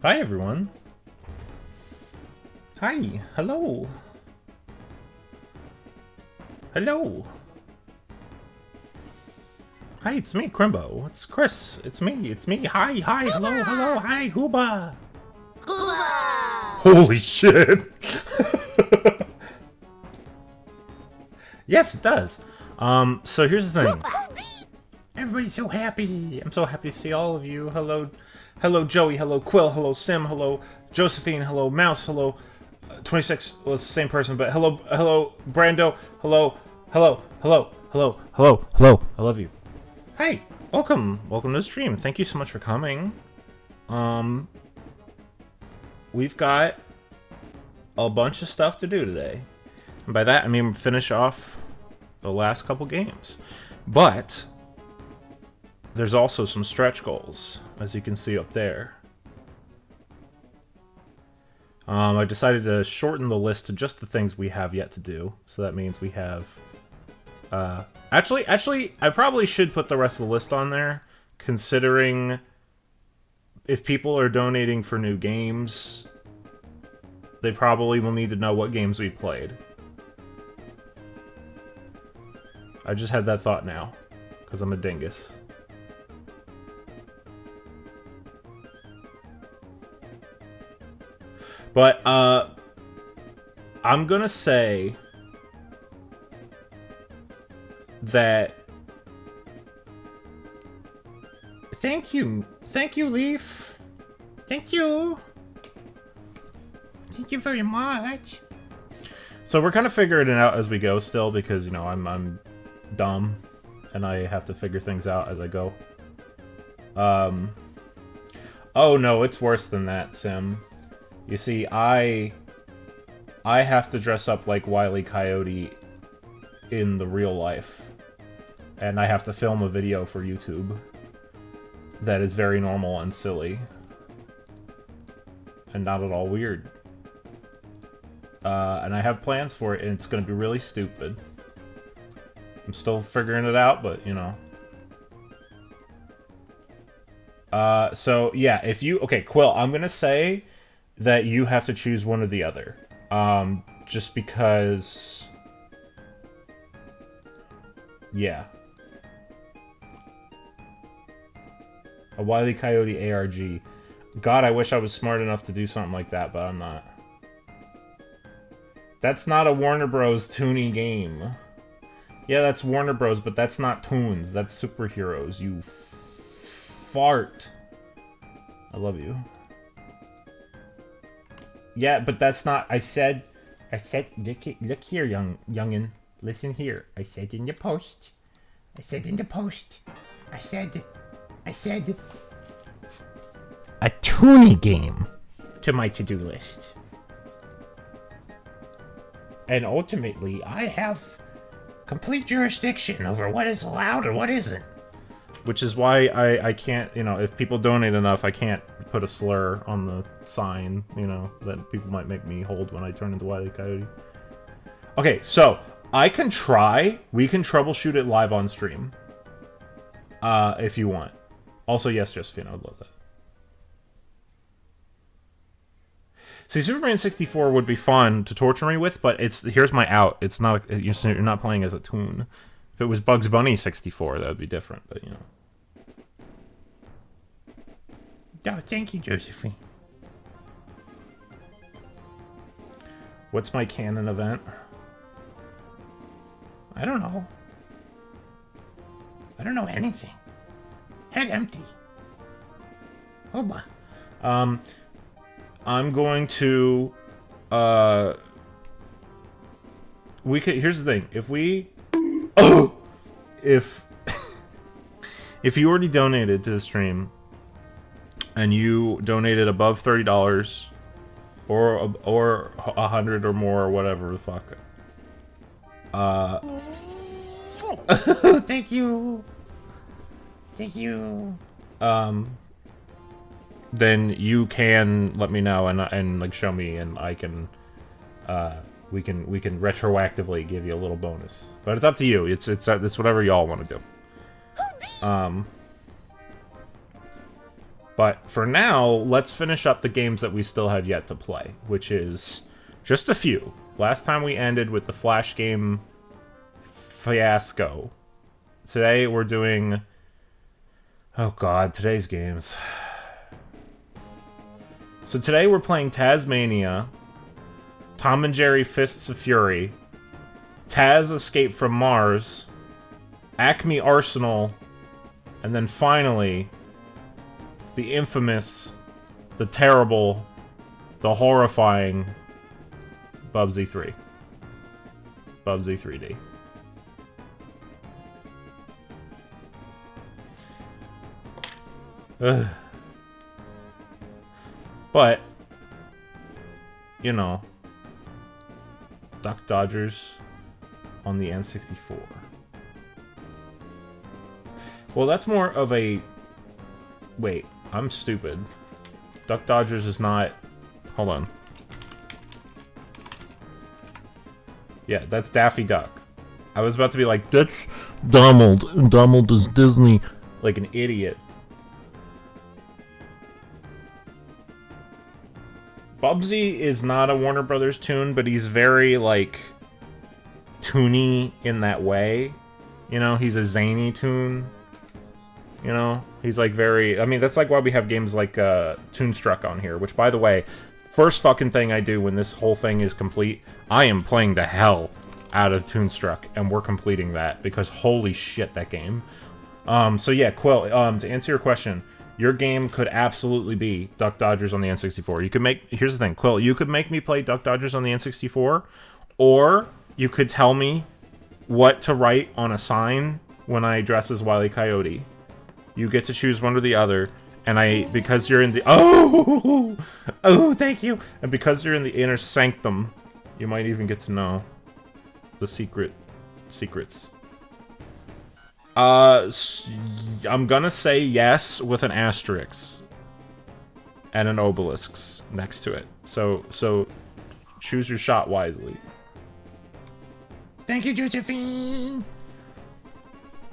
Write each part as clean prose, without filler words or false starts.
Hi, everyone. Hi. Hello. Hello. Hi, it's me, Crimbo. It's Chris. It's me. It's me. Hi. Hi. Hello. Hello. Hi. Hooba. Hooba. Holy shit. Yes, it does. So here's the thing. Everybody's so happy. I'm so happy to see all of you. Hello. Hello, Joey. Hello, Quill. Hello, Sim. Hello, Josephine. Hello, Mouse. Hello, 26. Well, it's the same person, but hello, Brando. Hello, hello, hello, hello, hello, hello. I love you. Hey, welcome. Welcome to the stream. Thank you so much for coming. We've got a bunch of stuff to do today. And by that, I mean finish off the last couple games. But there's also some stretch goals, as you can see up there. I decided to shorten the list to just the things we have yet to do. So that means we have... Actually, I probably should put the rest of the list on there, considering if people are donating for new games, they probably will need to know what games we played. I just had that thought now, because I'm a dingus. But, I'm gonna say that... Thank you, Leaf. Thank you. Thank you very much. So we're kind of figuring it out as we go still, because, you know, I'm dumb, and I have to figure things out as I go. Oh no, it's worse than that, Sim. You see, I have to dress up like Wile E. Coyote in the real life. And I have to film a video for YouTube that is very normal and silly. And not at all weird. And I have plans for it, and it's going to be really stupid. I'm still figuring it out, but, you know. So, yeah, if you... Okay, Quill, I'm going to say that you have to choose one or the other. Just because... Yeah. A Wile E. Coyote ARG. God, I wish I was smart enough to do something like that, but I'm not. That's not a Warner Bros. Toony game. Yeah, that's Warner Bros., but that's not toons. That's superheroes, you fart. I love you. Yeah, but that's not... I said, look here, youngin. Listen here. I said in the post. I said a Toonie game to my to-do list. And ultimately, I have complete jurisdiction over what is allowed and what isn't. Which is why I can't, you know, if people donate enough, I can't put a slur on the sign, you know, that people might make me hold when I turn into Wile E. Coyote. Okay, so, I can try. We can troubleshoot it live on stream. If you want. Also, yes, Josephine, I would love that. See, Superman 64 would be fun to torture me with, but here's my out. It's not, you're not playing as a toon. If it was Bugs Bunny 64, that would be different, but, you know. Oh, thank you, Josephine. What's my canon event? I don't know. I don't know anything. Head empty. Hold on. I'm going to, here's the thing. If we, if you already donated to the stream, and you donated above $30, or 100 or more, or whatever the fuck, thank you. Thank you. Then you can let me know and like show me, and I can we can retroactively give you a little bonus. But it's up to you. It's whatever y'all want to do. But for now, let's finish up the games that we still have yet to play, which is just a few. Last time we ended with the Flash game fiasco. Today we're doing... Oh god, today's games. So today we're playing Taz-Mania, Tom and Jerry Fists of Fury, Taz Escape from Mars, ACME Arsenal, and then finally, the infamous, the terrible, the horrifying Bubsy 3. Bubsy 3D. Ugh. But, you know, Duck Dodgers on the N64. Well, that's more of a... Wait, I'm stupid. Duck Dodgers is not... Hold on. Yeah, that's Daffy Duck. I was about to be like, that's Donald, and Donald is Disney. Like an idiot. Bubsy is not a Warner Brothers tune, but he's very, like, toony in that way. You know, he's a zany tune. You know, he's like very... I mean, that's like why we have games like Toonstruck on here, which, by the way, first fucking thing I do when this whole thing is complete, I am playing the hell out of Toonstruck, and we're completing that, because holy shit, that game. So yeah, Quill, to answer your question, your game could absolutely be Duck Dodgers on the N64. You could make... Here's the thing, Quill, you could make me play Duck Dodgers on the N64, or you could tell me what to write on a sign when I dress as Wile E. Coyote. You get to choose one or the other, and because you're in the... Oh! Oh, thank you! And because you're in the inner sanctum, you might even get to know the secrets. I'm gonna say yes with an asterisk. And an obelisk next to it. So, choose your shot wisely. Thank you, Josephine!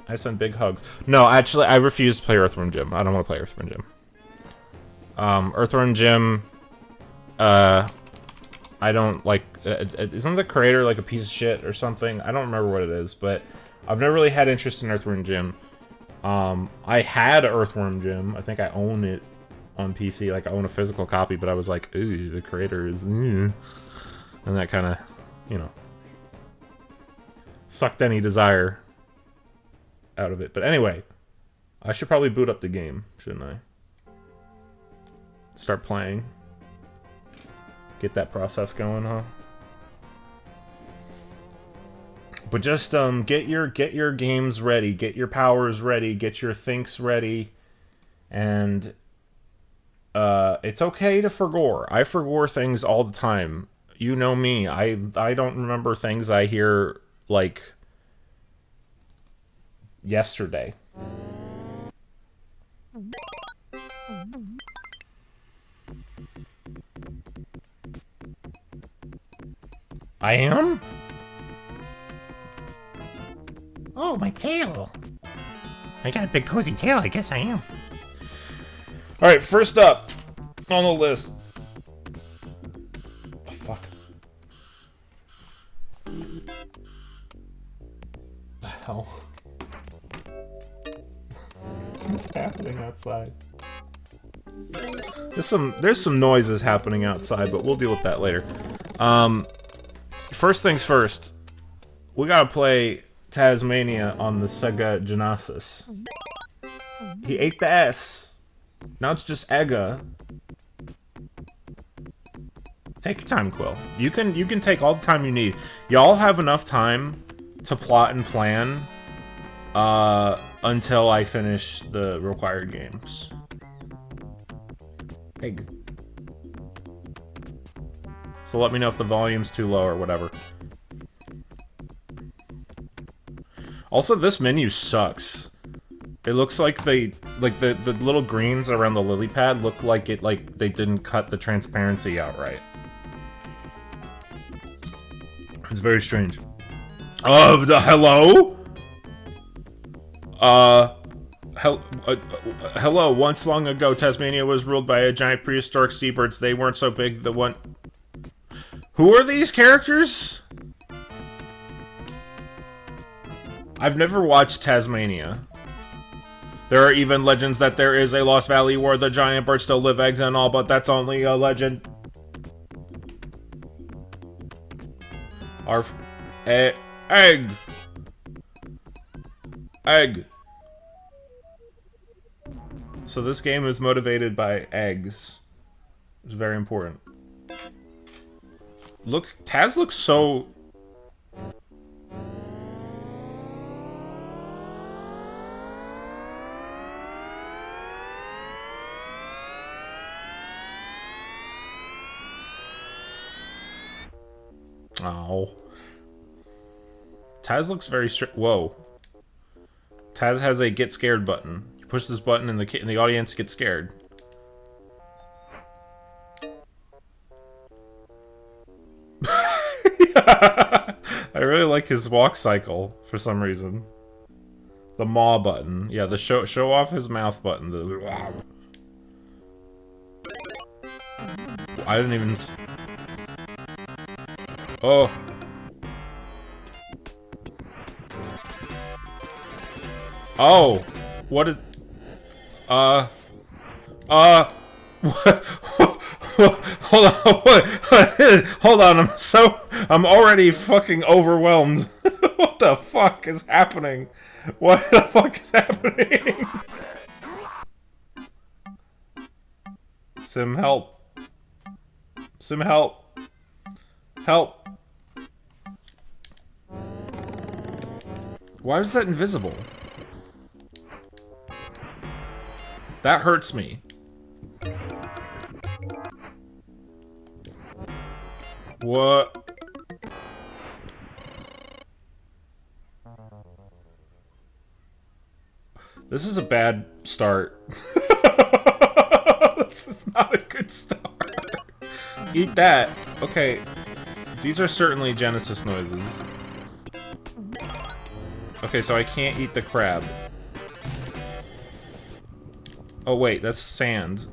I send big hugs. No, actually, I refuse to play Earthworm Jim. I don't want to play Earthworm Jim. Earthworm Jim, I don't like... isn't the creator like a piece of shit or something? I don't remember what it is, but I've never really had interest in Earthworm Jim. I had Earthworm Jim. I think I own it on PC. Like, I own a physical copy, but I was like, ooh, the creator is... And that kind of, you know, sucked any desire out of it. But anyway, I should probably boot up the game, shouldn't I? Start playing. Get that process going, huh? But just get your games ready, get your powers ready, get your thinks ready, and it's okay to forgore. I forgore things all the time. You know me. I don't remember things I hear like yesterday. I am? Oh, my tail. I got a big cozy tail, I guess I am. Alright, first up on the list. Oh, fuck. The hell? What's happening outside? There's some noises happening outside, but we'll deal with that later. First things first. We gotta play Taz-Mania on the Sega Genesis. He ate the S. Now it's just Ega. Take your time, Quill. You can take all the time you need. Y'all have enough time to plot and plan until I finish the required games. Egg. So let me know if the volume's too low or whatever. Also, this menu sucks. It looks like the little greens around the lily pad look like they didn't cut the transparency out right. It's very strange. Hello? Hello, once long ago, Taz-Mania was ruled by a giant prehistoric seabirds. They weren't so big, the one... Who are these characters? I've never watched Taz-Mania. There are even legends that there is a Lost Valley where the giant birds still live eggs and all, but that's only a legend. Egg! So this game is motivated by eggs. It's very important. Look, Taz looks so... Oh. Taz looks very strict. Whoa. Taz has a get scared button. You push this button and the audience gets scared. I really like his walk cycle for some reason. The maw button. Yeah, the show off his mouth button. The I didn't even... Oh. Oh. What is... What? Hold on. Hold on. I'm already fucking overwhelmed. What the fuck is happening? What the fuck is happening? Sim, help. Sim, help. Help. Why is that invisible? That hurts me. What? This is a bad start. This is not a good start. Eat that. Okay. These are certainly Genesis noises. Okay, so I can't eat the crab. Oh wait, that's sand.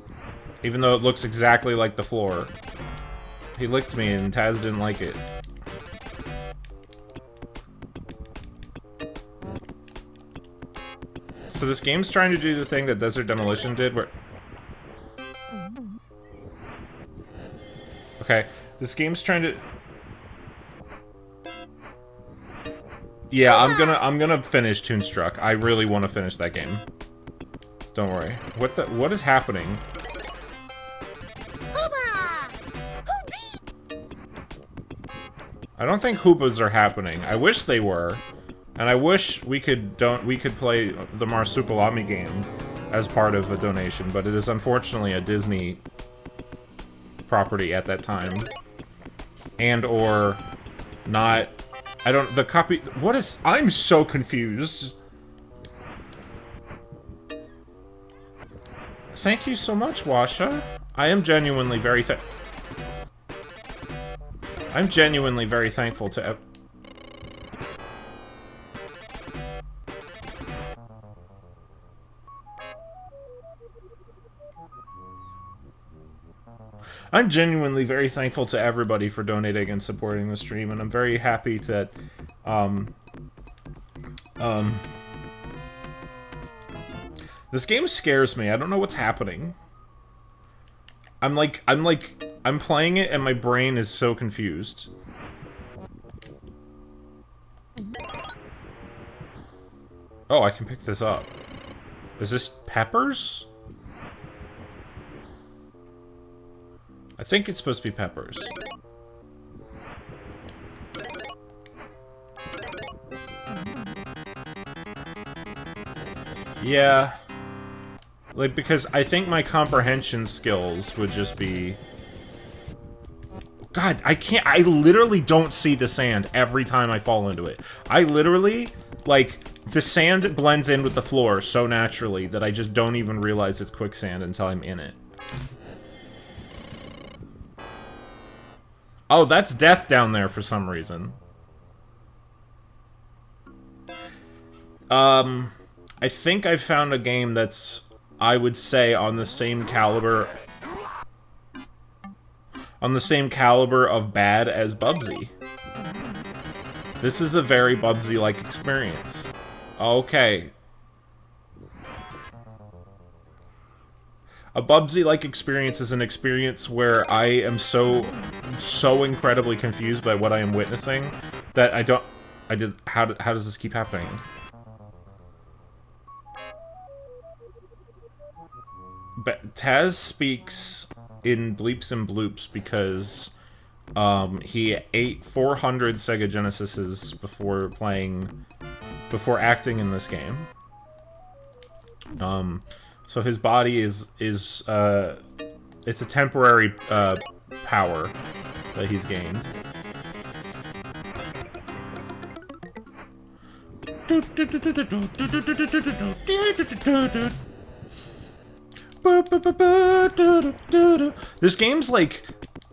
Even though it looks exactly like the floor. He licked me and Taz didn't like it. So this game's trying to do the thing that Desert Demolition did where... Okay, this game's trying to... Yeah, I'm gonna finish Toonstruck. I really want to finish that game. Don't worry. What is happening? I don't think Hoopas are happening. I wish they were. And I wish we could play the Marsupilami game as part of a donation, but it is unfortunately a Disney property at that time. And or not. I don't the copy what is I'm so confused. Thank you so much, Washa. I am genuinely very I'm genuinely very thankful to I'm genuinely very thankful to everybody for donating and supporting the stream, and I'm very happy that, this game scares me. I don't know what's happening. I'm playing it and my brain is so confused. Oh, I can pick this up. Is this peppers? I think it's supposed to be peppers. Yeah. Like, because I think my comprehension skills would just be... God, I literally don't see the sand every time I fall into it. I literally, like, the sand blends in with the floor so naturally that I just don't even realize it's quicksand until I'm in it. Oh, that's death down there for some reason. I think I found a game that's, I would say, on the same caliber of bad as Bubsy. This is a very Bubsy-like experience. Okay. A Bubsy-like experience is an experience where I am so incredibly confused by what I am witnessing that how does this keep happening? But Taz speaks in bleeps and bloops because he ate 400 Sega Genesises before acting in this game. So his body is it's a temporary power that he's gained. This game's like,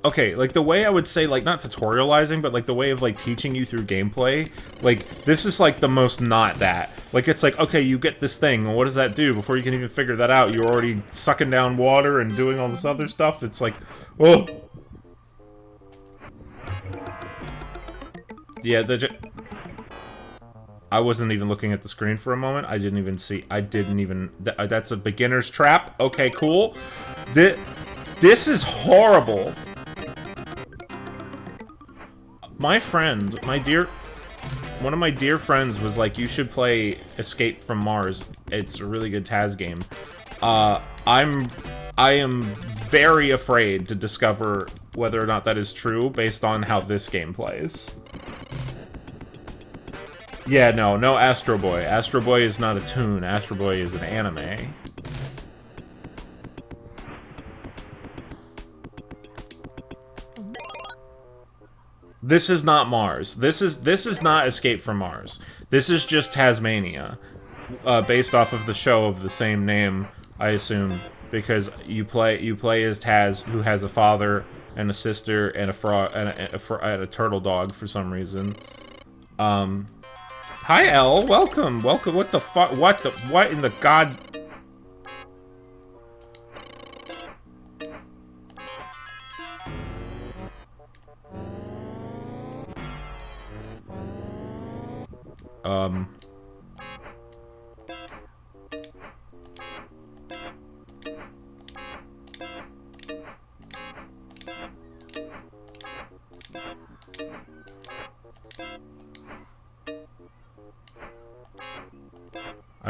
okay, like the way I would say, like, not tutorializing, but like the way of like teaching you through gameplay, like this is like the most not that. Like it's like, okay, you get this thing, what does that do? Before you can even figure that out, you're already sucking down water and doing all this other stuff. It's like, oh. Yeah, I wasn't even looking at the screen for a moment. I didn't even see. That's a beginner's trap. Okay, cool. This is horrible. My friend, one of my dear friends was like, you should play Escape from Mars. It's a really good Taz game. I am very afraid to discover whether or not that is true based on how this game plays. Yeah, no Astro Boy. Astro Boy is not a tune. Astro Boy is an anime. This is not Mars. This is not Escape from Mars. This is just Taz-Mania, based off of the show of the same name, I assume, because you play as Taz, who has a father and a sister and a frog and a turtle dog for some reason. Hi, Elle. Welcome. What the fuck? What in the god? I'm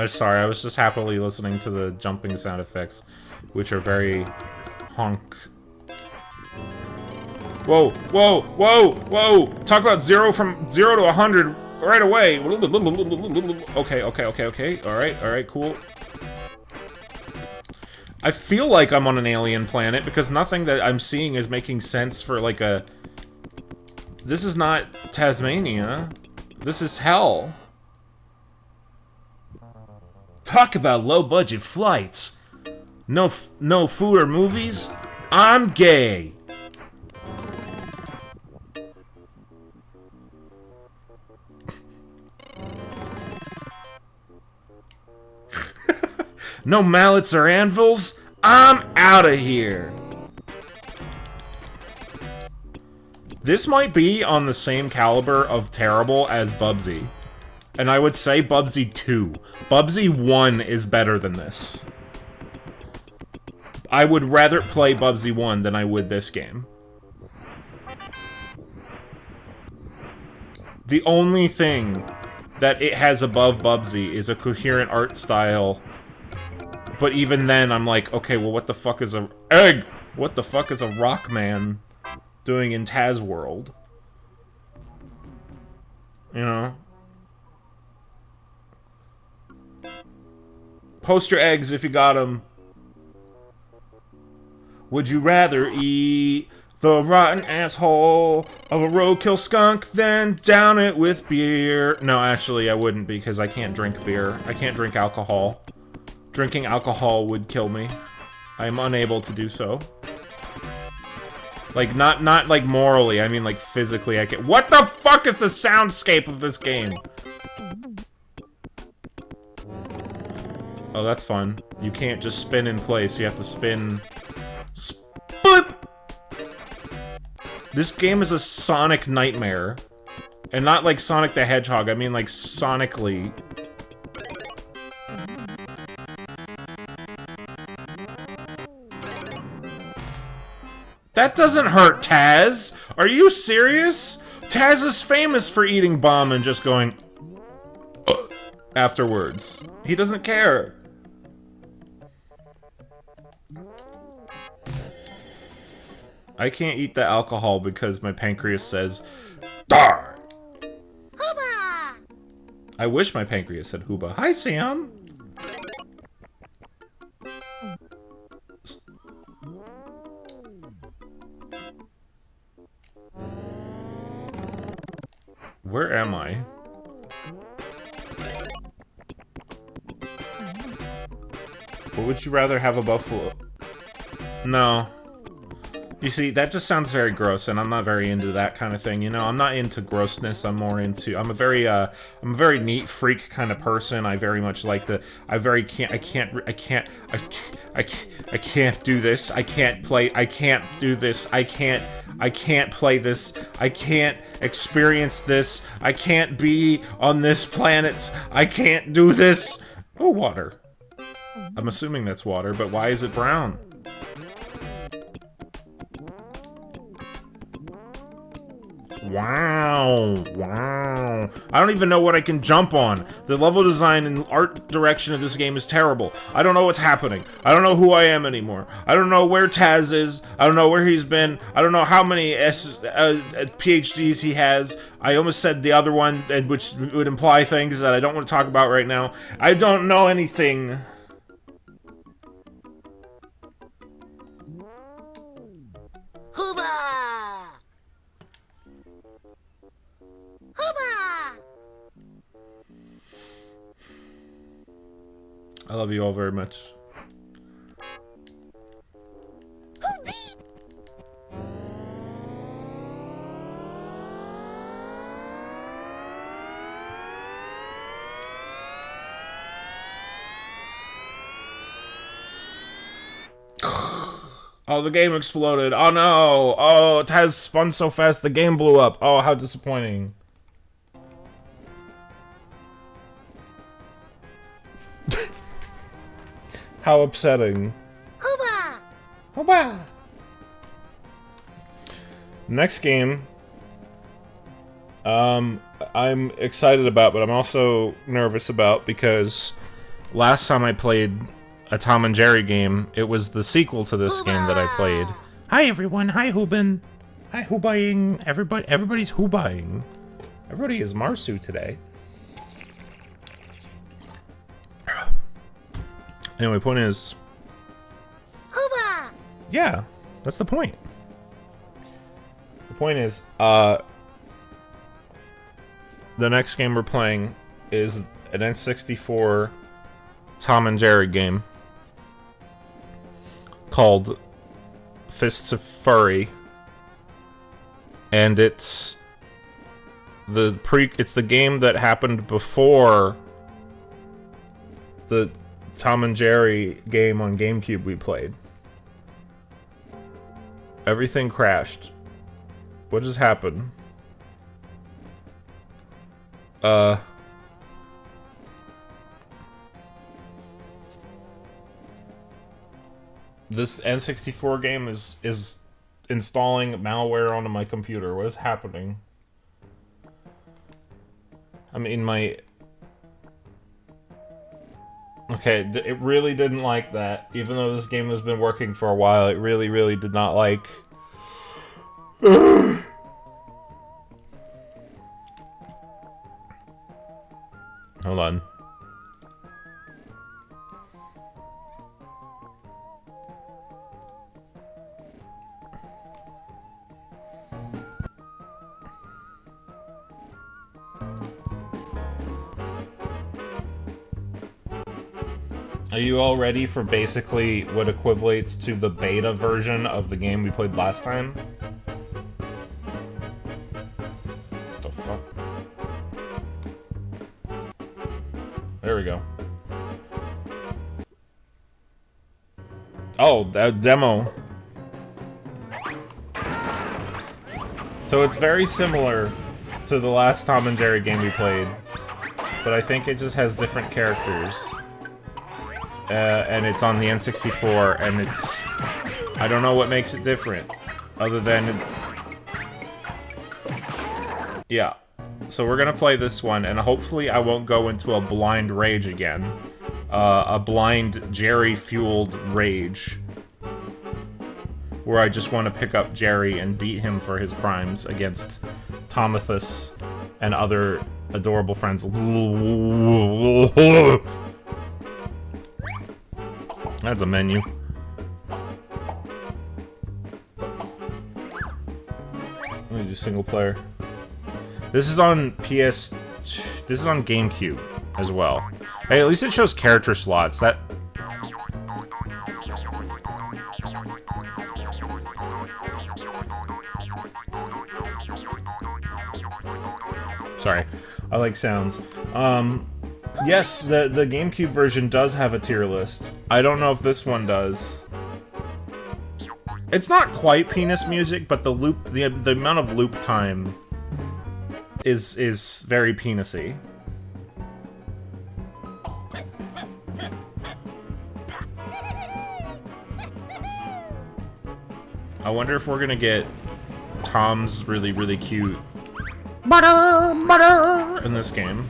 sorry, I was just happily listening to the jumping sound effects, which are very honk. Whoa, whoa, whoa, whoa! Talk about from 0 to 100 right away! Okay, alright, cool. I feel like I'm on an alien planet, because nothing that I'm seeing is making sense for, like, a... This is not Taz-Mania. This is hell. Talk about low-budget flights. No food or movies? I'm gay. No mallets or anvils? I'm out of here. This might be on the same caliber of terrible as Bubsy. And I would say Bubsy 2. Bubsy 1 is better than this. I would rather play Bubsy 1 than I would this game. The only thing that it has above Bubsy is a coherent art style. But even then, I'm like, okay, well, what the fuck is a egg? What the fuck is a rock man doing in Taz World? You know? Post your eggs if you got them. Would you rather eat the rotten asshole of a roadkill skunk than down it with beer? No, actually, I wouldn't, because I can't drink beer. I can't drink alcohol. Drinking alcohol would kill me. I am unable to do so. Like, not like morally, I mean like physically I can- What the fuck is the soundscape of this game? Oh, that's fun. You can't just spin in place. You have to spin... Boop! This game is a Sonic nightmare. And not like Sonic the Hedgehog, I mean like sonically. That doesn't hurt, Taz! Are you serious? Taz is famous for eating bomb and just going... afterwards. He doesn't care. I can't eat the alcohol because my pancreas says, "Dar." Hooba! I wish my pancreas said hooba. Hi, Sam. Where am I? What would you rather have a buffalo? No. You see, that just sounds very gross, and I'm not very into that kind of thing, you know? I'm not into grossness, I'm more into... I'm a very neat freak kind of person. I very much like the... I can't do this. I can't do this. I can't play this. I can't experience this. I can't be on this planet. I can't do this. Oh, water. I'm assuming that's water, but why is it brown? Wow, wow. I don't even know what I can jump on. The level design and art direction of this game is terrible. I don't know what's happening. I don't know who I am anymore. I don't know where Taz is. I don't know where he's been. I don't know how many PhDs he has. I almost said the other one, which would imply things that I don't want to talk about right now. I don't know anything. I love you all very much. Oh, the game exploded. Oh no. Oh, Taz spun so fast the game blew up. Oh, how disappointing. How upsetting. Hooba! Hooba! Next game, I'm excited about, but I'm also nervous about because last time I played a Tom and Jerry game, it was the sequel to this game that I played. Hi everyone, hi Hoobin. Hi Hoobaying. Everybody's Hoobaying. Everybody is Marsu today. Anyway, point is... Hooba! Yeah, that's the point. The point is, the next game we're playing is an N64 Tom and Jerry game called Fists of Furry. And it's the game that happened before the Tom and Jerry game on GameCube we played. Everything crashed. What just happened? This N64 game is installing malware onto my computer. What is happening? I mean, my... Okay, it really didn't like that. Even though this game has been working for a while, it really, really did not like... Hold on. Are you all ready for basically what equates to the beta version of the game we played last time? What the fuck? There we go. Oh, that demo. So it's very similar to the last Tom and Jerry game we played, but I think it just has different characters. And it's on the N64, and it's... I don't know what makes it different, other than... Yeah. So we're gonna play this one, and hopefully I won't go into a blind rage again. A blind Jerry-fueled rage. Where I just want to pick up Jerry and beat him for his crimes against Tomathus and other adorable friends. That's a menu. Let me do single player. This is on PS... This is on GameCube as well. Hey, at least it shows character slots. That... Sorry, I like sounds. Yes, the GameCube version does have a tier list. I don't know if this one does. It's not quite penis music, but the loop, the amount of loop time is very penisy. I wonder if we're gonna get Tom's really cute butter in this game.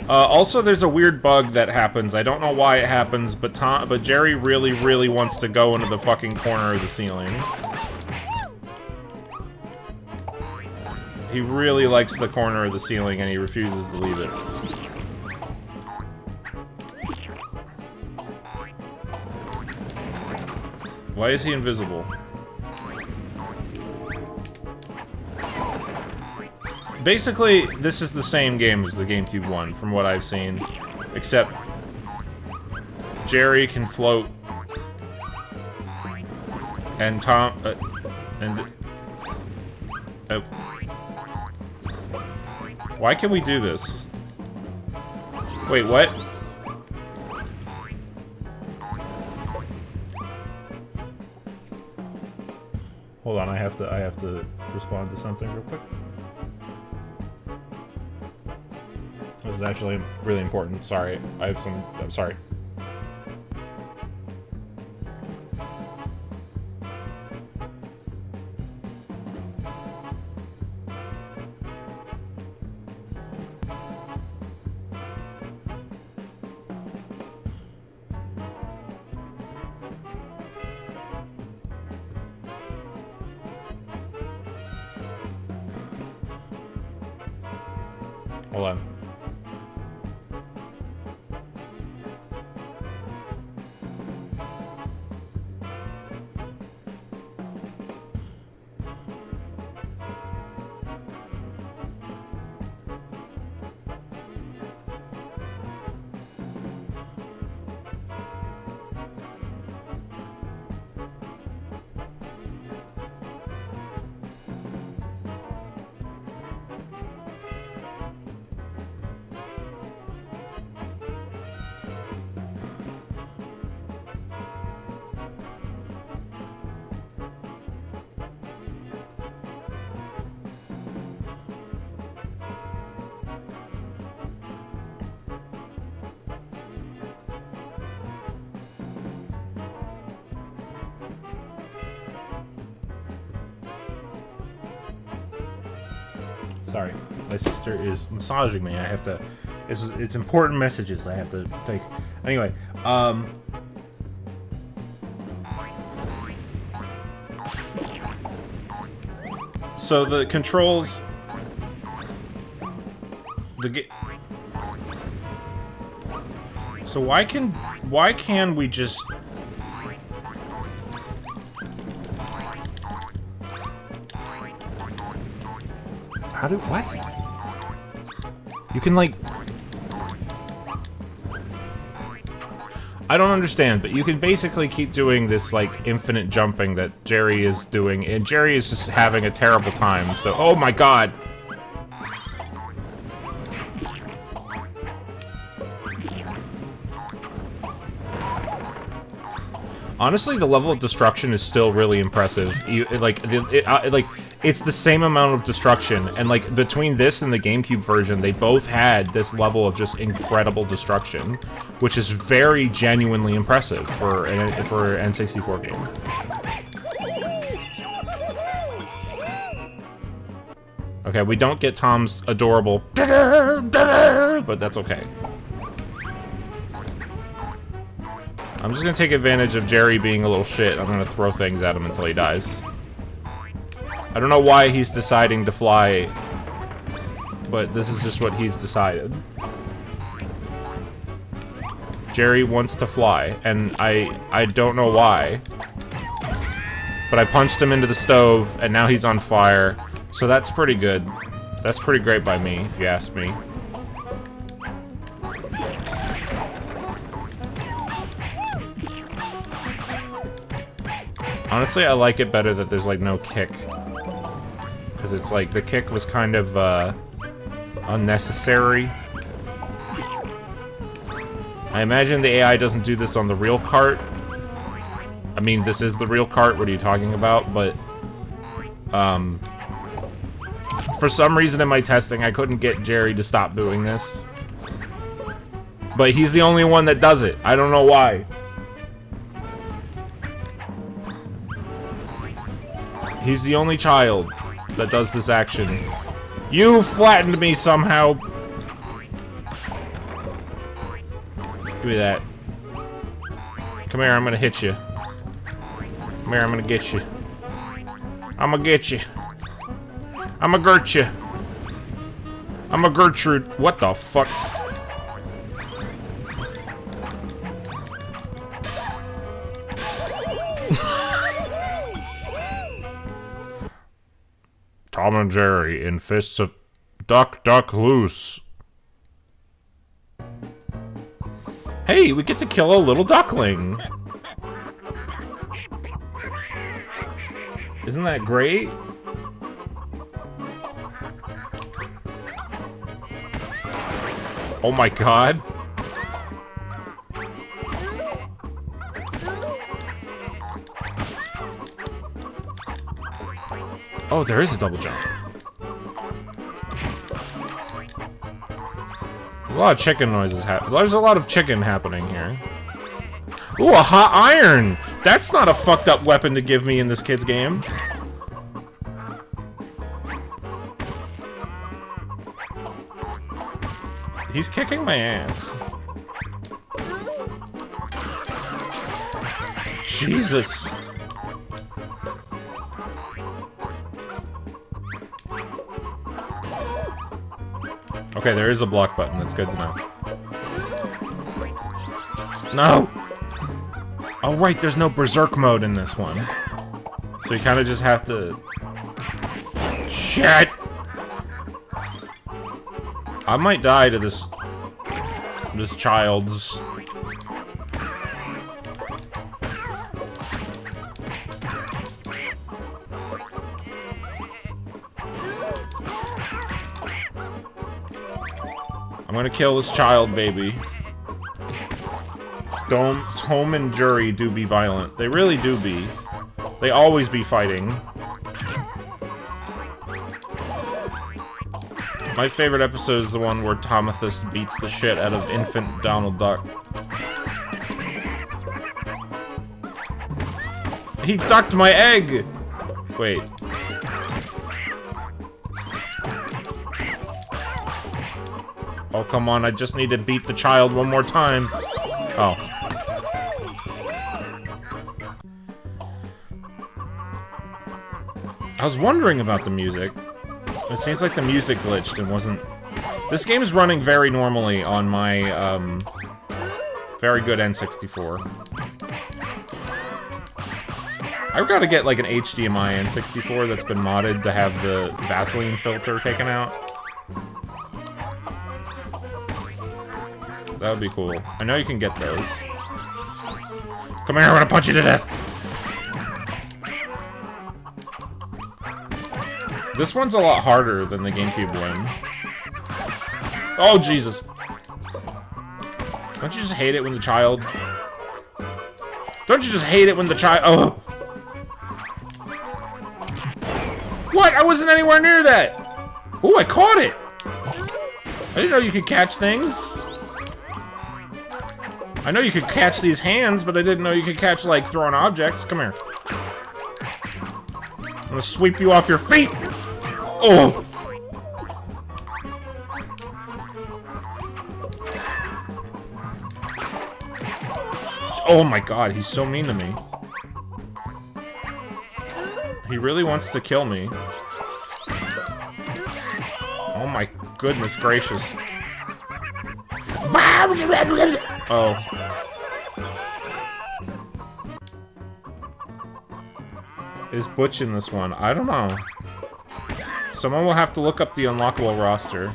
Also, there's a weird bug that happens. I don't know why it happens, but Jerry really wants to go into the fucking corner of the ceiling. He really likes the corner of the ceiling, and he refuses to leave it. Why is he invisible? Basically, this is the same game as the GameCube one, from what I've seen. Except... Jerry can float. And Tom... why can we do this? Wait, what? Hold on, I have to respond to something real quick. This is actually really important. Sorry, I'm sorry. Hold on. Sorry, my sister is massaging me. I have to... It's important messages I have to take. Anyway, so the controls... So why can we just... What? You can, like... I don't understand, but you can basically keep doing this, like, infinite jumping that Jerry is doing, and Jerry is just having a terrible time, so... Oh my god! Honestly, the level of destruction is still really impressive. It's the same amount of destruction, and like between this and the GameCube version, they both had this level of just incredible destruction, which is very genuinely impressive for an N64 game. Okay, we don't get Tom's adorable, but that's okay. I'm just gonna take advantage of Jerry being a little shit. I'm gonna throw things at him until he dies. I don't know why he's deciding to fly, but this is just what he's decided. Jerry wants to fly, and I don't know why. But I punched him into the stove, and now he's on fire. So that's pretty good. That's pretty great by me, if you ask me. Honestly, I like it better that there's, like, no kick. Because it's like, the kick was kind of, unnecessary. I imagine the AI doesn't do this on the real cart. I mean, this is the real cart, what are you talking about? But, for some reason in my testing, I couldn't get Jerry to stop doing this. But he's the only one that does it. I don't know why. He's the only child that does this action. You flattened me somehow. Give me that. Come here, I'm gonna hit you. Come here, I'm gonna get you. I'm gonna get you. I'm gonna Gert you. I'm a Gertrude. What the fuck? Tom and Jerry in fists of duck, duck, loose. Hey, we get to kill a little duckling. Isn't that great? Oh my god. Oh, there is a double jump. There's a lot of chicken noises happening. There's a lot of chicken happening here. Ooh, a hot iron! That's not a fucked up weapon to give me in this kid's game. He's kicking my ass. Jesus. Okay, there is a block button. That's good to know. No! Oh, right, there's no berserk mode in this one. So you kind of just have to... Shit! I might die to this child's... I'm gonna kill this child, baby. Tom and Jerry do be violent. They really do be. They always be fighting. My favorite episode is the one where Tomathus beats the shit out of infant Donald Duck. He ducked my egg! Wait. Oh, come on, I just need to beat the child one more time. Oh. I was wondering about the music. It seems like the music glitched and wasn't... This game is running very normally on my, very good N64. I've got to get, like, an HDMI N64 that's been modded to have the Vaseline filter taken out. That would be cool. I know you can get those. Come here, I want to punch you to death! This one's a lot harder than the GameCube one. Oh, Jesus. Don't you just hate it when the child... Don't you just hate it when the child... Oh. What? I wasn't anywhere near that! Ooh, I caught it! I didn't know you could catch things. I know you could catch these hands, but I didn't know you could catch, like, throwing objects. Come here. I'm gonna sweep you off your feet! Oh! Oh my god, he's so mean to me. He really wants to kill me. Oh my goodness gracious. Oh. Is Butch in this one? I don't know. Someone will have to look up the unlockable roster.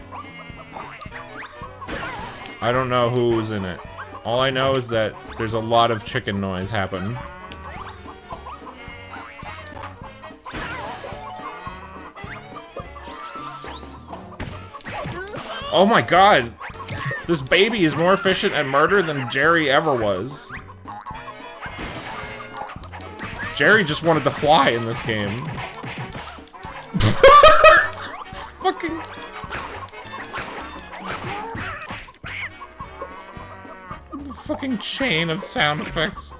I don't know who's in it. All I know is that there's a lot of chicken noise happen. Oh my god! This baby is more efficient at murder than Jerry ever was. Jerry just wanted to fly in this game. Fucking... The fucking chain of sound effects.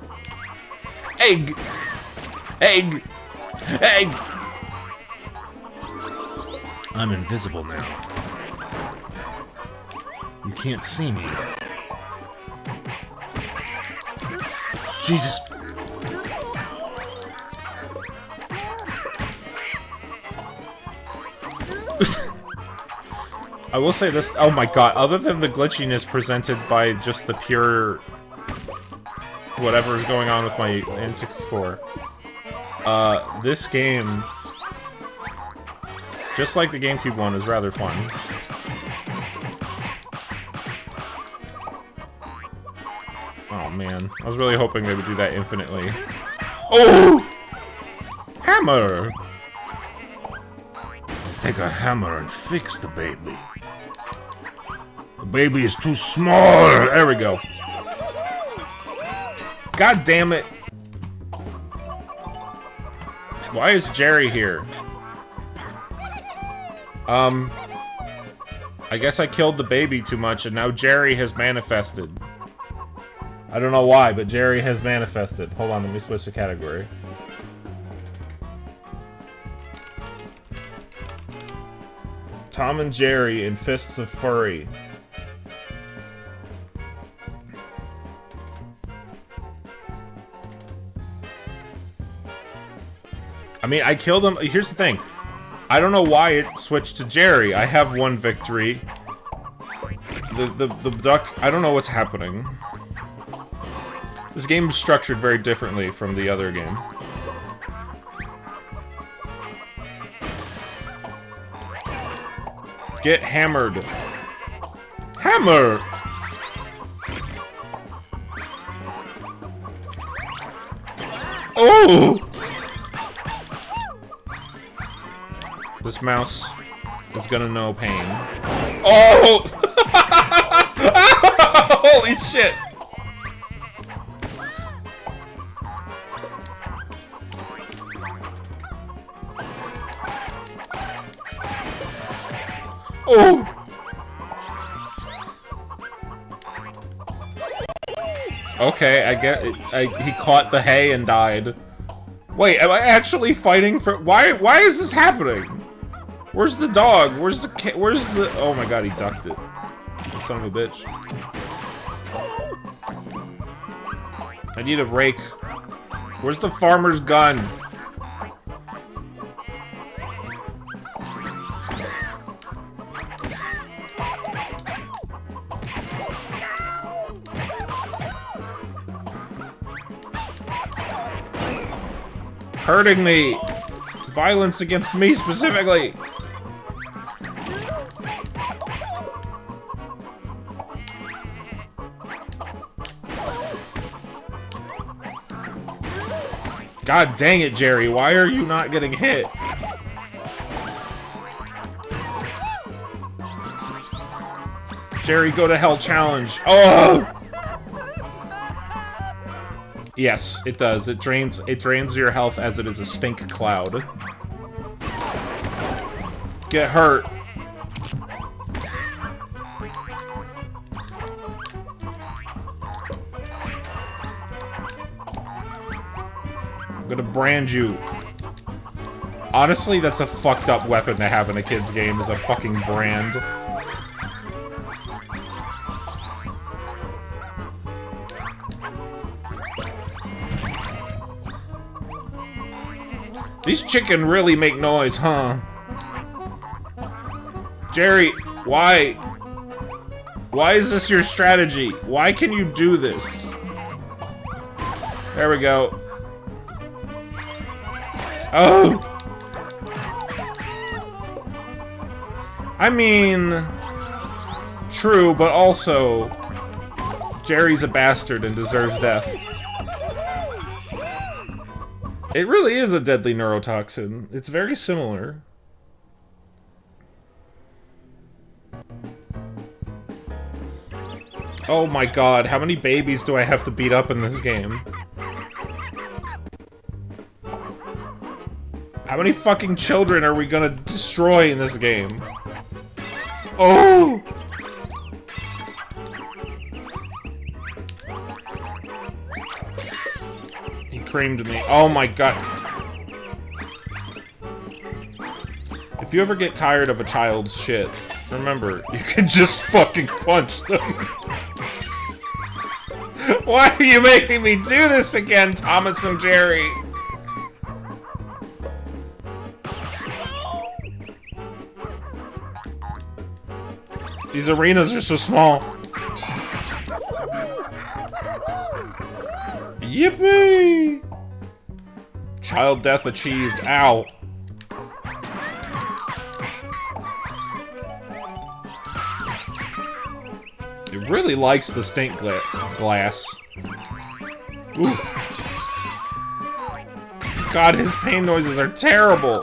Egg! Egg! Egg! I'm invisible now. You can't see me. Jesus. I will say this, oh my god, other than the glitchiness presented by just the pure whatever is going on with my N64, this game, just like the GameCube one, is rather fun. Oh man, I was really hoping they would do that infinitely. Oh! Hammer! Take a hammer and fix the baby. The baby is too small! There we go. God damn it. Why is Jerry here? I guess I killed the baby too much and now Jerry has manifested. I don't know why, but Jerry has manifested. Hold on, let me switch the category. Tom and Jerry in Fists of Furry. I mean, I killed him. Here's the thing. I don't know why it switched to Jerry. I have one victory. The duck... I don't know what's happening. This game is structured very differently from the other game. Get hammered. Hammer! Oh! This mouse is gonna know pain. Oh! Holy shit! Oh! Okay, I get it. He caught the hay and died. Wait, am I actually fighting for... Why is this happening? Where's the dog? Where's the... Oh my god, he ducked it. The son of a bitch. I need a rake. Where's the farmer's gun? Hurting me! Violence against me specifically! God dang it, Jerry, why are you not getting hit? Jerry, go to hell challenge. Oh! Yes, it does. It drains your health as it is a stink cloud. Get hurt. I'm gonna brand you. Honestly, that's a fucked up weapon to have in a kid's game, is a fucking brand. These chicken really make noise, huh? Jerry, why? Why is this your strategy? Why can you do this? There we go. Oh! I mean, true, but also, Jerry's a bastard and deserves death. It really is a deadly neurotoxin. It's very similar. Oh my god, how many babies do I have to beat up in this game? How many fucking children are we gonna destroy in this game? Oh! He creamed me. Oh my god. If you ever get tired of a child's shit, remember, you can just fucking punch them. Why are you making me do this again, Thomas and Jerry? These arenas are so small. Yippee! Child death achieved. Ow. It really likes the stink glass. Ooh. God, his pain noises are terrible.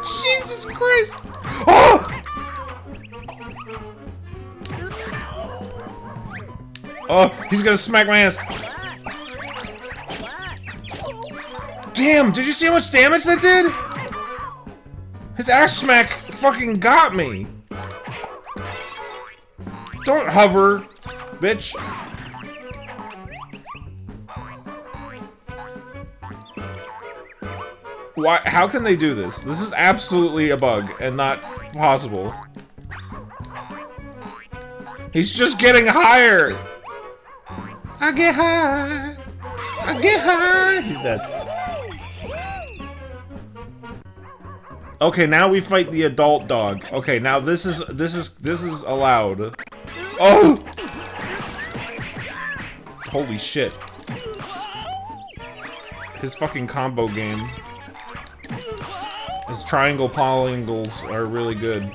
Jesus Christ! Oh! Oh, he's gonna smack my ass. Damn, did you see how much damage that did? His ass smack fucking got me. Don't hover, bitch. Why? How can they do this? This is absolutely a bug and not possible. He's just getting higher. I get high. I get high. He's dead. Okay, now we fight the adult dog. Okay, now this is allowed. Oh! Holy shit. His fucking combo game. His triangle polyangles are really good.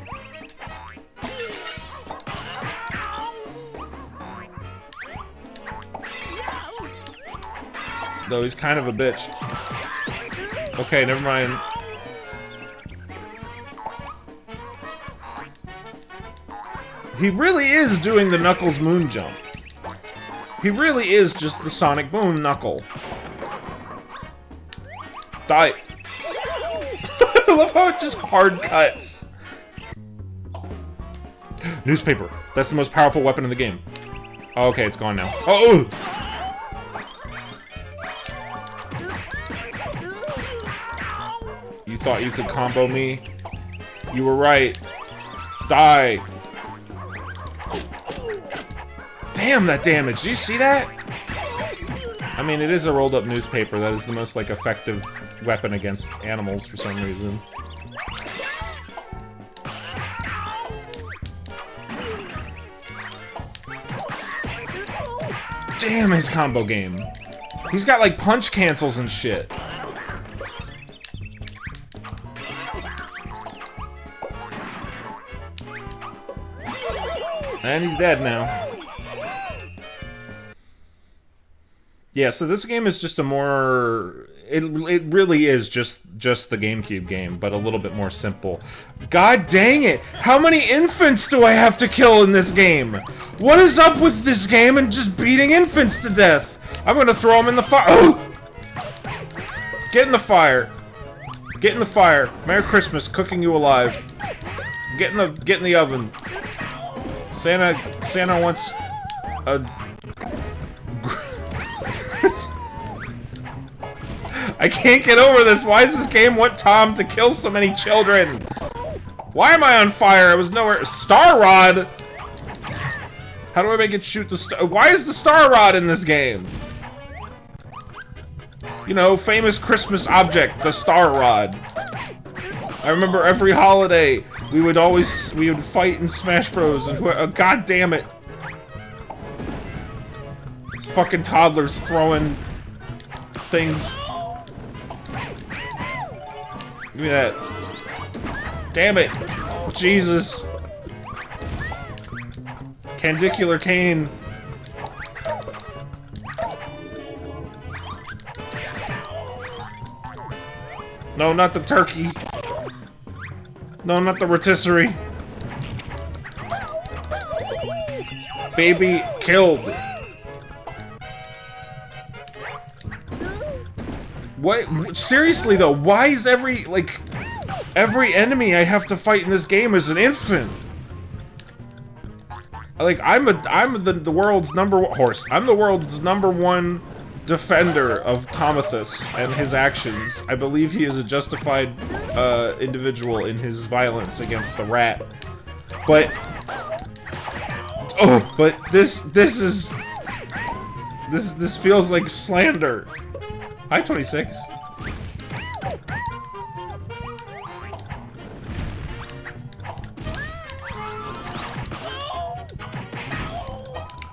Though he's kind of a bitch. Okay, never mind. He really is doing the Knuckles moon jump. He really is just the Sonic Boom Knuckle. Die. I love how it just hard cuts. Newspaper. That's the most powerful weapon in the game. Oh, okay, it's gone now. Oh! You thought you could combo me? You were right. Die. Damn, that damage. Do you see that? I mean, it is a rolled up newspaper. That is the most, like, effective weapon against animals for some reason. Damn, his combo game. He's got, like, punch cancels and shit. And he's dead now. Yeah, so this game is just a more... It really is just the GameCube game, but a little bit more simple. God dang it! How many infants do I have to kill in this game? What is up with this game and just beating infants to death? I'm gonna throw them in the fire. Oh! Get in the fire. Get in the fire. Merry Christmas, cooking you alive. Get in the oven. Santa wants a... I can't get over this. Why does this game want Tom to kill so many children? Why am I on fire? I was nowhere. Star Rod? How do I make it shoot the star? Why is the Star Rod in this game? You know, famous Christmas object, the Star Rod. I remember every holiday, we would fight in Smash Bros. And God damn it. These fucking toddlers throwing things. Give me that. Damn it. Jesus. Candicular cane. No, not the turkey. No, not the rotisserie. Baby killed. What? Seriously though, why is every enemy I have to fight in this game is an infant? Like, I'm the world's I'm the world's #1 defender of Tomathus and his actions. I believe he is a justified individual in his violence against the rat. But this feels like slander. Hi, 26.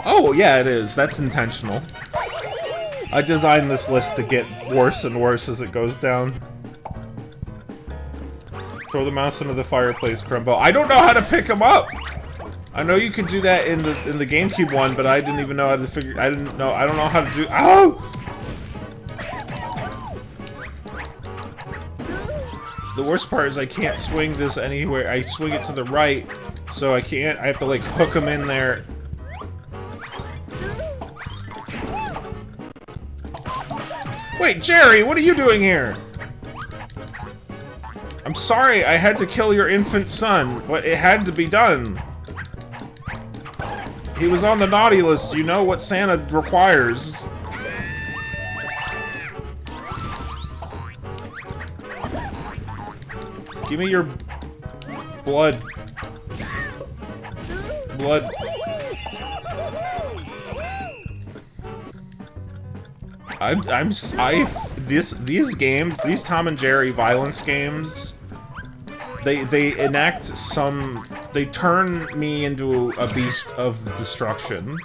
Oh, yeah, it is. That's intentional. I designed this list to get worse and worse as it goes down. Throw the mouse into the fireplace, Crumbo. I don't know how to pick him up! I know you could do that in the GameCube one, but I didn't even know how to figure... I don't know how to do... Oh! The worst part is I can't swing this anywhere. I swing it to the right, so I can't. I have to, like, hook him in there. Wait, Jerry, what are you doing here? I'm sorry, I had to kill your infant son, but it had to be done. He was on the naughty list. You know what Santa requires. Give me your blood. Blood. These games, these Tom and Jerry violence games, they enact some, they turn me into a beast of destruction.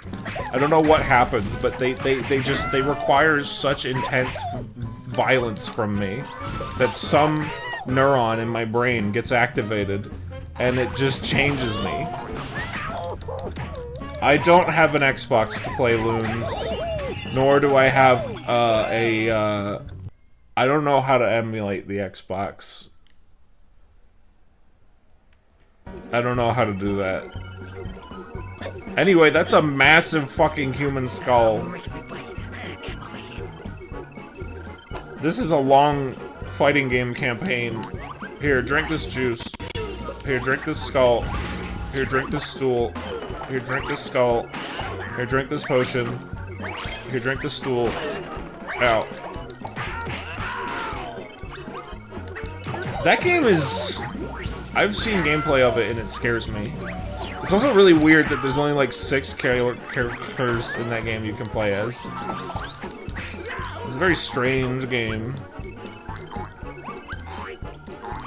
I don't know what happens, but they require such intense violence from me that some neuron in my brain gets activated and it just changes me. I don't have an Xbox to play Loons, nor do I have I don't know how to emulate the Xbox. I don't know how to do that. Anyway, that's a massive fucking human skull. This is a long fighting game campaign. Here, drink this juice. Here, drink this skull. Here, drink this stool. Here, drink this skull. Here, drink this potion. Here, drink this stool. Ow. That game is... I've seen gameplay of it and it scares me. It's also really weird that there's only like 6 characters in that game you can play as. It's a very strange game.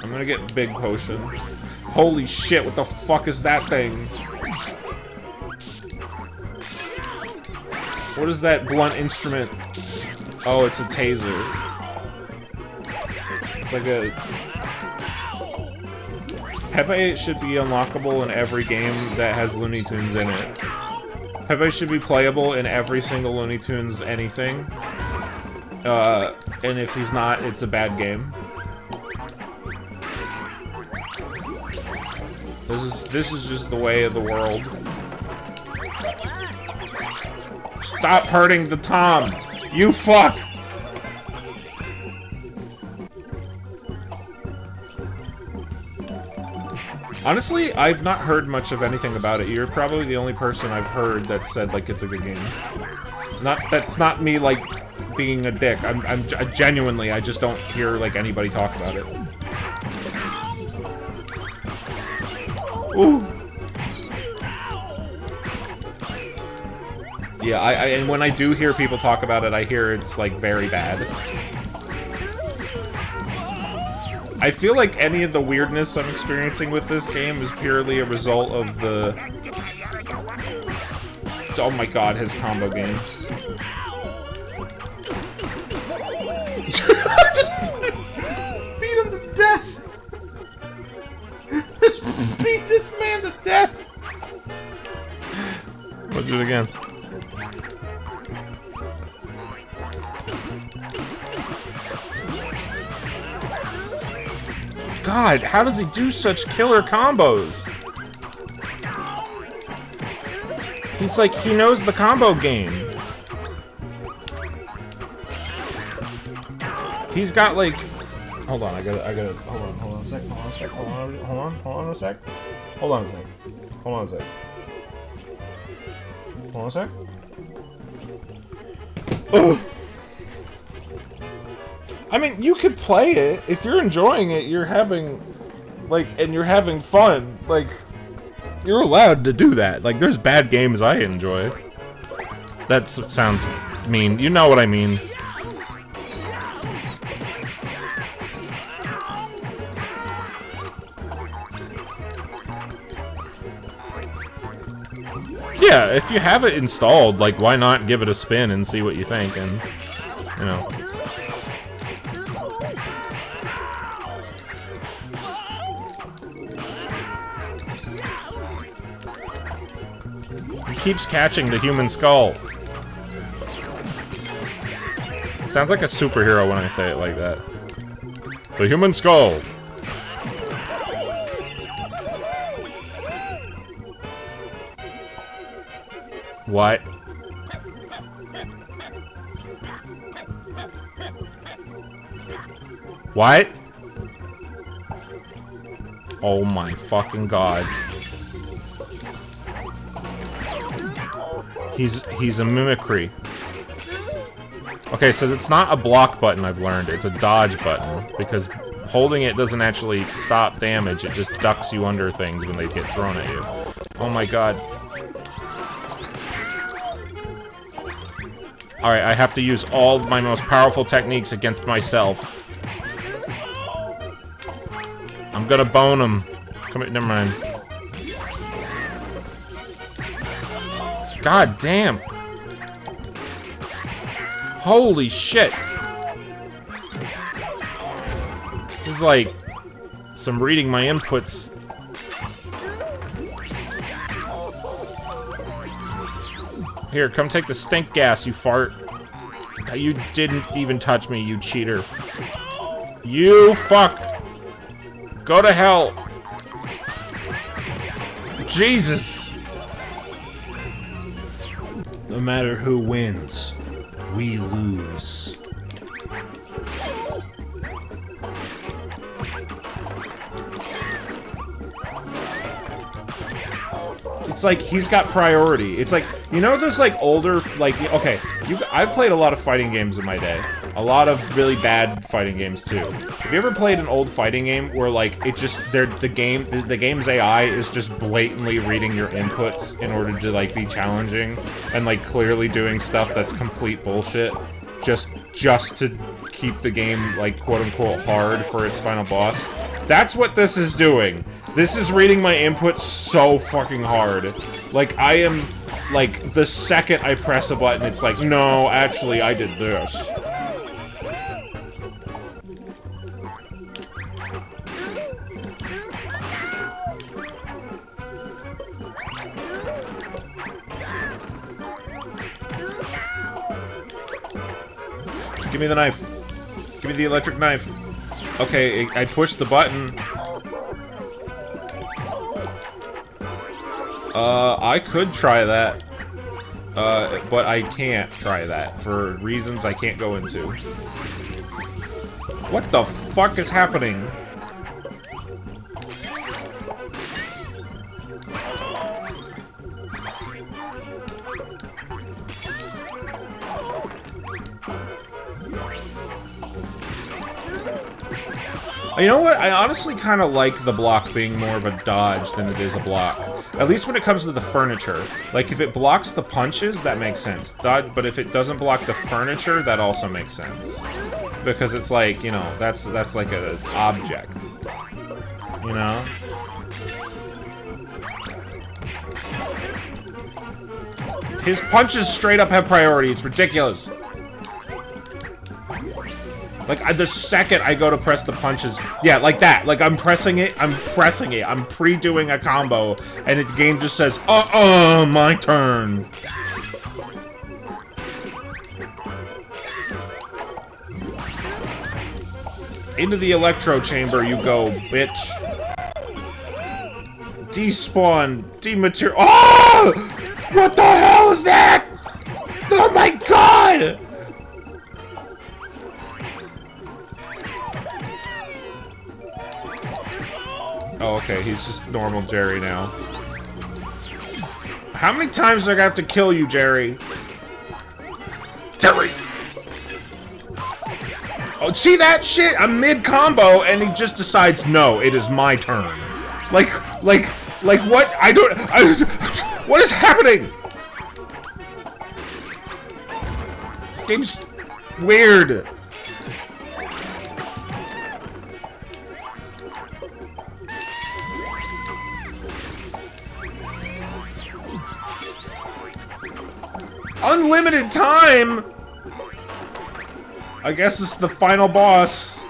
I'm gonna get big potion. Holy shit, what the fuck is that thing? What is that blunt instrument? Oh, it's a taser. It's like a... Pepe should be unlockable in every game that has Looney Tunes in it. Pepe should be playable in every single Looney Tunes anything. And if he's not, it's a bad game. This is just the way of the world. Stop hurting the Tom! You fuck! Honestly, I've not heard much of anything about it. You're probably the only person I've heard that said, like, it's a good game. That's not me, like, being a dick. I'm genuinely, I just don't hear, like, anybody talk about it. Ooh. Yeah, and when I do hear people talk about it, I hear it's, like, very bad. I feel like any of the weirdness I'm experiencing with this game is purely a result of the... Oh my god, his combo game. Just beat him to death! Just beat this man to death! We'll do it again. God, how does he do such killer combos? He's like, he knows the combo game. He's got like... Hold on, I gotta, hold on a sec, hold on a sec, hold on a sec. Hold on a sec. Hold on a sec. Hold on a sec. Ugh. I mean, you could play it. If you're enjoying it, you're having, like, and you're having fun, like, you're allowed to do that. Like, there's bad games I enjoy. That sounds mean. You know what I mean. Yeah, if you have it installed, like, why not give it a spin and see what you think, and, you know. Keeps catching the human skull. It sounds like a superhero when I say it like that. The human skull. What? What? Oh my fucking god. He's a mimicry. Okay, so it's not a block button, I've learned. It's a dodge button, because holding it doesn't actually stop damage. It just ducks you under things when they get thrown at you. Oh my god. Alright, I have to use all of my most powerful techniques against myself. I'm gonna bone him. Come here, never mind. God damn! Holy shit! This is like some reading my inputs. Here, come take the stink gas, you fart. You didn't even touch me, you cheater. You fuck! Go to hell! Jesus! No matter who wins, we lose. It's like, he's got priority. It's like, you know those, like, older, like, okay, I've played a lot of fighting games in my day. A lot of really bad fighting games, too. Have you ever played an old fighting game where, like, it just, the game's AI is just blatantly reading your inputs in order to, like, be challenging, and, like, clearly doing stuff that's complete bullshit, just to keep the game, like, quote-unquote hard for its final boss? That's what this is doing. This is reading my inputs so fucking hard. Like, I am, like, the second I press a button, it's like, no, actually, I did this. Give me the knife. Give me the electric knife. Okay, I pushed the button. I could try that. But I can't try that for reasons I can't go into. What the fuck is happening? You know what? I honestly kind of like the block being more of a dodge than it is a block. At least when it comes to the furniture. Like, if it blocks the punches, that makes sense. Dodge, but if it doesn't block the furniture, that also makes sense. Because it's like, you know, that's like an object. You know? His punches straight up have priority. It's ridiculous. Like, the second I go to press the punches, yeah, like that. Like, I'm pressing it, I'm pre-doing a combo, and the game just says, my turn. Into the electro chamber you go, bitch. Despawn, dematerial. Oh! What the hell is that? Oh my god! Oh, okay, he's just normal Jerry now. How many times do I have to kill you, Jerry? Jerry! Oh, see that shit? I'm mid-combo, and he just decides, no, it is my turn. Like what? What is happening? This game's weird. Unlimited time? I guess it's the final boss.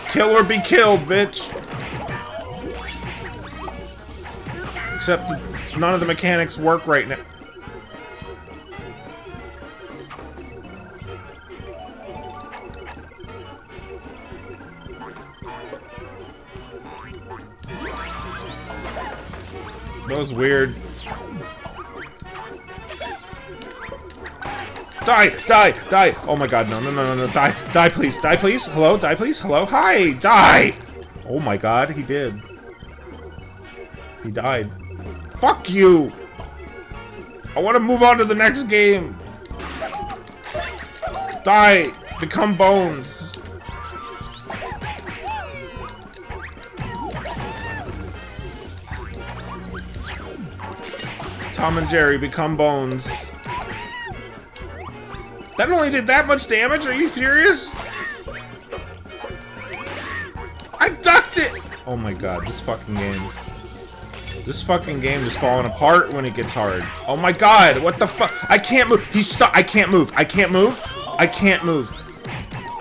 Kill or be killed, bitch. Except none of the mechanics work right now. That was weird. Die! Die! Die! Oh my god, no, no, no, no, no, die! Die, please! Die, please! Hello? Die, please! Hello? Hi! Die! Oh my god, he did. He died. Fuck you! I want to move on to the next game! Die! Become bones! Tom and Jerry become bones. That only did that much damage? Are you serious? I ducked it! Oh my god, this fucking game. This fucking game is falling apart when it gets hard. Oh my god, what the fuck? I can't move. He's stuck. I can't move. I can't move. I can't move.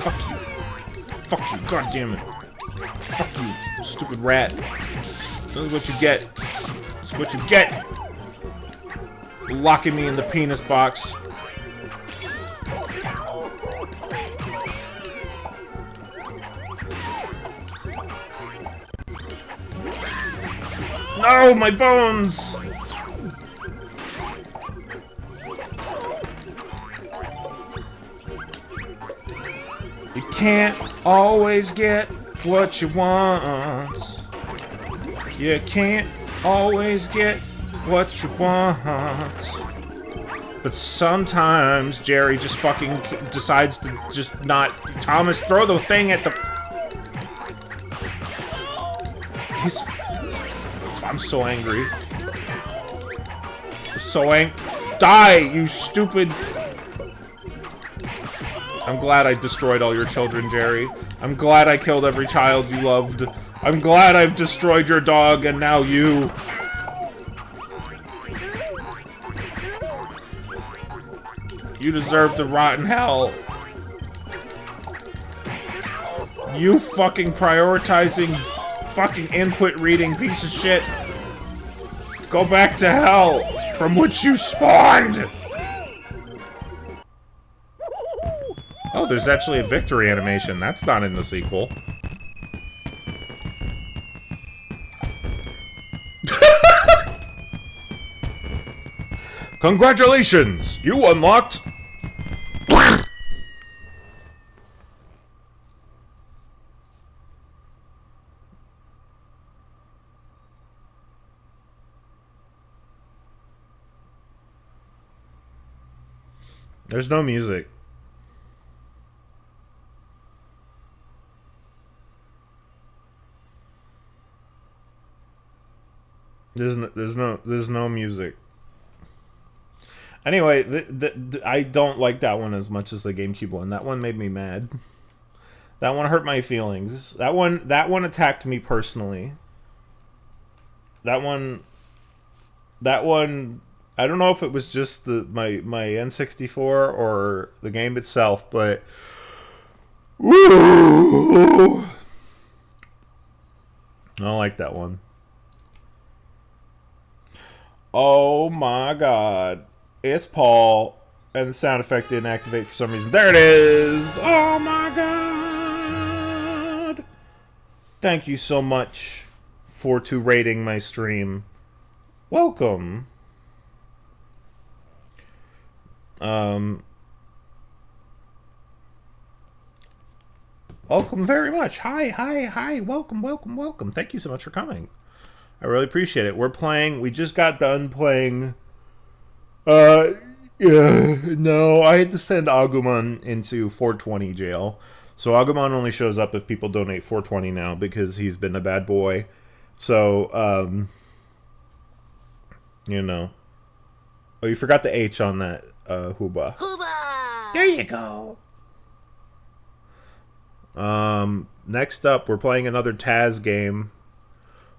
Fuck you. Fuck you. God damn it. Fuck you, stupid rat. This is what you get. This is what you get. Locking me in the penis box. No, my bones! You can't always get what you want. You can't always get what you want. But sometimes Jerry just fucking decides to just not... Thomas, throw the thing at the... He's... I'm so angry. I'm so angry. Die, you stupid... I'm glad I destroyed all your children, Jerry. I'm glad I killed every child you loved. I'm glad I've destroyed your dog, and now you... You deserve to rot in hell. You fucking prioritizing fucking input reading piece of shit. Go back to hell from which you spawned. Oh, there's actually a victory animation. That's not in the sequel. Congratulations! You unlocked... There's no music. There's no music. Anyway, I don't like that one as much as the GameCube one. That one made me mad. That one hurt my feelings. That one attacked me personally. That one I don't know if it was just my N64 or the game itself, but I don't like that one. Oh my god. It's Paul, and the sound effect didn't activate for some reason. There it is! Oh my god! Thank you so much for rating my stream. Welcome. Welcome very much. Hi. Welcome. Thank you so much for coming. I really appreciate it. We just got done playing... Yeah, no, I had to send Agumon into 420 jail. So Agumon only shows up if people donate 420 now because he's been a bad boy. So, you know. Oh, you forgot the H on that, Hooba. Hooba! There you go. Next up, we're playing another Taz game.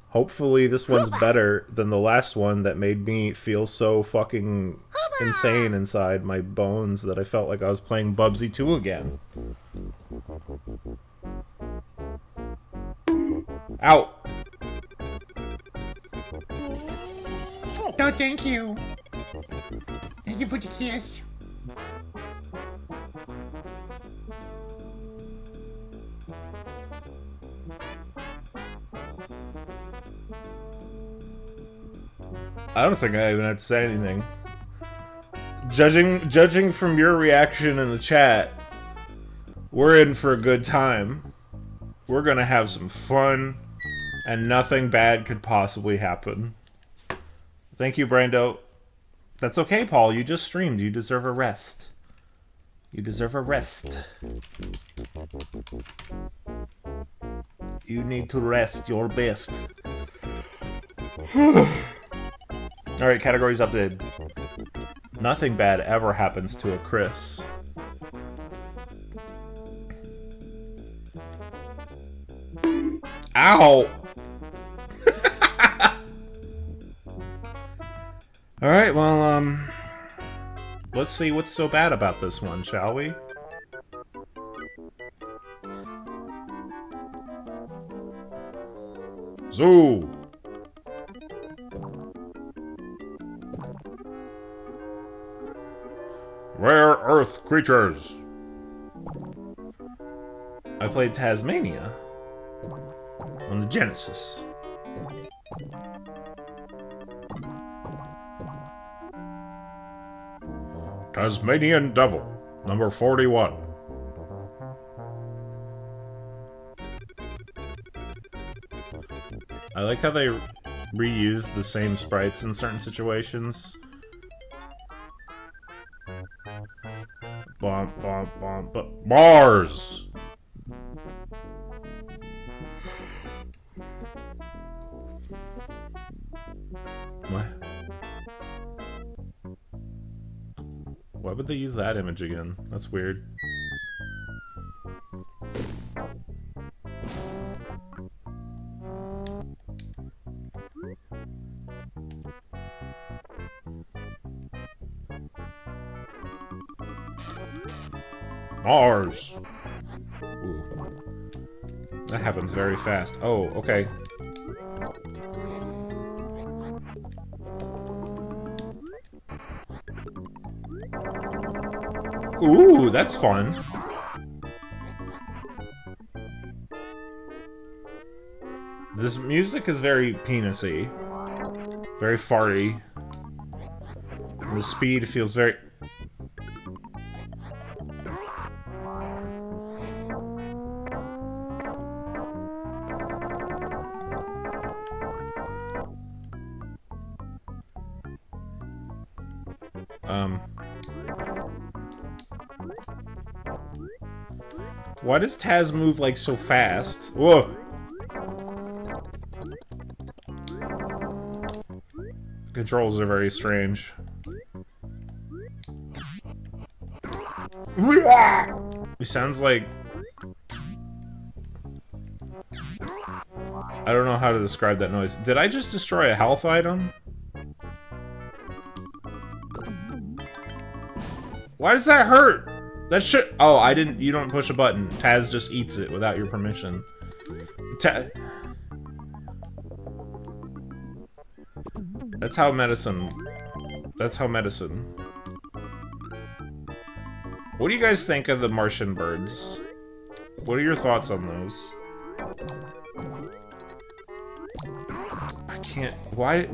Hopefully this one's better than the last one that made me feel so fucking insane inside my bones that I felt like I was playing Bubsy 2 again. Ow! No, thank you. Thank you for the kiss. I don't think I even have to say anything. Judging from your reaction in the chat, we're in for a good time. We're gonna have some fun, and nothing bad could possibly happen. Thank you, Brando. That's okay, Paul. You just streamed. You deserve a rest. You deserve a rest. You need to rest your best. Alright, categories updated. Nothing bad ever happens to a Chris. Ow! Alright, well, let's see what's so bad about this one, shall we? Zoo! Rare Earth creatures. I played Taz-Mania on the Genesis. Tasmanian Devil, number 41. I like how they reuse the same sprites in certain situations. Mars! What? Why would they use that image again? That's weird. Mars! Ooh. That happens very fast. Oh, okay. Ooh, that's fun. This music is very penisy. Very farty. And the speed feels very... Why does Taz move, like, so fast? Whoa! The controls are very strange. He sounds like... I don't know how to describe that noise. Did I just destroy a health item? Why does that hurt? That shit. Oh, I didn't. You don't push a button. Taz just eats it without your permission. That's how medicine. That's how medicine. What do you guys think of the Martian birds? What are your thoughts on those? I can't. Why?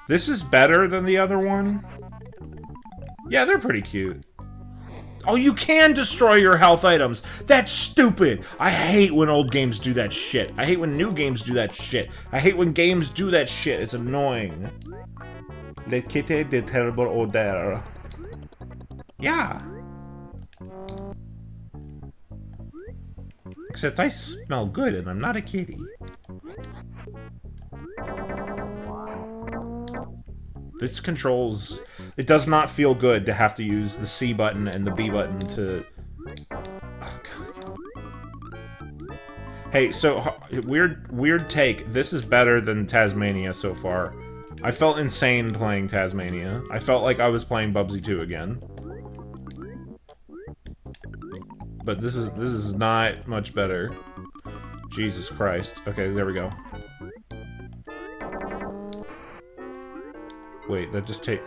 This is better than the other one? Yeah, they're pretty cute. Oh, you can destroy your health items! That's stupid! I hate when old games do that shit. I hate when new games do that shit. I hate when games do that shit. It's annoying. Le quitte de terrible odeur. Yeah. Except I smell good and I'm not a kitty. This controls... It does not feel good to have to use the C button and the B button to... Oh, God. Hey, so, weird take. This is better than Taz-Mania so far. I felt insane playing Taz-Mania. I felt like I was playing Bubsy 2 again. But this is not much better. Jesus Christ. Okay, there we go. Wait, that just take...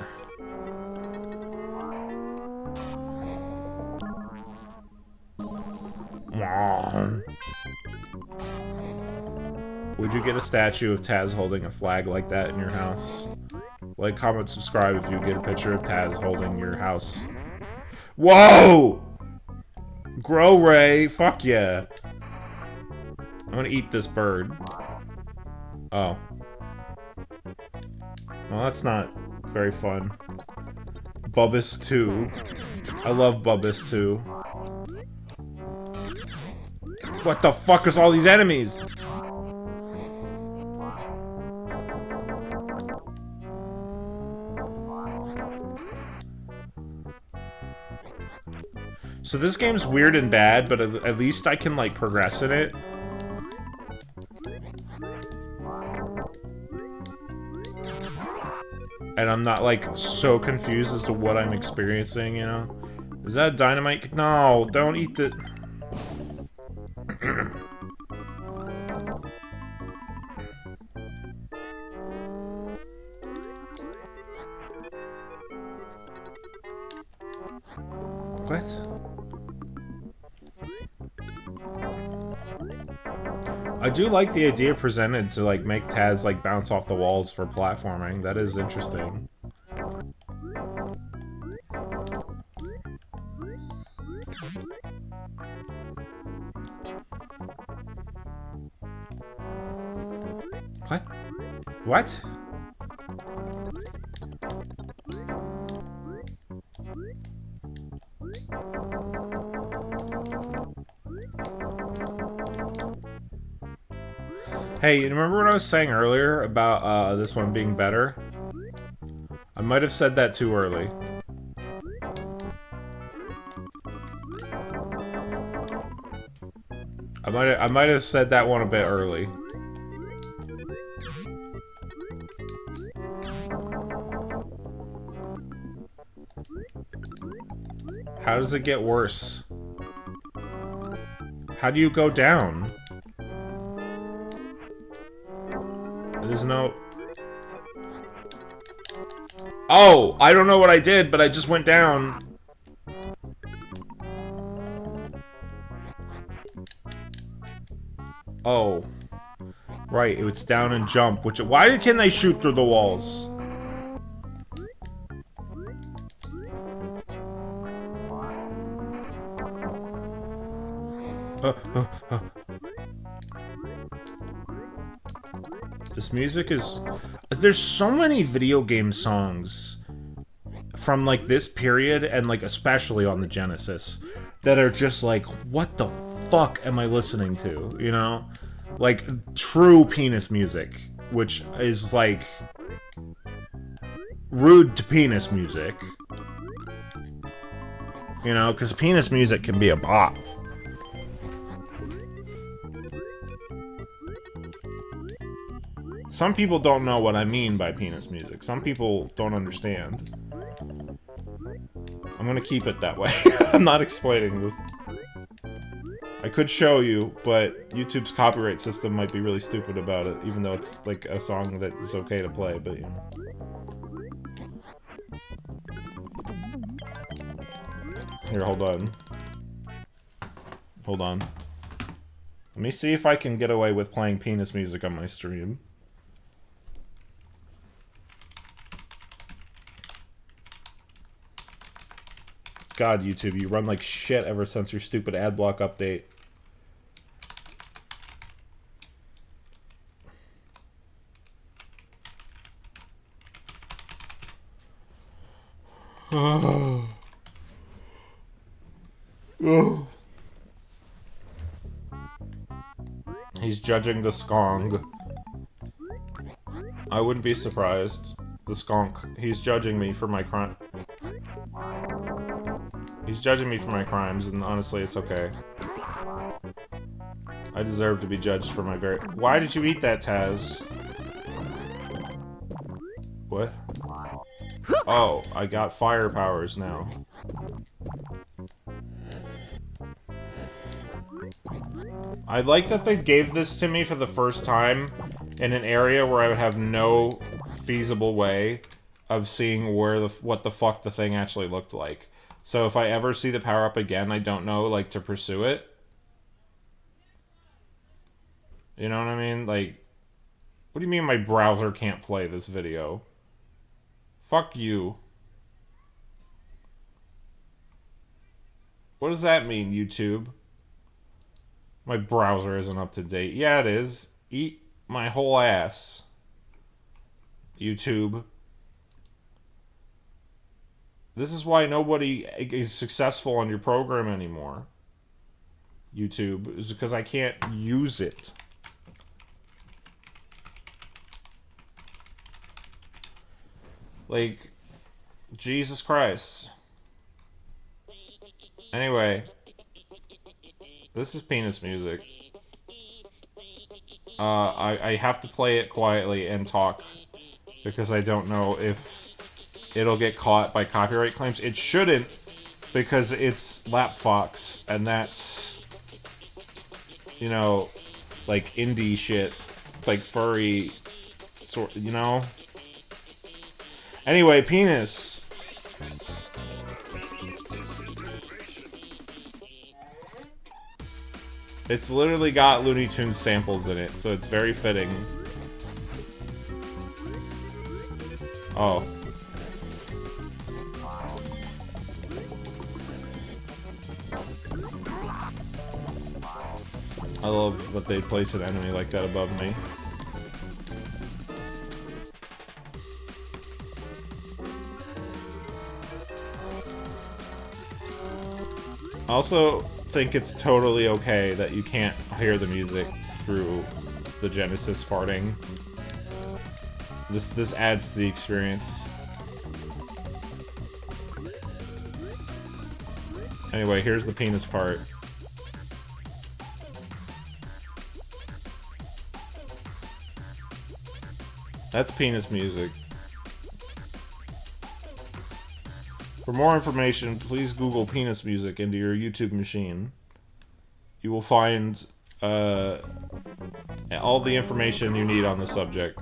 Would you get a statue of Taz holding a flag like that in your house? Like, comment, subscribe if you get a picture of Taz holding your house. Whoa! Grow Ray, fuck yeah. I'm gonna eat this bird. Oh. Well, that's not very fun. Bubus 2. I love Bubus 2. What the fuck is all these enemies? So this game's weird and bad, but at least I can, like, progress in it. And I'm not, like, so confused as to what I'm experiencing, you know? Is that dynamite? No, don't eat the... What? I do like the idea presented to, like, make Taz, like, bounce off the walls for platforming. That is interesting. What? What? Hey, you remember what I was saying earlier about this one being better? I might have said that too early. I might have said that one a bit early. How does it get worse? How do you go down? There's no... Oh! I don't know what I did, but I just went down. Oh. Right, it's down and jump, which... Why can they shoot through the walls? This music is... There's so many video game songs from, like, this period, and, like, especially on the Genesis, that are just like, what the fuck am I listening to, you know? Like, true penis music, which is, like, rude to penis music. You know, because penis music can be a bop. Some people don't know what I mean by penis music. Some people don't understand. I'm gonna keep it that way. I'm not explaining this. I could show you, but YouTube's copyright system might be really stupid about it, even though it's like a song that is okay to play, but you know. Here, hold on. Hold on. Let me see if I can get away with playing penis music on my stream. God, YouTube, you run like shit ever since your stupid ad block update. Oh. Oh. He's judging the skong. I wouldn't be surprised. The skunk. He's judging me for my crime. He's judging me for my crimes, and honestly, it's okay. I deserve to be judged for my very... Why did you eat that, Taz? What? Oh, I got fire powers now. I like that they gave this to me for the first time in an area where I would have no feasible way of seeing where what the fuck the thing actually looked like. So if I ever see the power-up again, I don't know, like, to pursue it. You know what I mean? Like, what do you mean my browser can't play this video? Fuck you. What does that mean, YouTube? My browser isn't up to date. Yeah, it is. Eat my whole ass. YouTube. This is why nobody is successful on your program anymore. YouTube. Is because I can't use it. Like, Jesus Christ. Anyway. This is penis music. I have to play it quietly and talk. Because I don't know if it'll get caught by copyright claims. It shouldn't, because it's Lap Fox, and that's, you know, like indie shit, like furry, sort, you know? Anyway, penis. It's literally got Looney Tunes samples in it, so it's very fitting. Oh. I love that they place an enemy like that above me. I also think it's totally okay that you can't hear the music through the Genesis farting. This adds to the experience. Anyway, here's the penis part. That's penis music. For more information, please Google penis music into your YouTube machine. You will find all the information you need on the subject.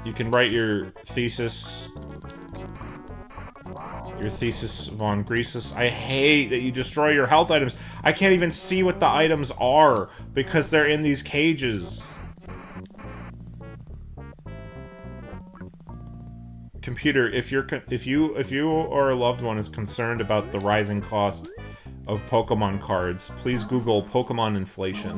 You can write your thesis von Greasus. I hate that you destroy your health items. I can't even see what the items are because they're in these cages. Computer, if you or a loved one is concerned about the rising cost of Pokemon cards, please Google Pokemon inflation.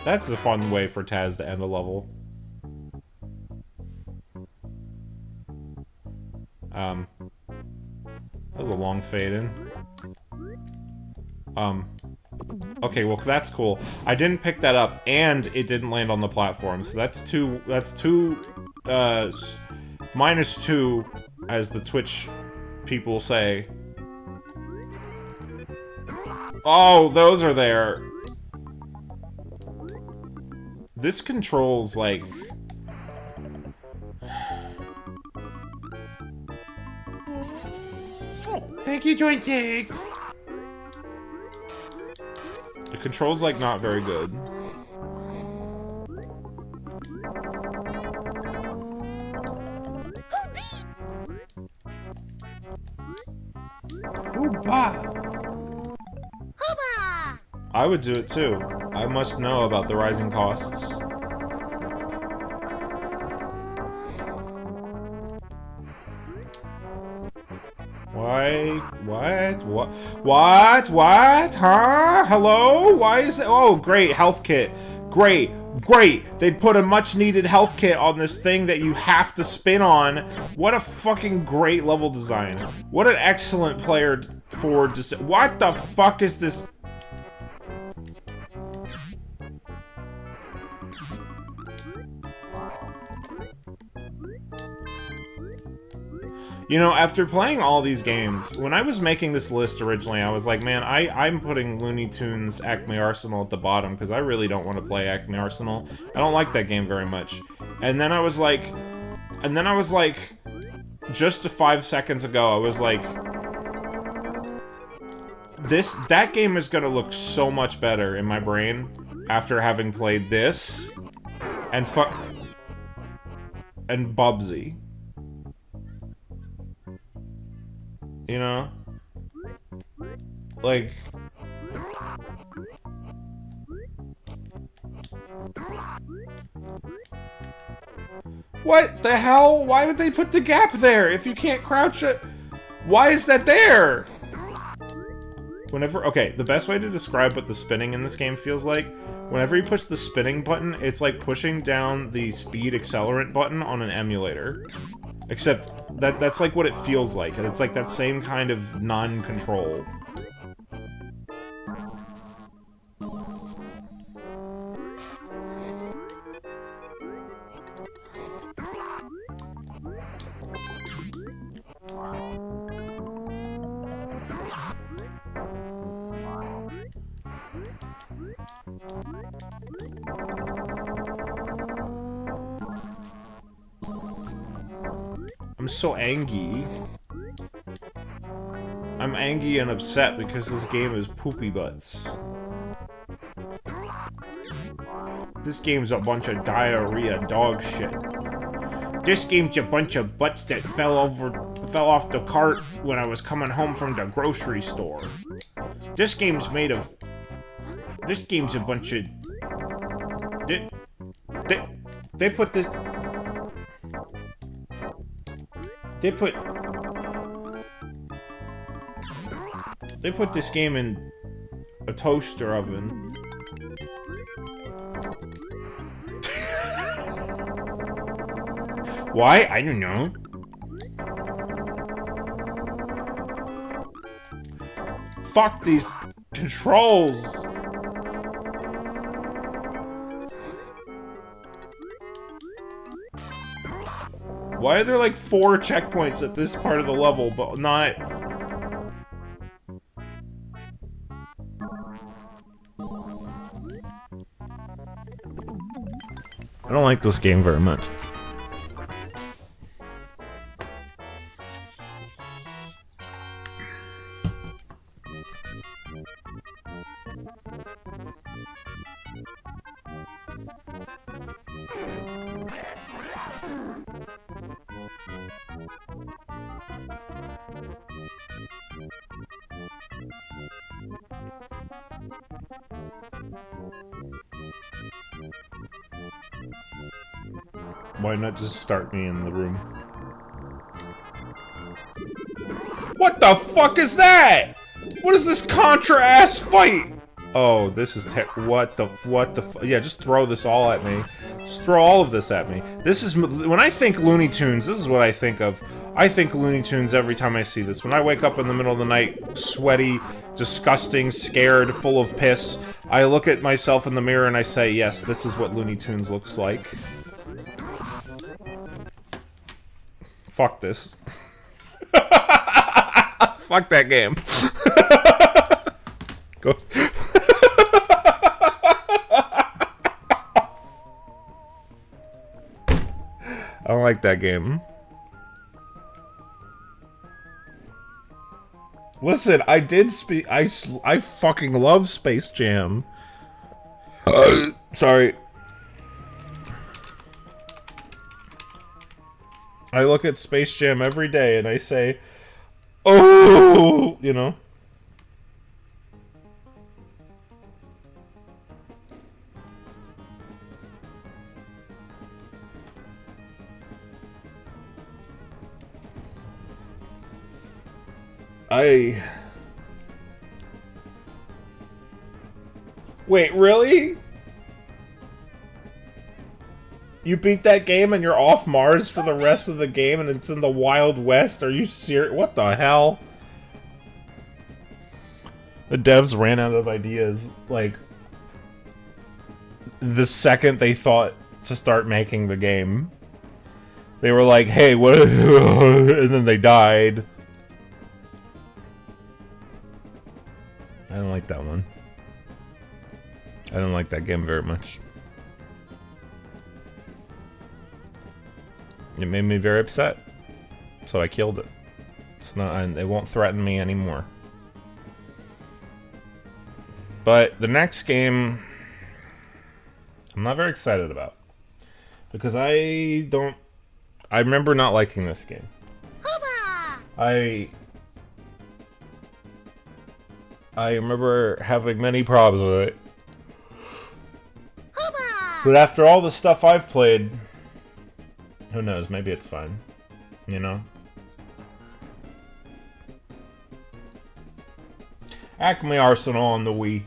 That's a fun way for Taz to end a level. That was a long fade in. Okay, well, that's cool. I didn't pick that up, and it didn't land on the platform, so that's two, -2, as the Twitch people say. Oh, those are there. This controls, like... Thank you, joysticks. The controls, like, not very good. I would do it too. I must know about the rising costs. Why? What? Huh? Hello? Why is it? Oh, great, health kit. Great. They put a much-needed health kit on this thing that you have to spin on. What a fucking great level design. What an excellent player for... What the fuck is this? You know, after playing all these games, when I was making this list originally, I was like, man, I'm putting Looney Tunes ACME Arsenal at the bottom, because I really don't want to play ACME Arsenal. I don't like that game very much. And then I was like, just 5 seconds ago, I was like, that game is gonna look so much better in my brain after having played this, and Bubsy. You know? Like... What the hell? Why would they put the gap there if you can't crouch it? Why is that there? Okay, the best way to describe what the spinning in this game feels like, whenever you push the spinning button, it's like pushing down the speed accelerant button on an emulator. Except that's like what it feels like. It's like that same kind of non-control. I'm so angry. I'm angry and upset because this game is poopy butts. This game's a bunch of diarrhea dog shit. This game's a bunch of butts that fell off the cart when I was coming home from the grocery store. This game's made of... This game's a bunch of... They put this... They put this game in a toaster oven. Why? I don't know. Fuck these controls. Why are there like 4 checkpoints at this part of the level, but not... I don't like this game very much. Why not just start me in the room? What the fuck is that? What is this Contra-ass fight? Oh, this is what the yeah, just throw this all at me. Just throw all of this at me. This is, when I think Looney Tunes, this is what I think of. I think Looney Tunes every time I see this. When I wake up in the middle of the night, sweaty, disgusting, scared, full of piss, I look at myself in the mirror and I say, yes, this is what Looney Tunes looks like. Fuck this. Fuck that game. Go. I don't like that game. Listen, I did speak. I fucking love Space Jam. Sorry. I look at Space Jam every day and I say, oh, you know. Wait, really? You beat that game and you're off Mars for the rest of the game and it's in the Wild West? Are you serious? What the hell? The devs ran out of ideas, like, the second they thought to start making the game. They were like, hey, what? And then they died. I don't like that one. I don't like that game very much. It made me very upset. So I killed it. It's not, and it won't threaten me anymore. But the next game, I'm not very excited about. Because I remember not liking this game. I remember having many problems with it. But after all the stuff I've played, who knows, maybe it's fine. You know? ACME Arsenal on the Wii.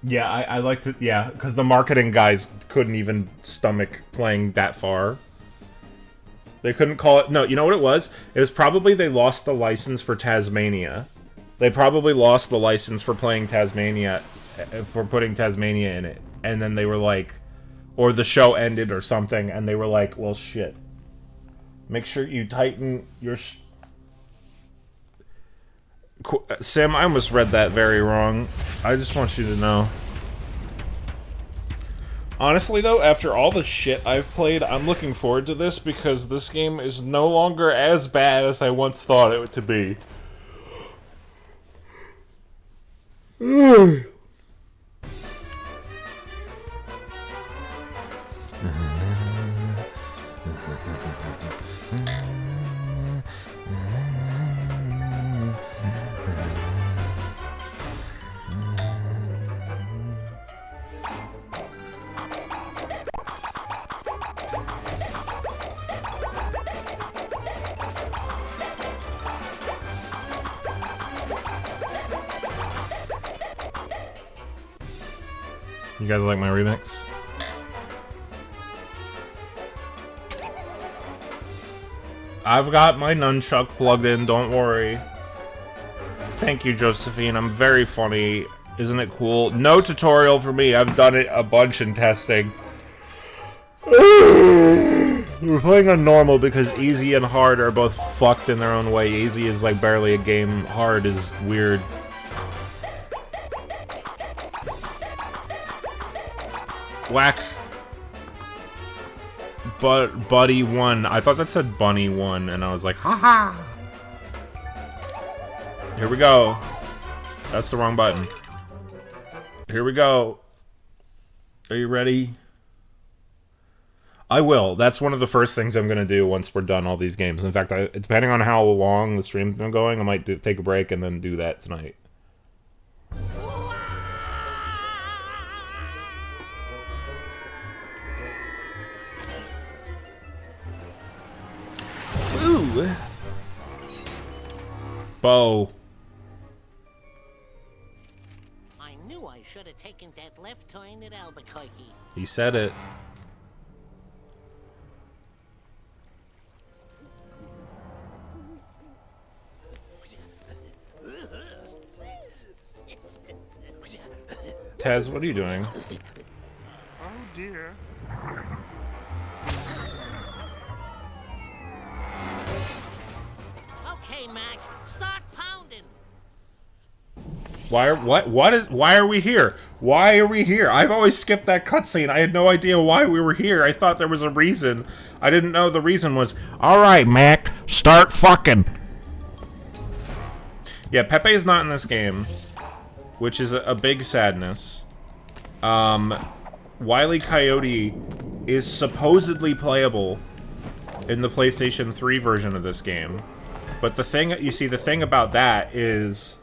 Yeah, I liked it, yeah, because the marketing guys couldn't even stomach playing that far. They couldn't call it... No, you know what it was? It was probably they lost the license for Taz-Mania. They probably lost the license for playing Taz-Mania, for putting Taz-Mania in it. And then they were like... Or the show ended or something, and they were like, well, shit. Make sure you tighten your... Sim, I almost read that very wrong. I just want you to know. Honestly, though, after all the shit I've played, I'm looking forward to this because this game is no longer as bad as I once thought it to be. You guys like my remix? I've got my nunchuck plugged in, don't worry. Thank you, Josephine. I'm very funny. Isn't it cool? No tutorial for me. I've done it a bunch in testing. We're playing on normal because easy and hard are both fucked in their own way. Easy is like barely a game. Hard is weird. Whack. But Buddy 1. I thought that said Bunny 1, and I was like, haha. Here we go. That's the wrong button. Here we go. Are you ready? I will. That's one of the first things I'm going to do once we're done all these games. In fact, depending on how long the stream's been going, I might take a break and then do that tonight. Ooh. Bo. I knew I should have taken that left turn at Albuquerque. You said it. Taz, what are you doing? Oh dear. Okay, Mac, start pounding. Why are we here? Why are we here? I've always skipped that cutscene. I had no idea why we were here. I thought there was a reason. I didn't know the reason was, alright, Mac, start fucking. Yeah, Pepe is not in this game, which is a big sadness. Wile E. Coyote is supposedly playable in the PlayStation 3 version of this game. But the thing about that is...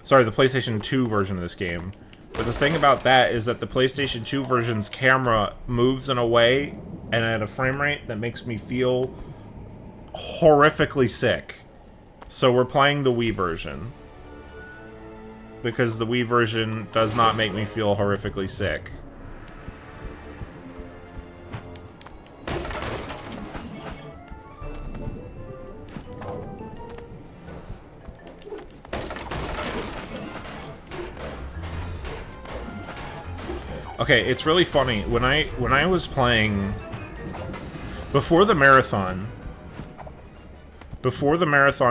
Sorry, the PlayStation 2 version of this game. But the thing about that is that the PlayStation 2 version's camera moves in a way and at a frame rate that makes me feel horrifically sick. So we're playing the Wii version. Because the Wii version does not make me feel horrifically sick. Okay, it's really funny. When I was playing before the marathon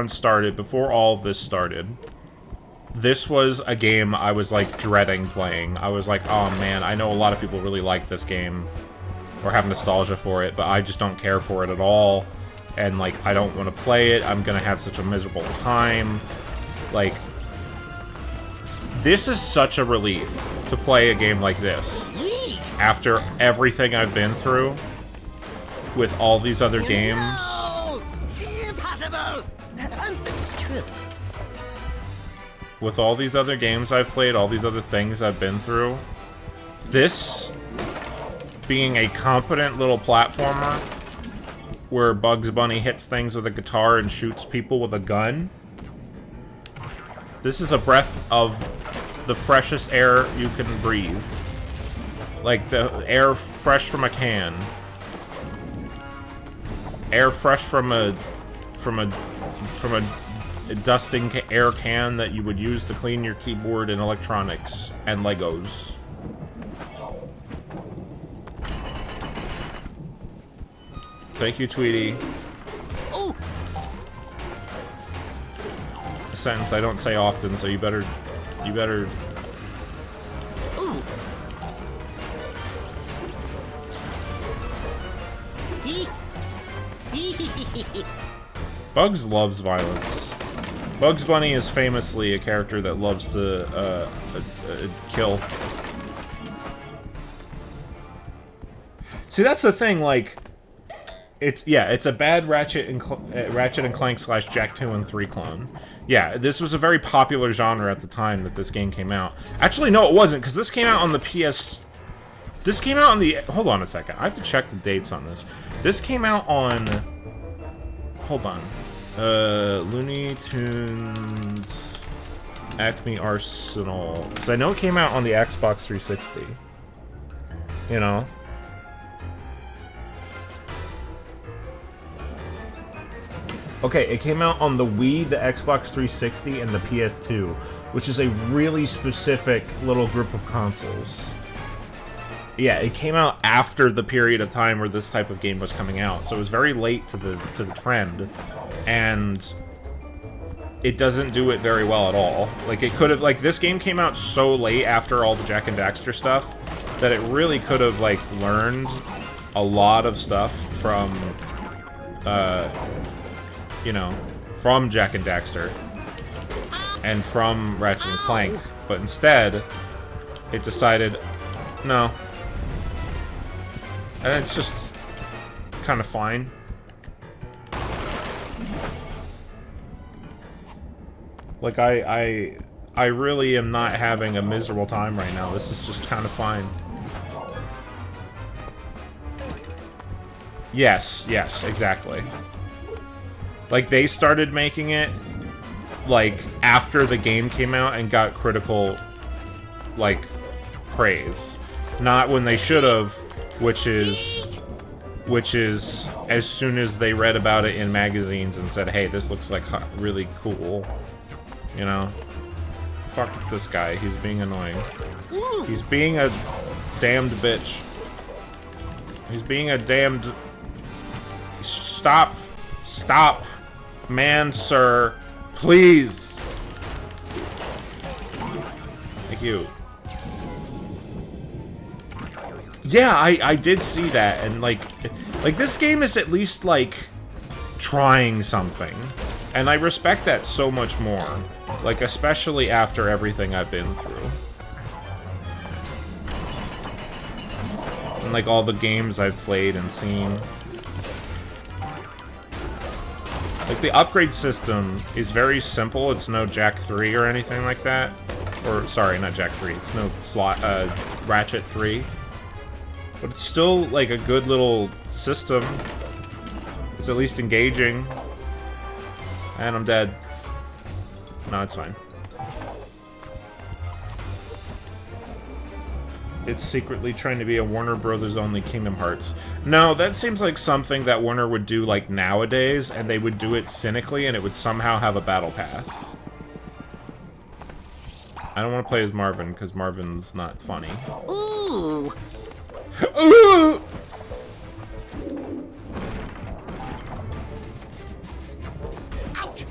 started, before all of this started, this was a game I was like dreading playing. I was like, oh man, I know a lot of people really like this game or have nostalgia for it, but I just don't care for it at all. And like, I don't want to play it. I'm gonna have such a miserable time. Like, this is such a relief to play a game like this after everything I've been through with all these other games. No! Impossible! And it's true. With all these other games I've played, all these other things I've been through, this being a competent little platformer where Bugs Bunny hits things with a guitar and shoots people with a gun, this is a breath of the freshest air you can breathe. Like the air fresh from a can. Air fresh from a dusting air can that you would use to clean your keyboard and electronics and Legos. Thank you, Tweety. Oh! A sentence I don't say often, so you better... Ooh! Bugs loves violence. Bugs Bunny is famously a character that loves to kill. See, that's the thing. Like, it's a bad Ratchet and Clank / Jack 2 and 3 clone. Yeah, this was a very popular genre at the time that this game came out. Actually, no, it wasn't, because this came out on the PS. This came out on the. Hold on a second. I have to check the dates on this. This came out on. Hold on. Looney Tunes ACME Arsenal. Because I know it came out on the Xbox 360. You know? Okay, it came out on the Wii, the Xbox 360, and the PS2, which is a really specific little group of consoles. Yeah, it came out after the period of time where this type of game was coming out, so it was very late to the trend, and it doesn't do it very well at all. Like, it could have, like, this game came out so late after all the Jak and Daxter stuff that it really could have, like, learned a lot of stuff from, you know, from Jak and Daxter and from Ratchet and Clank, but instead, it decided, no. And it's just, kind of fine. Like, I really am not having a miserable time right now. This is just kind of fine. Yes, yes, exactly. Like, they started making it, like, after the game came out and got critical, like, praise. Not when they should have, which is as soon as they read about it in magazines and said, hey, this looks like really cool. You know? Fuck this guy. He's being annoying. He's being a damned bitch. He's being a damned... Stop. Stop. Man, sir. Please. Thank you. Yeah, I did see that, and like this game is at least like trying something, and I respect that so much more, like especially after everything I've been through, and like all the games I've played and seen. Like the upgrade system is very simple. It's no Jack 3 or anything like that, or sorry, not Jack 3. It's no Ratchet 3. But it's still, like, a good little system. It's at least engaging. And I'm dead. No, it's fine. It's secretly trying to be a Warner Brothers only Kingdom Hearts. No, that seems like something that Warner would do, like, nowadays, and they would do it cynically, and it would somehow have a battle pass. I don't want to play as Marvin, because Marvin's not funny. Ooh! Ooh! Ouch!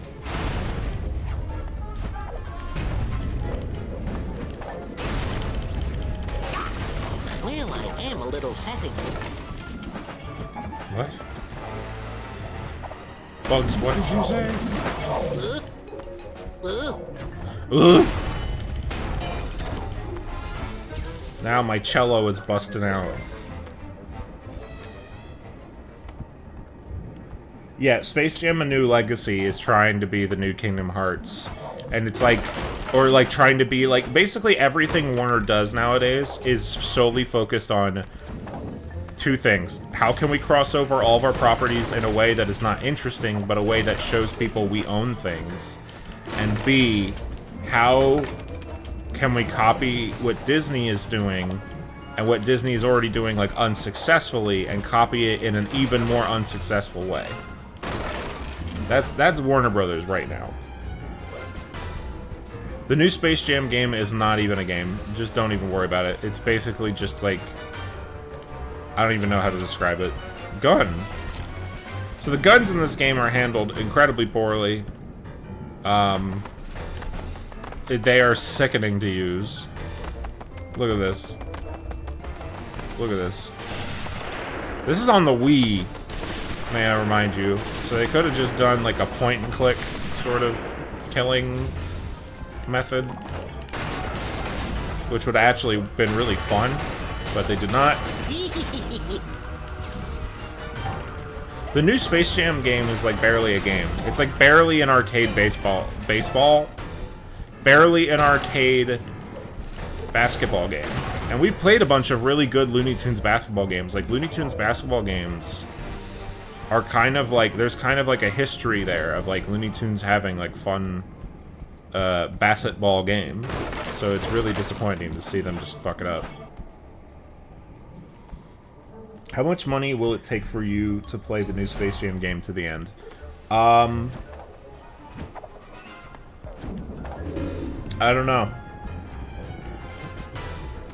Well, I am a little fatigued. What? Bugs, what did you say? Ugh! Now my cello is busting out. Yeah, Space Jam: A New Legacy is trying to be the new Kingdom Hearts. And it's like, or like trying to be like, basically everything Warner does nowadays is solely focused on two things. How can we cross over all of our properties in a way that is not interesting, but a way that shows people we own things? And B, how can we copy what Disney is doing, and what Disney is already doing, like, unsuccessfully, and copy it in an even more unsuccessful way? That's Warner Brothers right now. The new Space Jam game is not even a game. Just don't even worry about it. It's basically just, like... I don't even know how to describe it. Gun! So the guns in this game are handled incredibly poorly. They are sickening to use. Look at this. Look at this. This is on the Wii, may I remind you. So they could have just done like a point and click sort of killing method, which would have actually been really fun, but they did not. The new Space Jam game is like barely a game. It's like barely an arcade baseball. Barely an arcade basketball game. And we've played a bunch of really good Looney Tunes basketball games. Like, Looney Tunes basketball games are kind of like, there's kind of like a history there of like Looney Tunes having like fun basketball game. So it's really disappointing to see them just fuck it up. How much money will it take for you to play the new Space Jam game to the end? I don't know.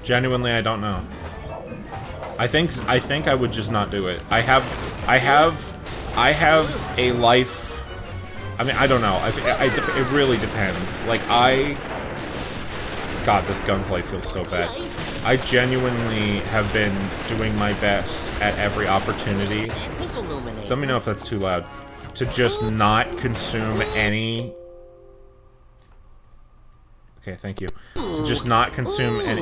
Genuinely, I don't know. I think I would just not do it. I have a life. I mean, I don't know. It really depends. Like, God, this gunplay feels so bad. I genuinely have been doing my best at every opportunity. Let me know if that's too loud. To just not consume any... Okay, thank you. To just not consume any...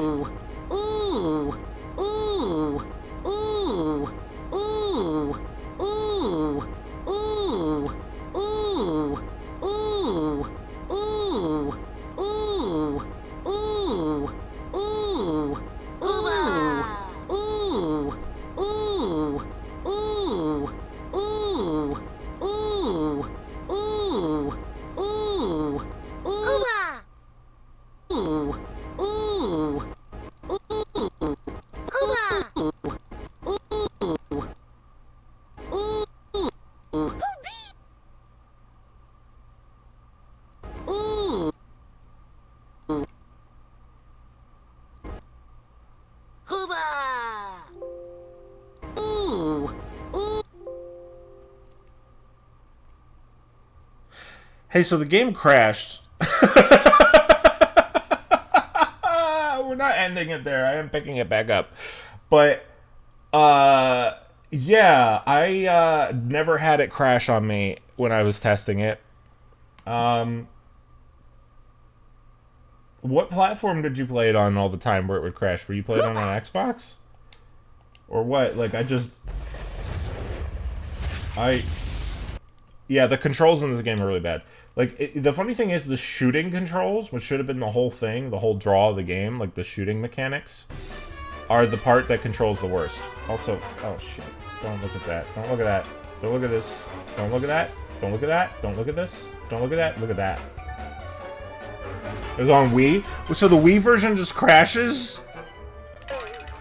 Hey, so the game crashed. We're not ending it there. I am picking it back up. But, yeah, I never had it crash on me when I was testing it. What platform did you play it on all the time where it would crash? Were you playing it on an Xbox? Or what? Like, yeah, the controls in this game are really bad. Like, the funny thing is, the shooting controls, which should have been the whole thing, the whole draw of the game, like the shooting mechanics, are the part that controls the worst. Also, oh shit, don't look at that. Don't look at that. Don't look at this. Don't look at that. Don't look at that. Don't look at this. Don't look at that. Look at that. It was on Wii. So the Wii version just crashes?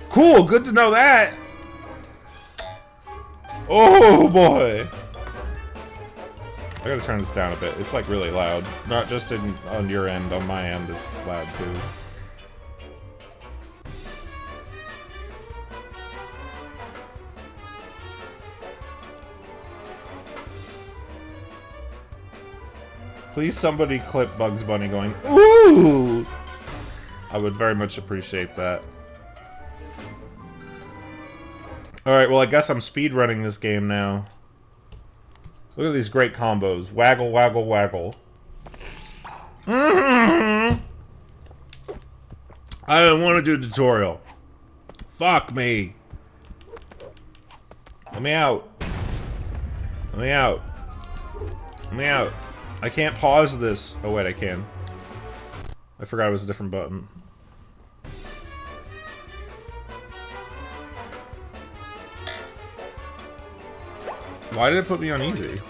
Cool, good to know that. Oh boy. I gotta turn this down a bit. It's like really loud. Not just on your end, on my end it's loud too. Please somebody clip Bugs Bunny going, ooh! I would very much appreciate that. Alright, well I guess I'm speedrunning this game now. Look at these great combos. Waggle, waggle, waggle. I don't want to do a tutorial. Fuck me. Let me out. Let me out. Let me out. I can't pause this. Oh wait, I can. I forgot it was a different button. Why did it put me on easy?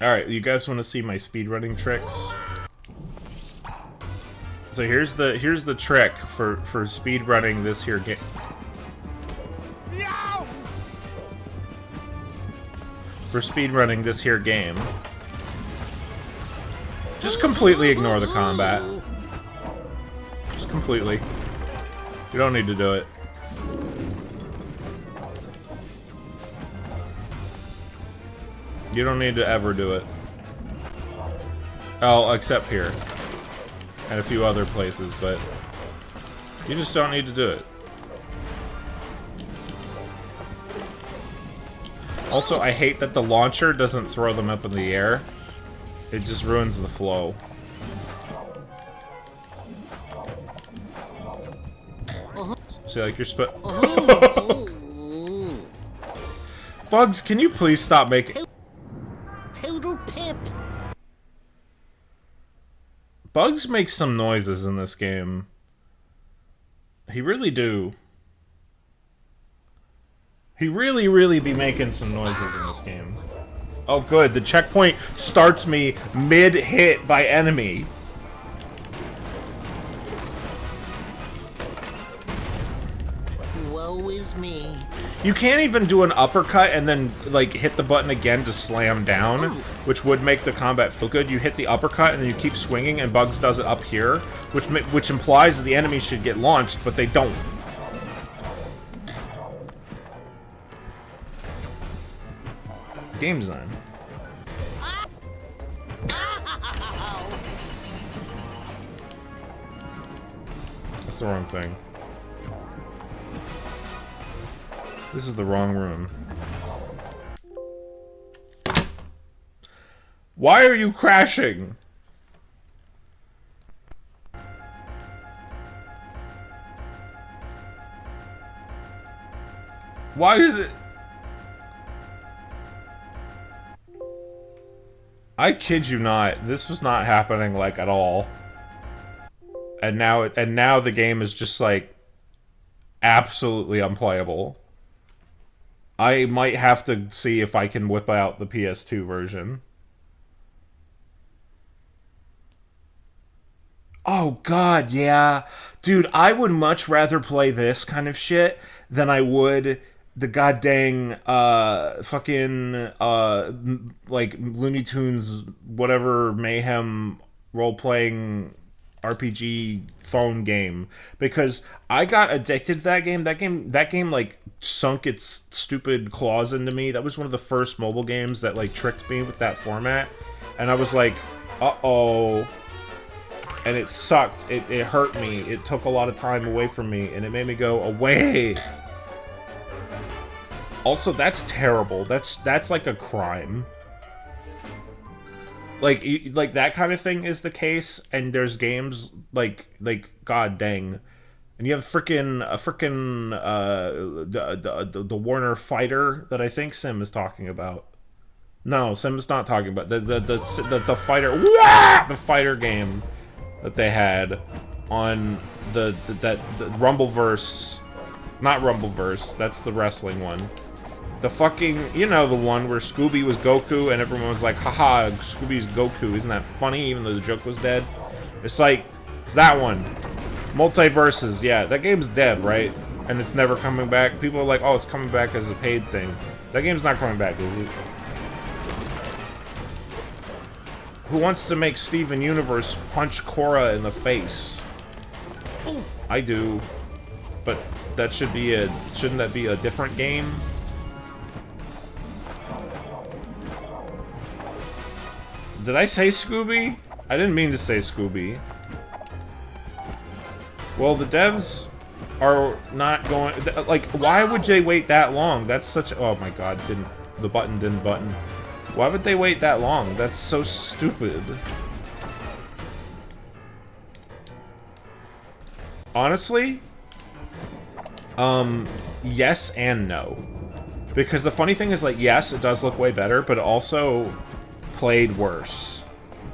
Alright, you guys want to see my speedrunning tricks? So here's the trick for speedrunning this here game. For speedrunning this here game. Just completely ignore the combat. Just completely. You don't need to do it. You don't need to ever do it. Oh, except here. And a few other places, but you just don't need to do it. Also, I hate that the launcher doesn't throw them up in the air. It just ruins the flow. See, like you're Bugs, can you please stop making... Total pip. Bugs makes some noises in this game. He really do. He really be making some noises in this game. Oh good, the checkpoint starts me mid-hit by enemy. Woe is me. You can't even do an uppercut and then, like, hit the button again to slam down, which would make the combat feel good. You hit the uppercut and then you keep swinging and Bugs does it up here, which implies that the enemy should get launched, but they don't. Game design. That's the wrong thing. This is the wrong room. Why are you crashing? Why is it... I kid you not, this was not happening, like, at all. And now the game is just, like, absolutely unplayable. I might have to see if I can whip out the PS2 version. Oh god, yeah. Dude, I would much rather play this kind of shit than I would the goddamn fucking like Looney Tunes whatever Mayhem role-playing RPG phone game, because I got addicted to that game. That game like sunk its stupid claws into me. That was one of the first mobile games that like tricked me with that format, and I was like, uh-oh. And it sucked. It hurt me. It took a lot of time away from me, and it made me go away. Also, that's terrible. That's like a crime. Like that kind of thing is the case, and there's games like god dang, and you have the Warner Fighter that I think Sim is talking about. No, Sim is not talking about the fighter. The fighter game that they had on the Rumbleverse, not Rumbleverse. That's the wrestling one. The fucking, you know, the one where Scooby was Goku and everyone was like, haha, Scooby's Goku, isn't that funny, even though the joke was dead? It's like, it's that one. Multiverses, yeah, that game's dead, right? And it's never coming back. People are like, oh, it's coming back as a paid thing. That game's not coming back, is it? Who wants to make Steven Universe punch Korra in the face? I do. But that should be shouldn't that be a different game? Did I say Scooby? I didn't mean to say Scooby. Well, the devs are not going... Like, why would they wait that long? That's such... Oh my god, the button didn't button. Why would they wait that long? That's so stupid. Honestly, yes and no. Because the funny thing is, like, yes, it does look way better, but it also played worse.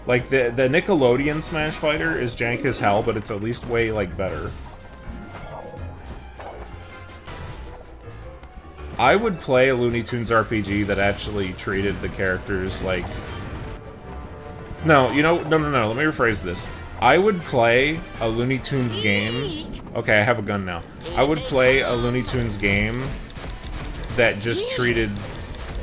Like, the Nickelodeon Smash Fighter is jank as hell, but it's at least way, like, better. I would play a Looney Tunes RPG that actually treated the characters like... No, you know, no, let me rephrase this. I would play a Looney Tunes game... Okay, I have a gun now. I would play a Looney Tunes game that just treated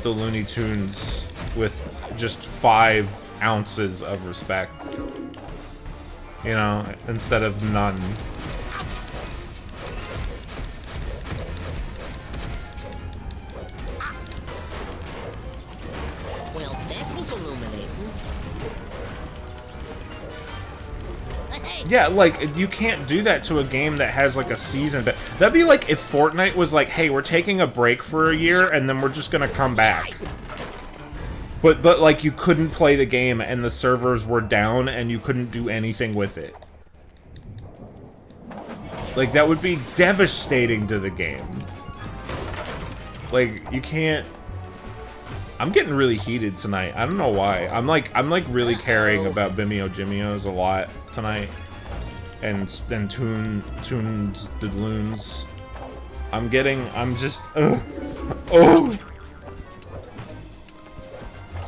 the Looney Tunes with just 5 ounces of respect. You know, instead of none. Well, that was illuminating. Yeah, like, you can't do that to a game that has, like, a season. But that'd be like if Fortnite was like, hey, we're taking a break for a year, and then we're just gonna come back. But like, you couldn't play the game, and the servers were down, and you couldn't do anything with it. Like, that would be devastating to the game. Like, you can't... I'm getting really heated tonight. I don't know why. I'm like really caring about Bimeo Jimios a lot tonight. And Tunes the Loons. I'm just... Oh!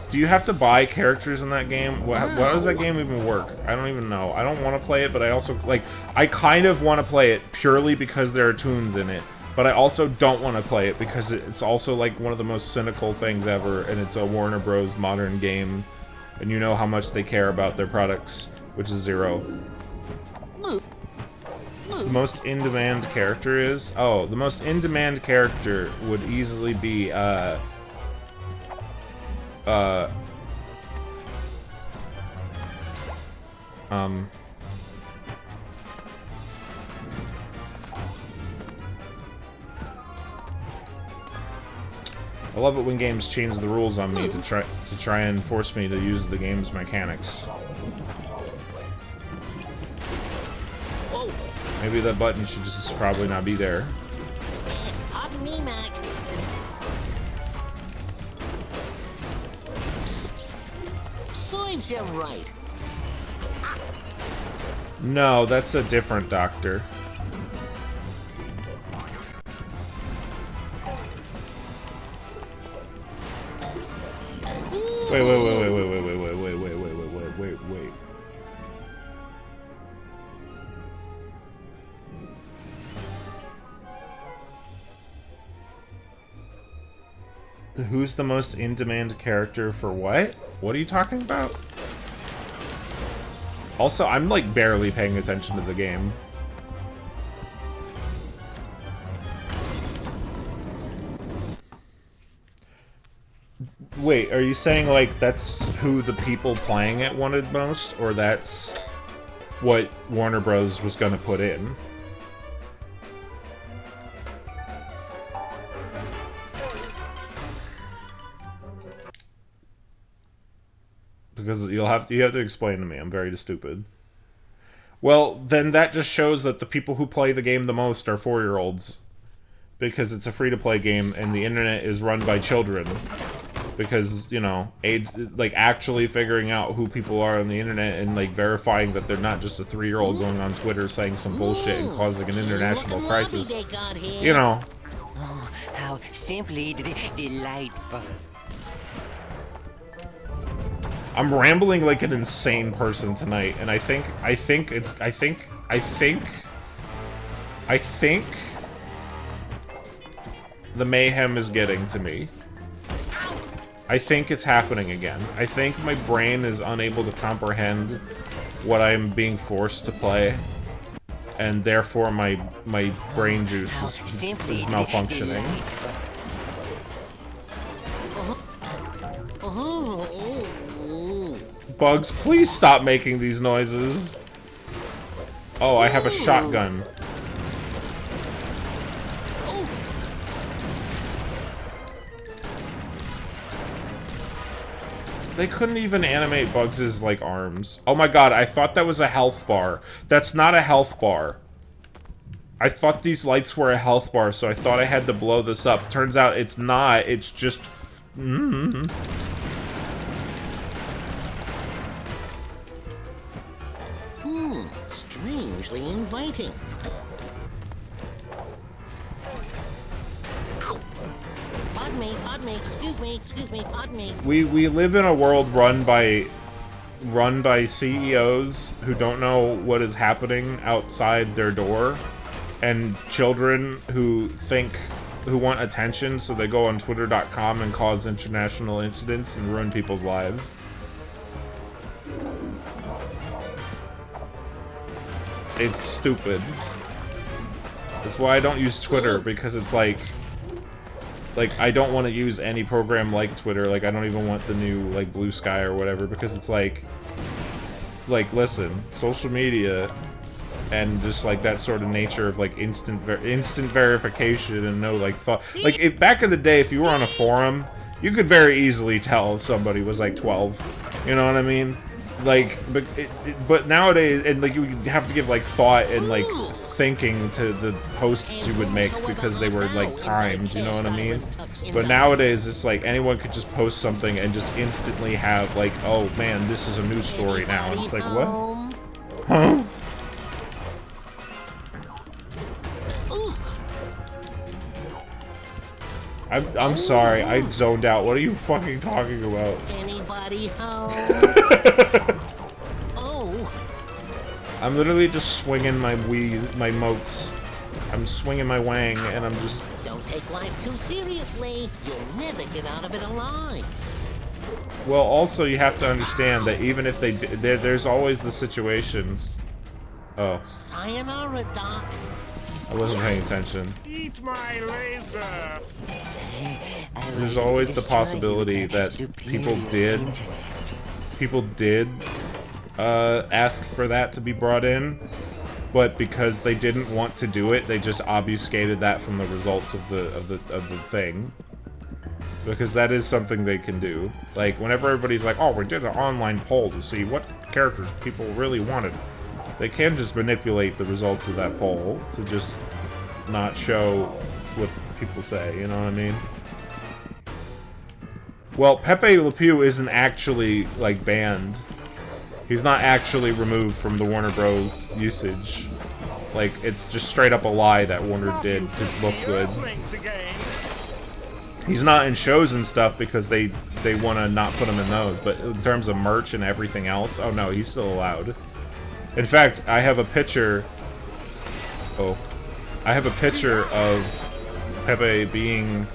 Do you have to buy characters in that game? How does that game even work? I don't even know. I don't want to play it, but I also, like, I kind of want to play it purely because there are tunes in it. But I also don't want to play it because it's also, like, one of the most cynical things ever, and it's a Warner Bros. Modern game. And you know how much they care about their products, which is 0. The most in-demand character is? Oh, the most in-demand character would easily be, I love it when games change the rules on me to try and force me to use the game's mechanics. Maybe that button should just probably not be there. Pardon me, Mac. Serves you right. No, that's a different doctor. Wait. Who's the most in-demand character for what? What are you talking about? Also, I'm like barely paying attention to the game. Wait, are you saying like that's who the people playing it wanted most, or that's what Warner Bros. Was gonna put in? Because you have to explain to me. I'm very stupid. Well, then that just shows that the people who play the game the most are 4-year-olds. Because it's a free-to-play game and the internet is run by children. Because, you know, like actually figuring out who people are on the internet and like verifying that they're not just a 3-year-old going on Twitter saying some bullshit and causing an international crisis. You know. Oh, how simply delightful. I'm rambling like an insane person tonight, and I think the mayhem is getting to me. I think it's happening again. I think my brain is unable to comprehend what I'm being forced to play, and therefore my brain juice is malfunctioning. Bugs, please stop making these noises. Oh, I have a shotgun. They couldn't even animate Bugs's, like, arms. Oh my god, I thought that was a health bar. That's not a health bar. I thought these lights were a health bar, so I thought I had to blow this up. Turns out it's not, it's just... Strangely inviting. Pardon me, excuse me, pardon me. We live in a world run by CEOs who don't know what is happening outside their door, and children who want attention, so they go on Twitter.com and cause international incidents and ruin people's lives. It's stupid. That's why I don't use Twitter, because it's like I don't want to use any program like Twitter. Like, I don't even want the new, like, Blue Sky or whatever, because it's like, listen, social media and just, like, that sort of nature of, like, instant verification and no, like, thought. Like, if back in the day, if you were on a forum, you could very easily tell if somebody was, like, 12. You know what I mean? Like, but nowadays, and like, you have to give like thought and like thinking to the posts you would make because they were like timed, you know what I mean? But nowadays, it's like anyone could just post something and just instantly have like, oh man, this is a news story now. And it's like, what? Huh? I'm sorry, I zoned out. What are you fucking talking about? Anybody home? Oh. I'm literally just swinging my motes. I'm swinging my wang, and I'm just... Don't take life too seriously. You'll never get out of it alive. Well, also, you have to understand that even if they... there's always the situation... Oh. Sayonara, Doc. I wasn't paying attention. Eat my laser. There's always the possibility that people did ask for that to be brought in, but because they didn't want to do it, they just obfuscated that from the results of the thing. Because that is something they can do. Like, whenever everybody's like, oh, we did an online poll to see what characters people really wanted, they can just manipulate the results of that poll to just not show what people say, you know what I mean? Well, Pepe Le Pew isn't actually, like, banned. He's not actually removed from the Warner Bros. Usage. Like, it's just straight up a lie that Warner did to look good. He's not in shows and stuff because they want to not put him in those, but in terms of merch and everything else, oh no, he's still allowed. In fact, I have a picture... Oh. I have a picture of Pepe being,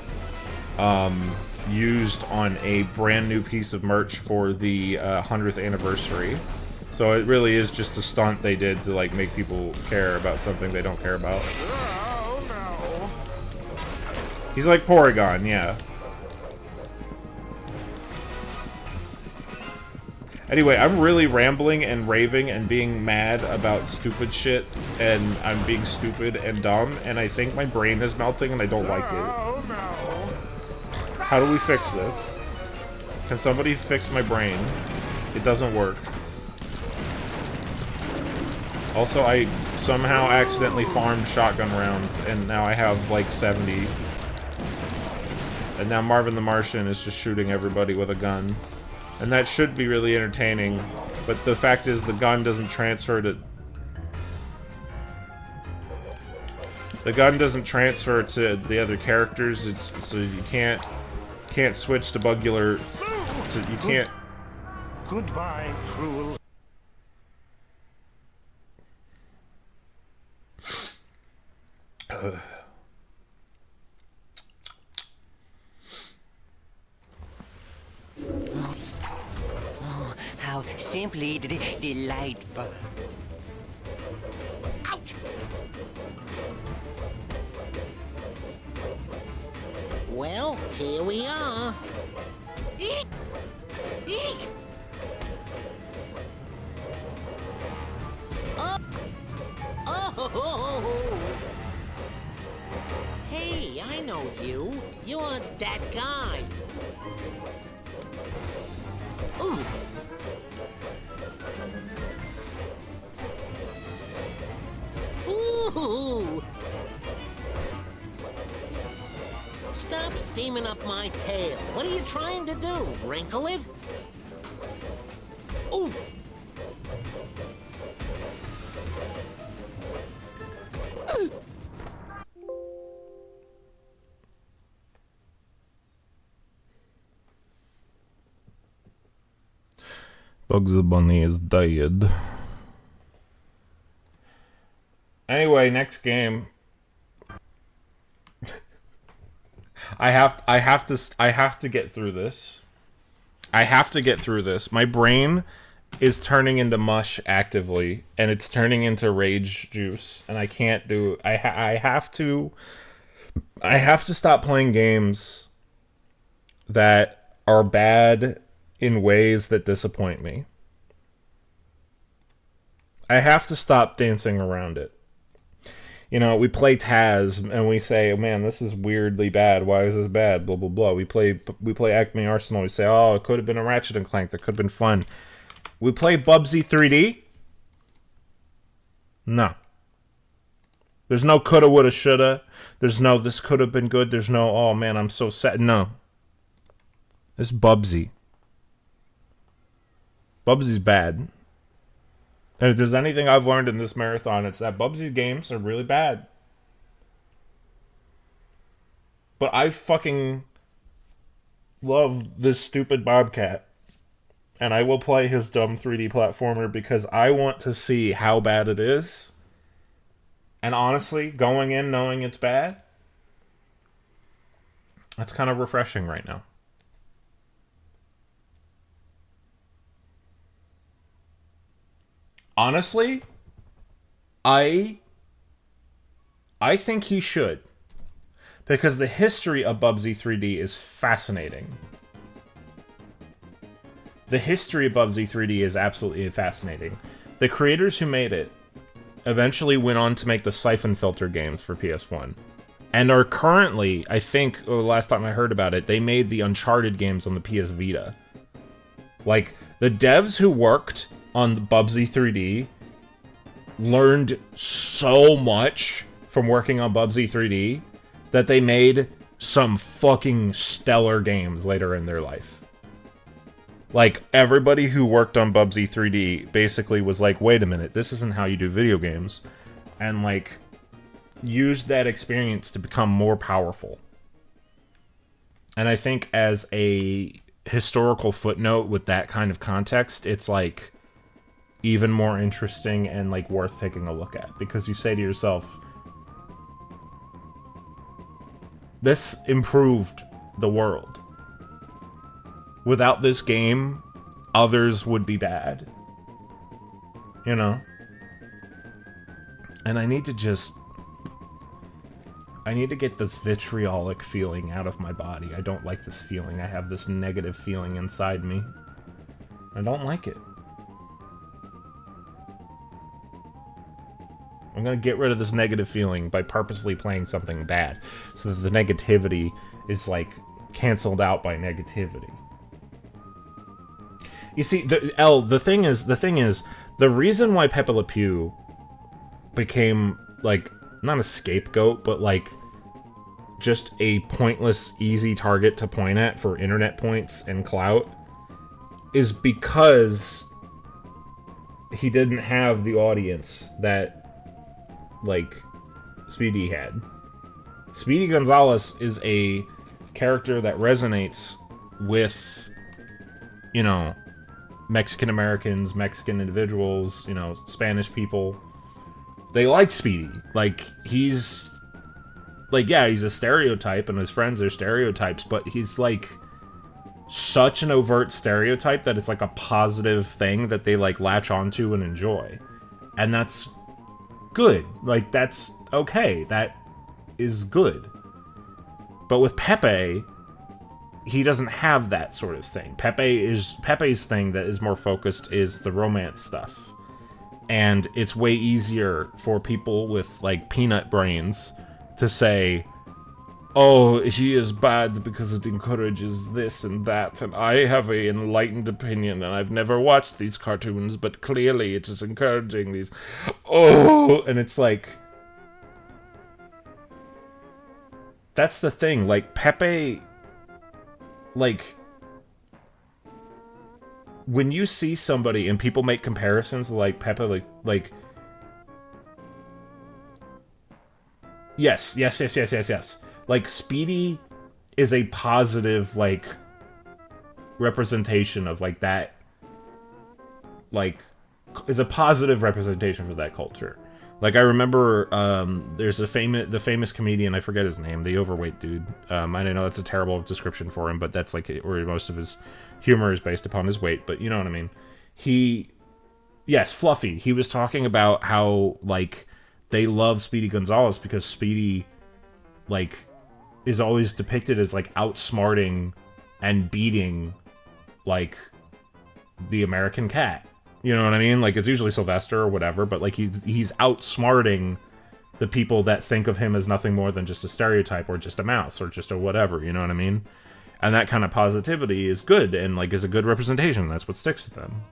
used on a brand new piece of merch for the 100th anniversary. So it really is just a stunt they did to like make people care about something they don't care about. Oh, no. He's like Porygon, yeah. Anyway, I'm really rambling and raving and being mad about stupid shit, and I'm being stupid and dumb, and I think my brain is melting and I don't like it. Oh, no. How do we fix this? Can somebody fix my brain? It doesn't work. Also, I somehow accidentally farmed shotgun rounds, and now I have like 70. And now Marvin the Martian is just shooting everybody with a gun. And that should be really entertaining, but the fact is the gun doesn't transfer to... The gun doesn't transfer to the other characters, so you can't switch to Bugular... you can't... Goodbye, cruel. How simply delightful. Ouch! Well, here we are. Eek! Eek! Oh! Oh! Hey, I know you. You're that guy. Ooh. Ooh. Stop steaming up my tail. What are you trying to do? Wrinkle it? Ooh. Bugs Bunny is dead. Anyway, next game. I have to get through this. I have to get through this. My brain is turning into mush actively, and it's turning into rage juice, and I can't do. I have to stop playing games that are bad in ways that disappoint me. I have to stop dancing around it. You know, we play Taz and we say, oh, man, this is weirdly bad. Why is this bad? Blah, blah, blah. We play ACME Arsenal. We say, oh, it could have been a Ratchet and Clank. That could have been fun. We play Bubsy 3D. No. There's no coulda, woulda, shoulda. There's no this could have been good. There's no, oh, man, I'm so sad. No. It's Bubsy. Bubsy's bad. And if there's anything I've learned in this marathon, it's that Bubsy games are really bad. But I fucking love this stupid Bobcat. And I will play his dumb 3D platformer because I want to see how bad it is. And honestly, going in knowing it's bad, that's kind of refreshing right now. Honestly, I think he should. Because the history of Bubsy 3D is fascinating. The history of Bubsy 3D is absolutely fascinating. The creators who made it eventually went on to make the Siphon Filter games for PS1. And are currently, I think, last time I heard about it, they made the Uncharted games on the PS Vita. Like, the devs who worked on the Bubsy 3D learned so much from working on Bubsy 3D that they made some fucking stellar games later in their life. Like, everybody who worked on Bubsy 3D basically was like, wait a minute, this isn't how you do video games. And, like, used that experience to become more powerful. And I think as a historical footnote with that kind of context, it's, like, even more interesting and, like, worth taking a look at. Because you say to yourself, this improved the world. without this game, others would be bad. You know? And I need to get this vitriolic feeling out of my body. I don't like this feeling. I have this negative feeling inside me. I don't like it. I'm gonna get rid of this negative feeling by purposely playing something bad, so that the negativity is, like, canceled out by negativity. You see, the thing is, the reason why Pepe Le Pew became, like, not a scapegoat, but, like, just a pointless, easy target to point at for internet points and clout, is because he didn't have the audience that, like, Speedy had. Speedy Gonzalez is a character that resonates with, you know, Mexican Americans, Mexican individuals, you know, Spanish people. They like Speedy. Like, he's... like, yeah, he's a stereotype, and his friends are stereotypes, but he's, like, such an overt stereotype that it's, like, a positive thing that they, like, latch onto and enjoy. And that's good. Like, that's okay. That is good. But with Pepe, he doesn't have that sort of thing. Pepe's thing that is more focused is the romance stuff. And it's way easier for people with, like, peanut brains to say, oh, he is bad because it encourages this and that, and I have an enlightened opinion, and I've never watched these cartoons, but clearly it is encouraging these... oh! And it's like... that's the thing, like, Pepe... like... when you see somebody, and people make comparisons like Pepe, like... Yes. Like, Speedy is a positive, like, representation of, like, that, like, is a positive representation for that culture. Like, I remember, there's the famous comedian, I forget his name, the overweight dude. I know that's a terrible description for him, but that's, like, where most of his humor is based upon his weight, but you know what I mean. Yes, Fluffy. He was talking about how, like, they love Speedy Gonzalez because Speedy, like, is always depicted as, like, outsmarting and beating, like, the American cat. You know what I mean? Like, it's usually Sylvester or whatever, but, like, he's outsmarting the people that think of him as nothing more than just a stereotype or just a mouse or just a whatever, you know what I mean? And that kind of positivity is good and, like, is a good representation. That's what sticks with them.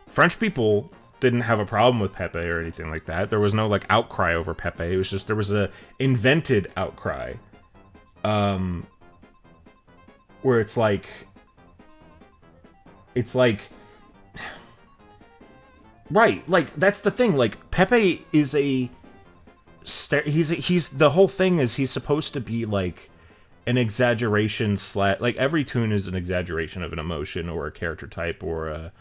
French people didn't have a problem with Pepe or anything like that. There was no, like, outcry over Pepe. It was just, there was a invented outcry. Where it's like... right, like, that's the thing. Like, Pepe is a... he's the whole thing is he's supposed to be, like, an exaggeration like, every toon is an exaggeration of an emotion or a character type or a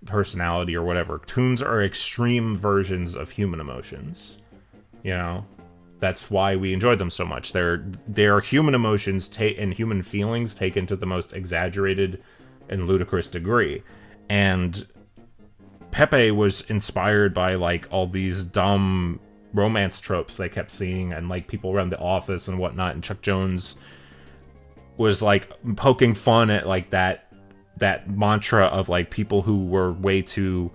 personality or whatever. Toons are extreme versions of human emotions. You know? That's why we enjoy them so much. They're human emotions and human feelings taken to the most exaggerated and ludicrous degree. And Pepe was inspired by, like, all these dumb romance tropes they kept seeing, and, like, people around the office and whatnot, and Chuck Jones was, like, poking fun at, like, that mantra of, like, people who were way too,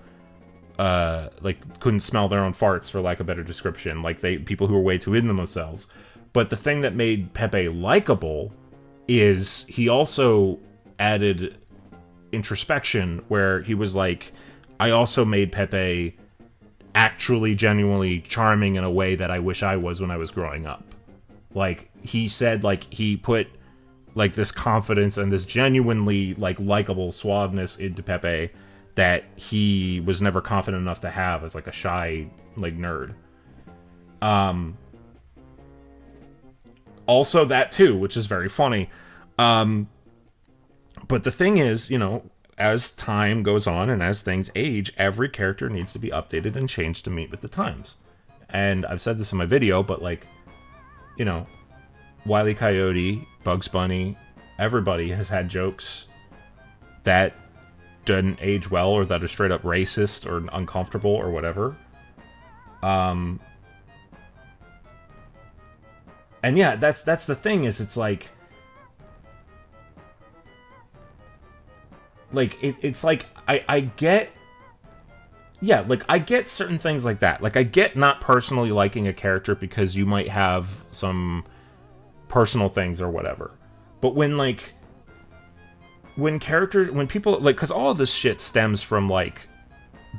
like, couldn't smell their own farts, for lack of a better description. Like, people who were way too in themselves. But the thing that made Pepe likable is he also added introspection, where he was like, I also made Pepe actually genuinely charming in a way that I wish I was when I was growing up. Like, he said, like, he put, like, this confidence and this genuinely, like, likable suaveness into Pepe that he was never confident enough to have as, like, a shy, like, nerd. Also that, too, which is very funny. But the thing is, you know, as time goes on and as things age, every character needs to be updated and changed to meet with the times. And I've said this in my video, but, like, you know, Wile E. Coyote, Bugs Bunny, everybody has had jokes that didn't age well or that are straight up racist or uncomfortable or whatever. And yeah, that's the thing, is it's like it's like I get, yeah, like I get certain things like that. Like I get not personally liking a character because you might have some personal things or whatever. But when people, like, because all of this shit stems from, like,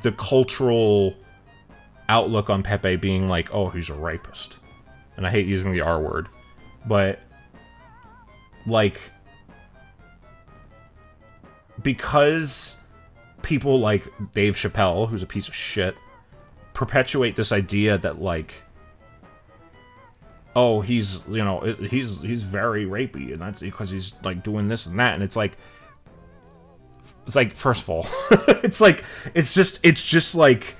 the cultural outlook on Pepe being like, oh, he's a rapist. And I hate using the R word. But, like, because people like Dave Chappelle, who's a piece of shit, perpetuate this idea that, like, oh, he's, you know, he's very rapey, and that's because he's, like, doing this and that, and it's like, first of all, it's just, like,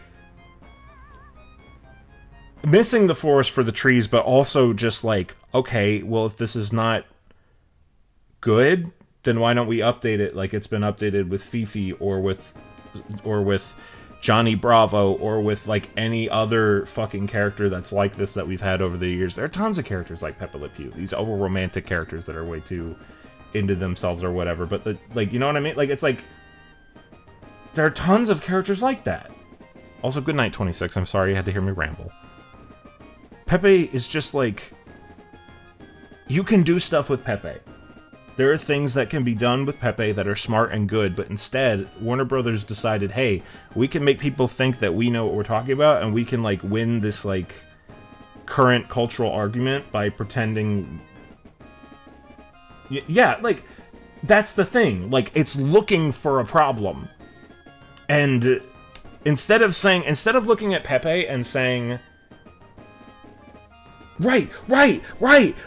missing the forest for the trees, but also just, like, okay, well, if this is not good, then why don't we update it like it's been updated with Fifi, or with Johnny Bravo, or with, like, any other fucking character that's like this that we've had over the years. There are tons of characters like Pepe Le Pew, these over-romantic characters that are way too into themselves or whatever, but, like, you know what I mean? Like, it's like, there are tons of characters like that. Also, good night, 26. I'm sorry you had to hear me ramble. Pepe is just, like, you can do stuff with Pepe. There are things that can be done with Pepe that are smart and good, but instead, Warner Brothers decided, hey, we can make people think that we know what we're talking about, and we can, like, win this, like, current cultural argument by pretending... Yeah, like, that's the thing. Like, it's looking for a problem. And instead of looking at Pepe and saying... Right.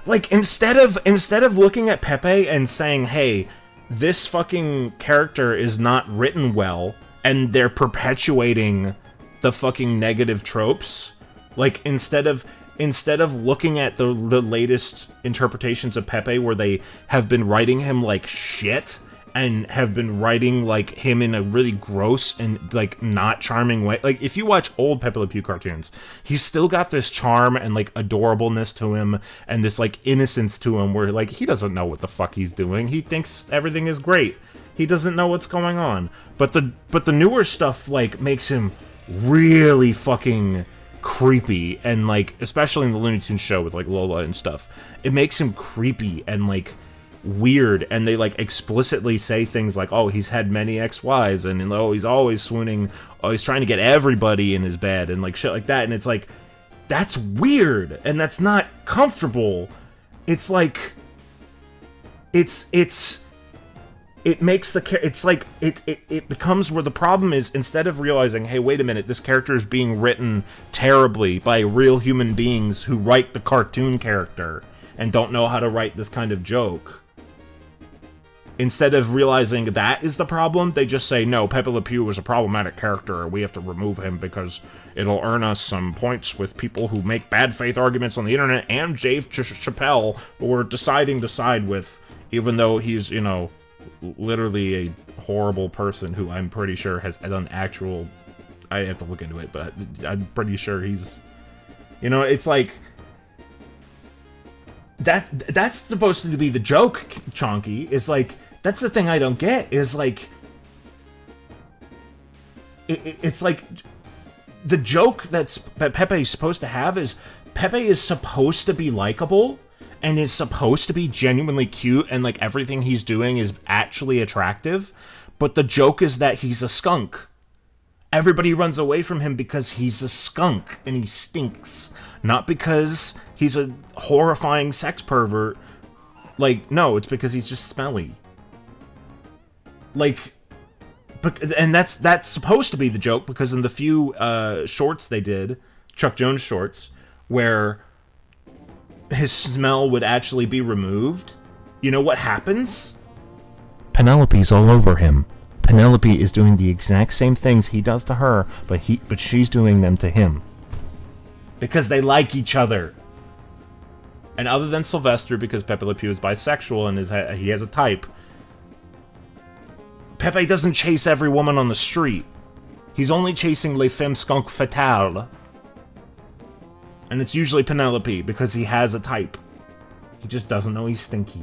Like, instead of looking at Pepe and saying, hey, this fucking character is not written well, and they're perpetuating the fucking negative tropes, like, instead of looking at the latest interpretations of Pepe where they have been writing him like shit, and have been writing, like, him in a really gross and, like, not charming way. Like, if you watch old Pepe Le Pew cartoons, he's still got this charm and, like, adorableness to him, and this, like, innocence to him where, like, he doesn't know what the fuck he's doing. He thinks everything is great. He doesn't know what's going on. But the newer stuff, like, makes him really fucking creepy, and, like, especially in the Looney Tunes show with, like, Lola and stuff, it makes him creepy and, like, weird, and they, like, explicitly say things like, oh, he's had many ex-wives, and, oh, he's always swooning, oh, he's trying to get everybody in his bed, and, like, shit like that, and it's like, that's weird, and that's not comfortable. It's like, it makes the, it's like, it becomes where the problem is, instead of realizing, hey, wait a minute, this character is being written terribly by real human beings who write the cartoon character, and don't know how to write this kind of joke. Instead of realizing that is the problem, they just say, no, Pepe Le Pew is a problematic character, we have to remove him because it'll earn us some points with people who make bad faith arguments on the internet, and Dave Chappelle, who we're deciding to side with, even though he's, you know, literally a horrible person who I'm pretty sure has done actual... I have to look into it, but I'm pretty sure he's... You know, it's like... That's supposed to be the joke, Chonky, is like... That's the thing I don't get, is like... It's like... The joke that Pepe is supposed to have is... Pepe is supposed to be likable, and is supposed to be genuinely cute, and, like, everything he's doing is actually attractive, but the joke is that he's a skunk. Everybody runs away from him because he's a skunk, and he stinks. Not because he's a horrifying sex pervert. Like, no, it's because he's just smelly. Like, and that's supposed to be the joke, because in the few shorts they did, Chuck Jones shorts, where his smell would actually be removed, you know what happens? Penelope's all over him. Penelope is doing the exact same things he does to her, but she's doing them to him. Because they like each other. And other than Sylvester, because Pepe Le Pew is bisexual and he has a type, Pepe doesn't chase every woman on the street. He's only chasing les femmes skunk fatales. And it's usually Penelope, because he has a type. He just doesn't know he's stinky.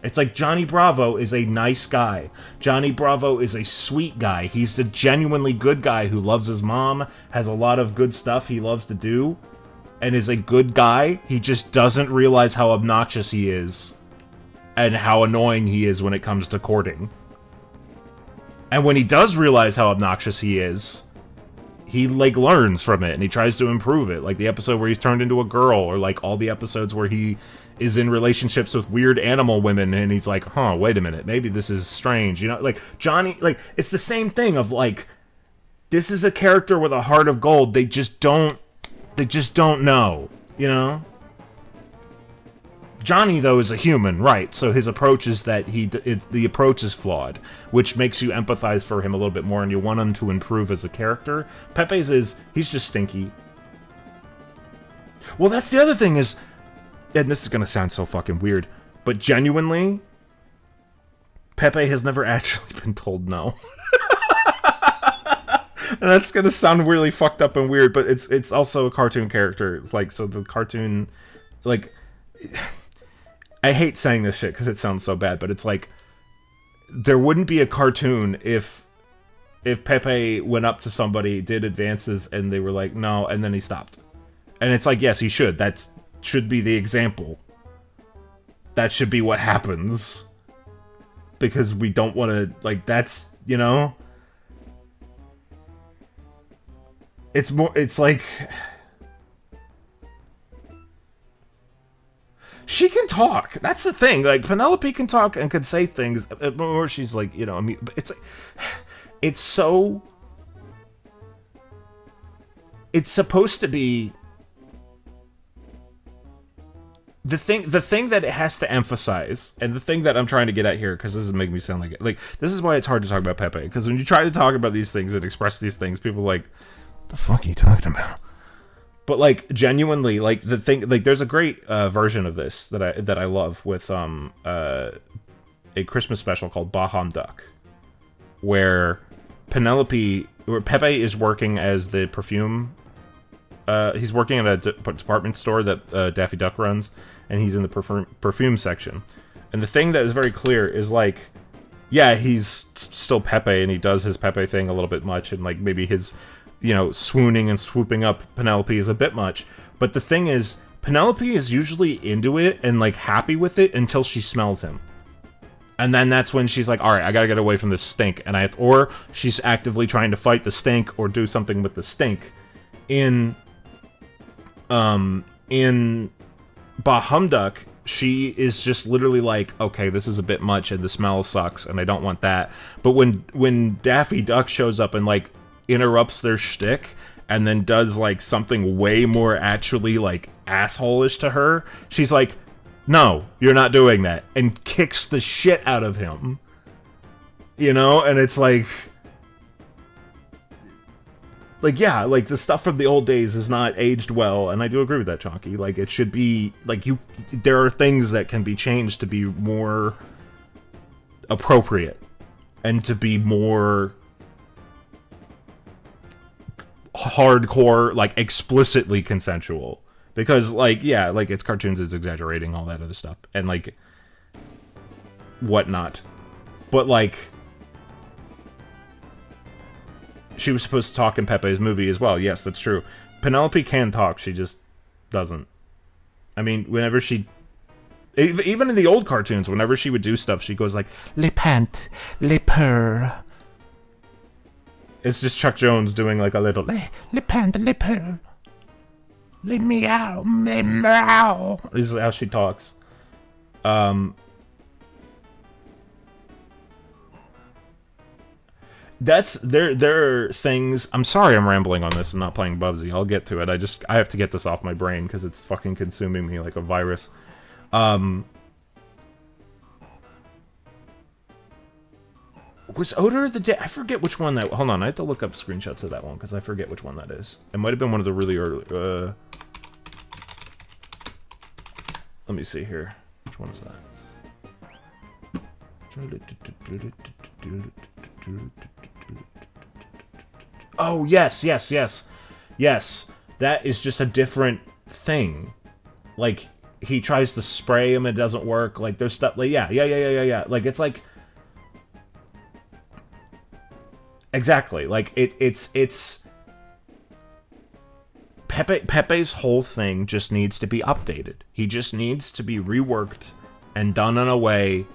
It's like Johnny Bravo is a nice guy. Johnny Bravo is a sweet guy. He's the genuinely good guy who loves his mom, has a lot of good stuff he loves to do, and is a good guy. He just doesn't realize how obnoxious he is and how annoying he is when it comes to courting. And when he does realize how obnoxious he is, he, like, learns from it and he tries to improve it. Like the episode where he's turned into a girl, or like all the episodes where he is in relationships with weird animal women and he's like, huh, wait a minute, maybe this is strange. You know, like, Johnny, like, it's the same thing of, like, this is a character with a heart of gold. They just don't know, you know? Johnny, though, is a human, right? So his approach is that the approach is flawed, which makes you empathize for him a little bit more, and you want him to improve as a character. Pepe's he's just stinky. Well, that's the other thing is, and this is gonna sound so fucking weird, but genuinely, Pepe has never actually been told no. And that's gonna sound really fucked up and weird, but it's also a cartoon character. It's like, so the cartoon, like, I hate saying this shit because it sounds so bad, but it's like, there wouldn't be a cartoon if Pepe went up to somebody, did advances, and they were like, no, and then he stopped. And it's like, yes, he should. That should be the example. That should be what happens. Because we don't want to, like, that's, you know? It's more, it's like, she can talk. That's the thing. Like, Penelope can talk and can say things, or she's like, you know, I mean, it's so, it's supposed to be the thing that it has to emphasize, and the thing that I'm trying to get at here, because this is making me sound like this is why it's hard to talk about Pepe, because when you try to talk about these things and express these things, people are like, what the fuck are you talking about? But, like, genuinely, like, the thing, like, there's a great version of this that I love with a Christmas special called Baham Duck, where Pepe is working as the perfume. He's working at a department store that Daffy Duck runs, and he's in the perfume section. And the thing that is very clear is, like, yeah, he's still Pepe, and he does his Pepe thing a little bit much, and, like, maybe his, you know, swooning and swooping up Penelope is a bit much. But the thing is, Penelope is usually into it and, like, happy with it until she smells him. And then that's when she's like, all right, I gotta get away from this stink. And or she's actively trying to fight the stink or do something with the stink. In Bahumduck, she is just literally like, okay, this is a bit much and the smell sucks and I don't want that. But when Daffy Duck shows up and, like, interrupts their shtick and then does, like, something way more actually, like, asshole-ish to her, she's like, no, you're not doing that, and kicks the shit out of him. You know? And it's like, yeah, like, the stuff from the old days is not aged well, and I do agree with that, Chonky. Like, it should be, like, there are things that can be changed to be more appropriate, and to be more hardcore, like, explicitly consensual. Because, like, yeah, like, it's cartoons, is exaggerating, all that other stuff, and, like, whatnot. But, like, she was supposed to talk in Pepe's movie as well. Yes, that's true. Penelope can talk, she just doesn't. I mean, whenever she... Even in the old cartoons, whenever she would do stuff, she goes like, le pant, le purr. It's just Chuck Jones doing, like, a little, le pant, le purr. Le meow, me meow. This is how she talks. There are things. I'm sorry I'm rambling on this and not playing Bubsy. I'll get to it. I have to get this off my brain because it's fucking consuming me like a virus. Was Odor of the Day? I forget which one that... Hold on, I have to look up screenshots of that one because I forget which one that is. It might have been one of the really early... Let me see here. Which one is that? Oh, yes. Yes. That is just a different thing. Like, he tries to spray him, it doesn't work. Like, there's stuff, like, yeah. Like, it's like... Exactly. Like, it's... Pepe's whole thing just needs to be updated. He just needs to be reworked and done in a way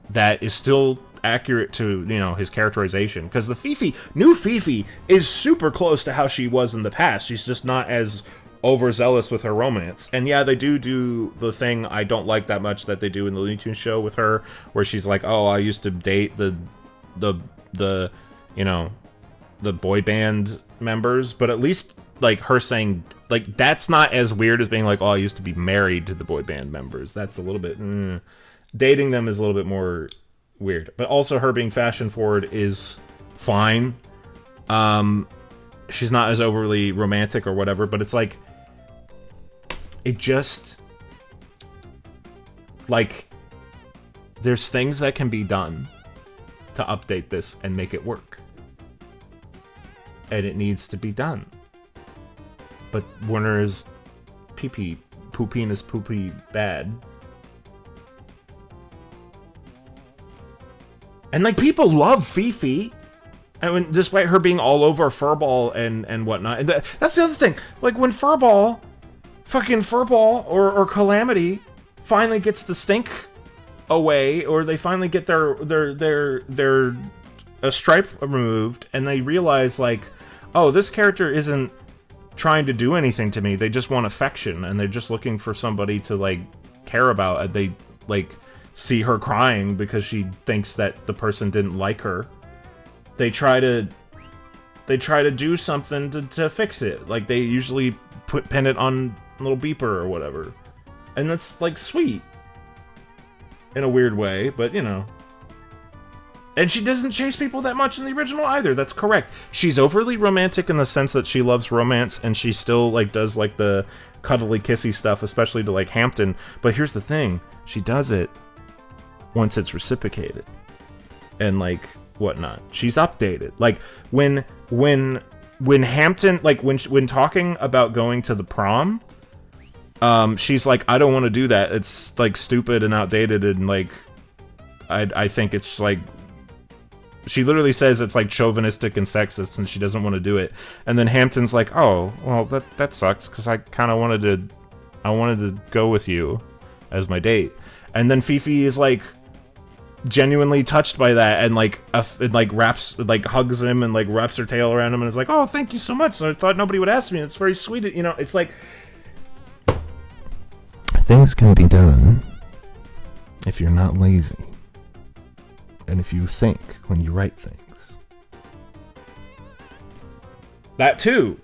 that is still accurate to, you know, his characterization. Because the new Fifi is super close to how she was in the past. She's just not as overzealous with her romance. And yeah, they do the thing I don't like that much that they do in the Looney Tunes show with her, where she's like, oh, I used to date the you know, the boy band members, but at least, like, her saying, like, that's not as weird as being like, oh, I used to be married to the boy band members. That's a little bit, dating them is a little bit more weird. But also her being fashion forward is fine. She's not as overly romantic or whatever, but it's like, it just, like, there's things that can be done to update this and make it work. And it needs to be done. But Warner is pooping is poopy bad. And, like, people love Fifi. And when, despite her being all over Furball and whatnot. And that's the other thing. Like, when Furball or Calamity finally gets the stink away, or they finally get their stripe removed, and they realize, like, oh, this character isn't trying to do anything to me. They just want affection, and they're just looking for somebody to, like, care about. And they, like, see her crying because she thinks that the person didn't like her. They try to do something to fix it. Like, they usually pin it on a little beeper or whatever. And that's, like, sweet. In a weird way, but, you know. And she doesn't chase people that much in the original either. That's correct. She's overly romantic in the sense that she loves romance, and she still, like, does, like, the cuddly kissy stuff, especially to, like, Hampton. But here's the thing. She does it once it's reciprocated. And, like, whatnot. She's updated. Like, when Hampton, like, when talking about going to the prom, she's like, I don't want to do that. It's, like, stupid and outdated, and, like, I think it's, like, she literally says it's, like, chauvinistic and sexist, and she doesn't want to do it. And then Hampton's like, oh, well, that sucks, because I kind of wanted to go with you as my date. And then Fifi is, like, genuinely touched by that, and, like, hugs him, and, like, wraps her tail around him, and is like, oh, thank you so much. I thought nobody would ask me. It's very sweet. You know, it's like, things can be done if you're not lazy. And if you think when you write things. That too.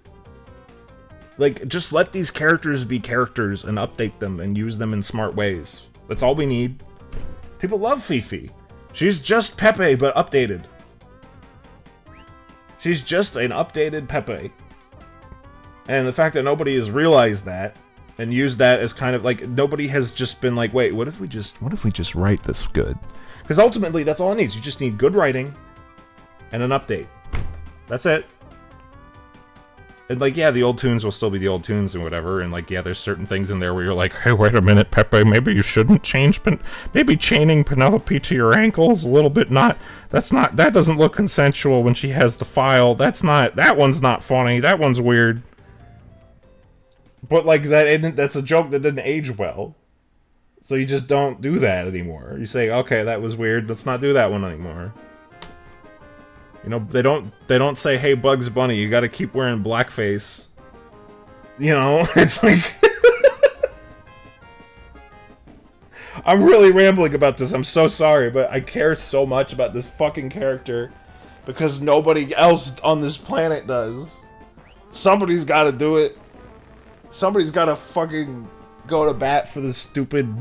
Like, just let these characters be characters and update them and use them in smart ways. That's all we need. People love Fifi. She's just Pepe, but updated. She's just an updated Pepe. And the fact that nobody has realized that and used that as kind of like, nobody has just been like, wait, what if we just write this good? Because ultimately, that's all it needs. You just need good writing and an update. That's it. And, like, yeah, the old tunes will still be the old tunes and whatever. And, like, yeah, there's certain things in there where you're like, hey, wait a minute, Pepe, maybe you shouldn't change, maybe chaining Penelope to your ankles a little bit that doesn't look consensual when she has the file. That one's not funny. That one's weird. But, like, that's a joke that didn't age well. So you just don't do that anymore. You say, okay, that was weird. Let's not do that one anymore. You know, they don't say, hey, Bugs Bunny, you gotta keep wearing blackface. You know, it's like... I'm really rambling about this. I'm so sorry, but I care so much about this fucking character because nobody else on this planet does. Somebody's gotta do it. Somebody's gotta fucking go to bat for this stupid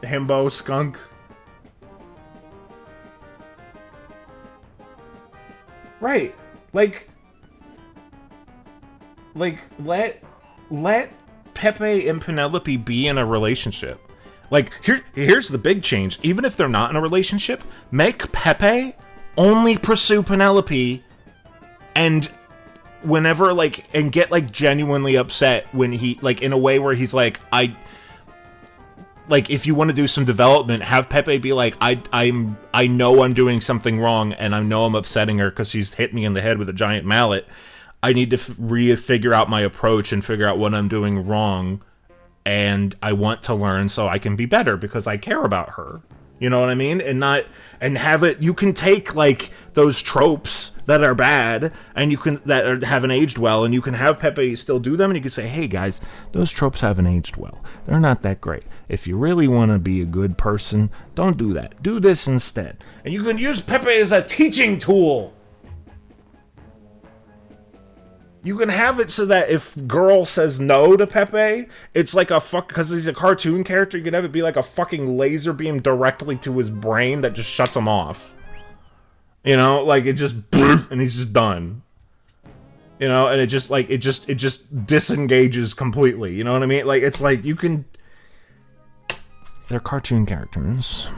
himbo skunk. Right. Like let Pepe and Penelope be in a relationship. Like, here's the big change. Even if they're not in a relationship, make Pepe only pursue Penelope, and whenever, like, and get, like, genuinely upset when he, like, in a way where he's like, like, if you want to do some development, have Pepe be like, I know I'm doing something wrong, and I know I'm upsetting her because she's hit me in the head with a giant mallet. I need to figure out my approach and figure out what I'm doing wrong, and I want to learn so I can be better because I care about her. You know what I mean? And have it, you can take, like, those tropes that are bad, and haven't aged well, and you can have Pepe still do them, and you can say, hey guys, those tropes haven't aged well. They're not that great. If you really want to be a good person, don't do that. Do this instead. And you can use Pepe as a teaching tool. You can have it so that if girl says no to Pepe, it's like a because he's a cartoon character, you can have it be like a fucking laser beam directly to his brain that just shuts him off. You know, like it just, and he's just done. You know, and it just disengages completely. You know what I mean? Like, it's like you can. They're cartoon characters.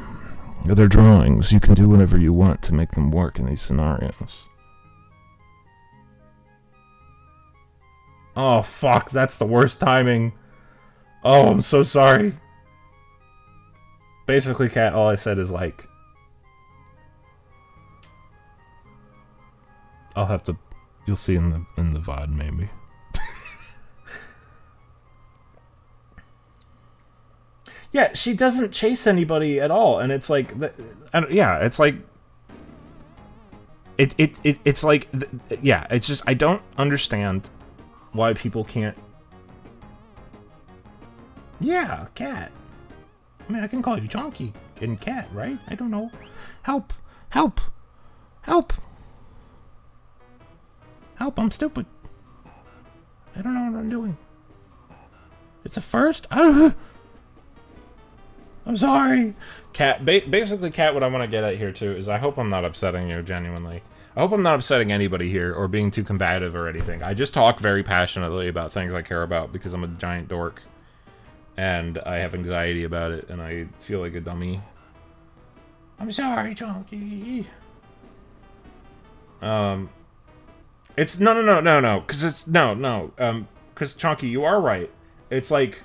They're drawings. You can do whatever you want to make them work in these scenarios. Oh, fuck, that's the worst timing. Oh, I'm so sorry. Basically, Kat, all I said is, like... I'll have to... You'll see in the VOD, maybe. Yeah, she doesn't chase anybody at all, and it's like... yeah, it's like... It's like... Yeah, it's just... I don't understand... why people can't... Yeah, Cat. I mean, I can call you Chonky and Cat, right? I don't know. Help! Help! Help! Help, I'm stupid. I don't know what I'm doing. It's a first? I'm sorry. Cat, basically, Cat, what I want to get at here, too, is I hope I'm not upsetting you, genuinely. I hope I'm not upsetting anybody here or being too combative or anything. I just talk very passionately about things I care about because I'm a giant dork. And I have anxiety about it, and I feel like a dummy. I'm sorry, Chonky. It's... No. Because it's... No. Because, Chonky, you are right. It's like...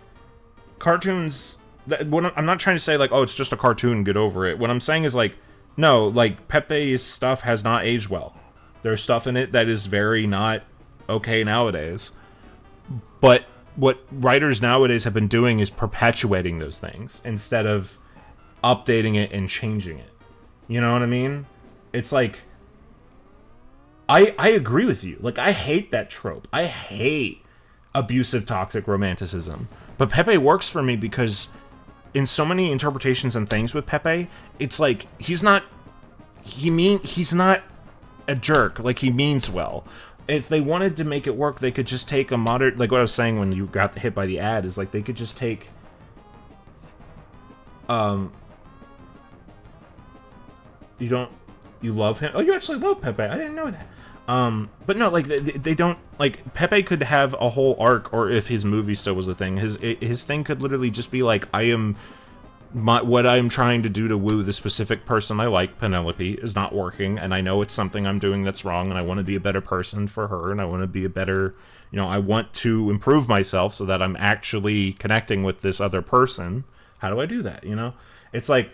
Cartoons... I'm not trying to say, like, oh, it's just a cartoon, get over it. What I'm saying is, like... No, like, Pepe's stuff has not aged well. There's stuff in it that is very not okay nowadays. But what writers nowadays have been doing is perpetuating those things instead of updating it and changing it. You know what I mean? It's like... I agree with you. Like, I hate that trope. I hate abusive, toxic romanticism. But Pepe works for me because... in so many interpretations and things with Pepe, it's like, he's not a jerk. Like, he means well. If they wanted to make it work, they could just take a modern, like what I was saying when you got hit by the ad, is like, they could just take, you love him? Oh, you actually love Pepe. I didn't know that. But no, like, they don't, like, Pepe could have a whole arc, or if his movie still was a thing, his thing could literally just be like, what I'm trying to do to woo the specific person I like, Penelope, is not working, and I know it's something I'm doing that's wrong, and I want to be a better person for her, and I want to be a better, you know, I want to improve myself so that I'm actually connecting with this other person. How do I do that, you know? It's like,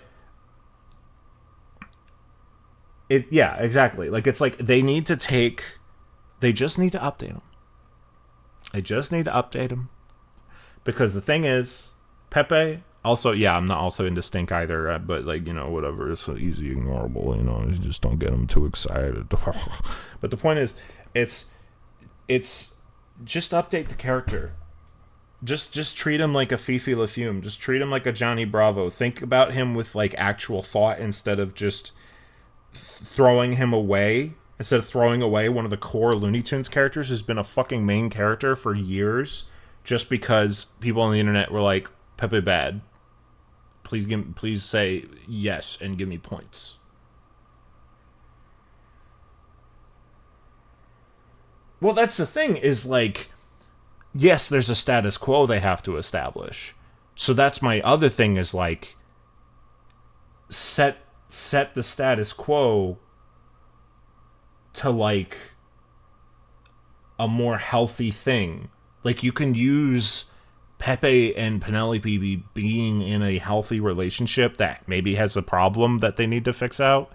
yeah, exactly. Like, it's like, they just need to update them. They just need to update them. Because the thing is, Pepe, also, yeah, I'm not also into Stink either, but, like, you know, whatever, it's so easy ignorable, you know, you just don't get them too excited. But the point is, it's just update the character. Just treat him like a Fifi LaFume. Just treat him like a Johnny Bravo. Think about him with, like, actual thought instead of just throwing him away. Instead of throwing away one of the core Looney Tunes characters who's been a fucking main character for years just because people on the internet were like, Pepe bad. Please say yes and give me points. Well, that's the thing, is like, yes, there's a status quo they have to establish. So that's my other thing is like set the status quo to like a more healthy thing. Like you can use Pepe and Penelope being in a healthy relationship that maybe has a problem that they need to fix out.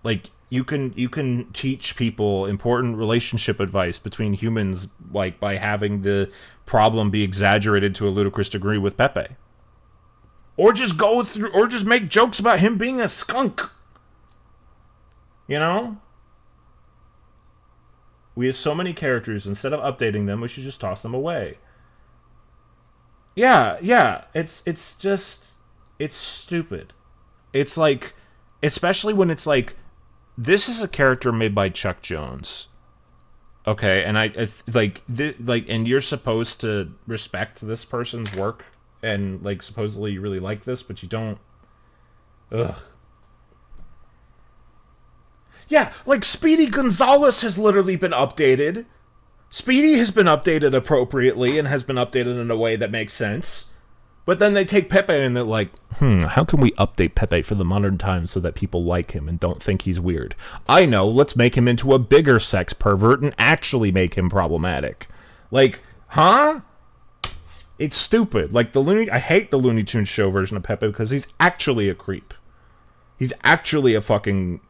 Like you can teach people important relationship advice between humans, like by having the problem be exaggerated to a ludicrous degree with Pepe. Or just go through, or just make jokes about him being a skunk. You know? We have so many characters, instead of updating them, we should just toss them away. Yeah, it's just, it's stupid. It's like, especially when it's like, this is a character made by Chuck Jones. Okay, and and you're supposed to respect this person's work, and like supposedly you really like this, but you don't. Ugh. Yeah, like Speedy Gonzalez has literally been updated. Speedy has been updated appropriately and has been updated in a way that makes sense. But then they take Pepe and they're like, how can we update Pepe for the modern times so that people like him and don't think he's weird? I know, let's make him into a bigger sex pervert and actually make him problematic. Like, huh? It's stupid. Like, I hate the Looney Tunes show version of Pepe because he's actually a creep. He's actually a fucking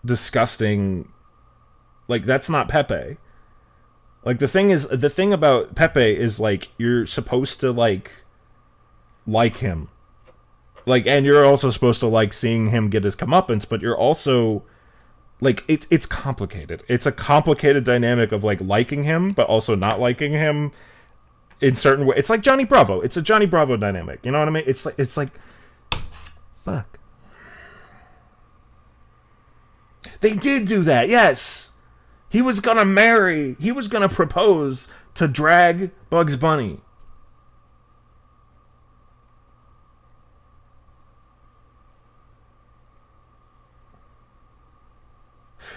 disgusting... Like, that's not Pepe. Like, the thing about Pepe is, like, you're supposed to, like him. Like, and you're also supposed to like seeing him get his comeuppance, but you're also like, it's complicated. It's a complicated dynamic of like liking him, but also not liking him in certain ways. It's like Johnny Bravo. It's a Johnny Bravo dynamic. You know what I mean? It's like, fuck. They did do that, yes. He was gonna propose to drag Bugs Bunny.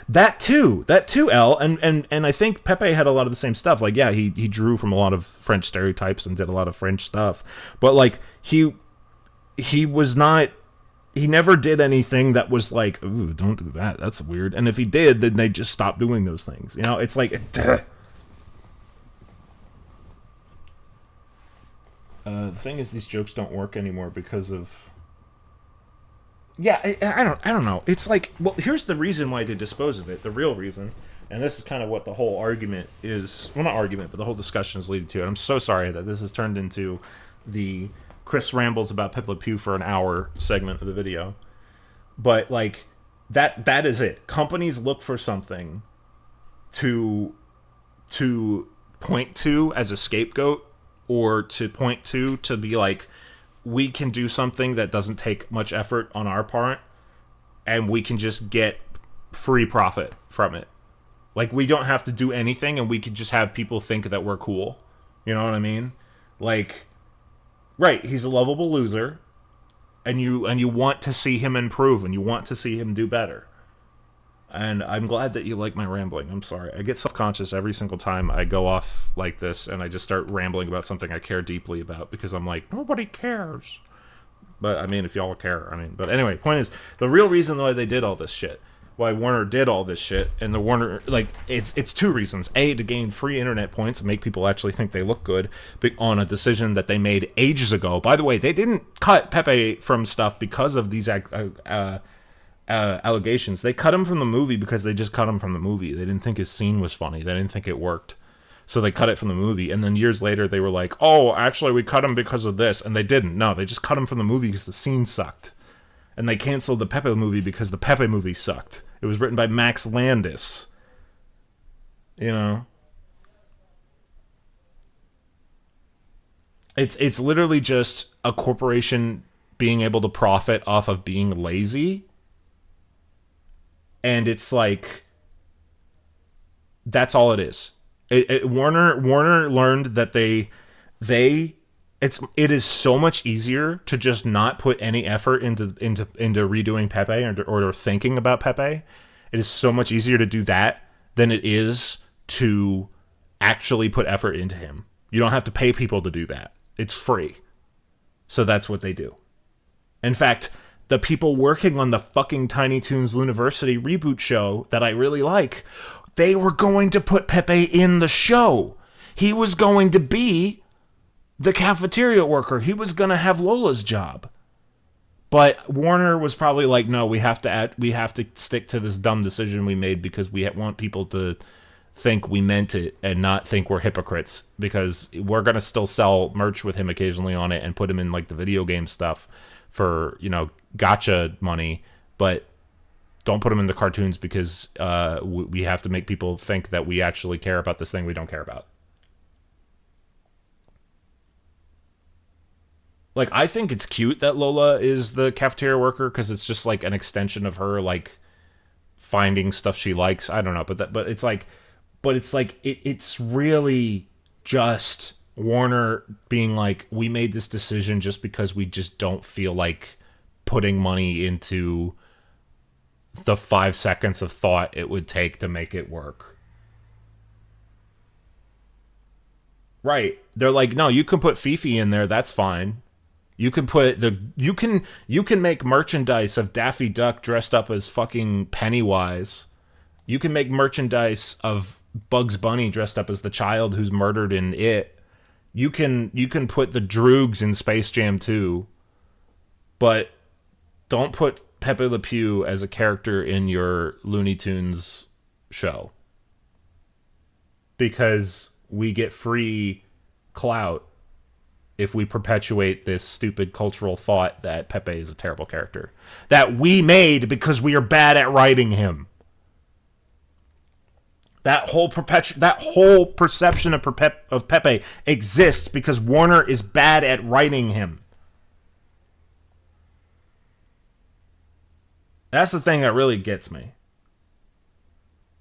That too, L, and I think Pepe had a lot of the same stuff. Like, yeah, he drew from a lot of French stereotypes and did a lot of French stuff. But like he never did anything that was like, ooh, don't do that. That's weird. And if he did, then they just stopped doing those things. You know, it's like the thing is, these jokes don't work anymore because of. Yeah, I don't know. It's like, well, here's the reason why they dispose of it. The real reason, and this is kind of what the whole argument is. Well, not argument, but the whole discussion is leading to. And I'm so sorry that this has turned into the Chris rambles about Pepe Le Pew for an hour segment of the video. But like that is it. Companies look for something to point to as a scapegoat, or to point to be like, we can do something that doesn't take much effort on our part, and we can just get free profit from it. Like, we don't have to do anything, and we can just have people think that we're cool. You know what I mean? Like, right, he's a lovable loser, and you want to see him improve, and you want to see him do better. And I'm glad that you like my rambling. I'm sorry. I get self-conscious every single time I go off like this and I just start rambling about something I care deeply about, because I'm like, nobody cares. But, I mean, if y'all care, I mean. But anyway, point is, the real reason why they did all this shit, why Warner did all this shit, and the Warner, like, it's two reasons. A, to gain free internet points and make people actually think they look good on a decision that they made ages ago. By the way, they didn't cut Pepe from stuff because of these allegations. They cut him from the movie because they just cut him from the movie. They didn't think his scene was funny. They didn't think it worked. So they cut it from the movie. And then years later, they were like, oh, actually, we cut him because of this. And they didn't. No, they just cut him from the movie because the scene sucked. And they canceled the Pepe movie because the Pepe movie sucked. It was written by Max Landis. You know? It's literally just a corporation being able to profit off of being lazy. And it's like, that's all it is. Warner learned that it is so much easier to just not put any effort into redoing Pepe or thinking about Pepe. It is so much easier to do that than it is to actually put effort into him. You don't have to pay people to do that. It's free. So that's what they do. In fact, the people working on the fucking Tiny Toons Looniversity reboot show that I really like, they were going to put Pepe in the show. He was going to be the cafeteria worker. He was going to have Lola's job. But Warner was probably like, no, we have to stick to this dumb decision we made because we want people to think we meant it and not think we're hypocrites, because we're going to still sell merch with him occasionally on it and put him in like the video game stuff for, you know, gotcha money, but don't put him in the cartoons because we have to make people think that we actually care about this thing we don't care about. Like, I think it's cute that Lola is the cafeteria worker because it's just like an extension of her like finding stuff she likes. I don't know, but it's really just Warner being like, we made this decision just because we just don't feel like putting money into the 5 seconds of thought it would take to make it work. Right. They're like, no, you can put Fifi in there, that's fine. You can put you can make merchandise of Daffy Duck dressed up as fucking Pennywise. You can make merchandise of Bugs Bunny dressed up as the child who's murdered in It. You can put the Droogs in Space Jam 2. But don't put Pepe Le Pew as a character in your Looney Tunes show. Because we get free clout if we perpetuate this stupid cultural thought that Pepe is a terrible character. That we made because we are bad at writing him. That whole perception of Pepe exists because Warner is bad at writing him. That's the thing that really gets me.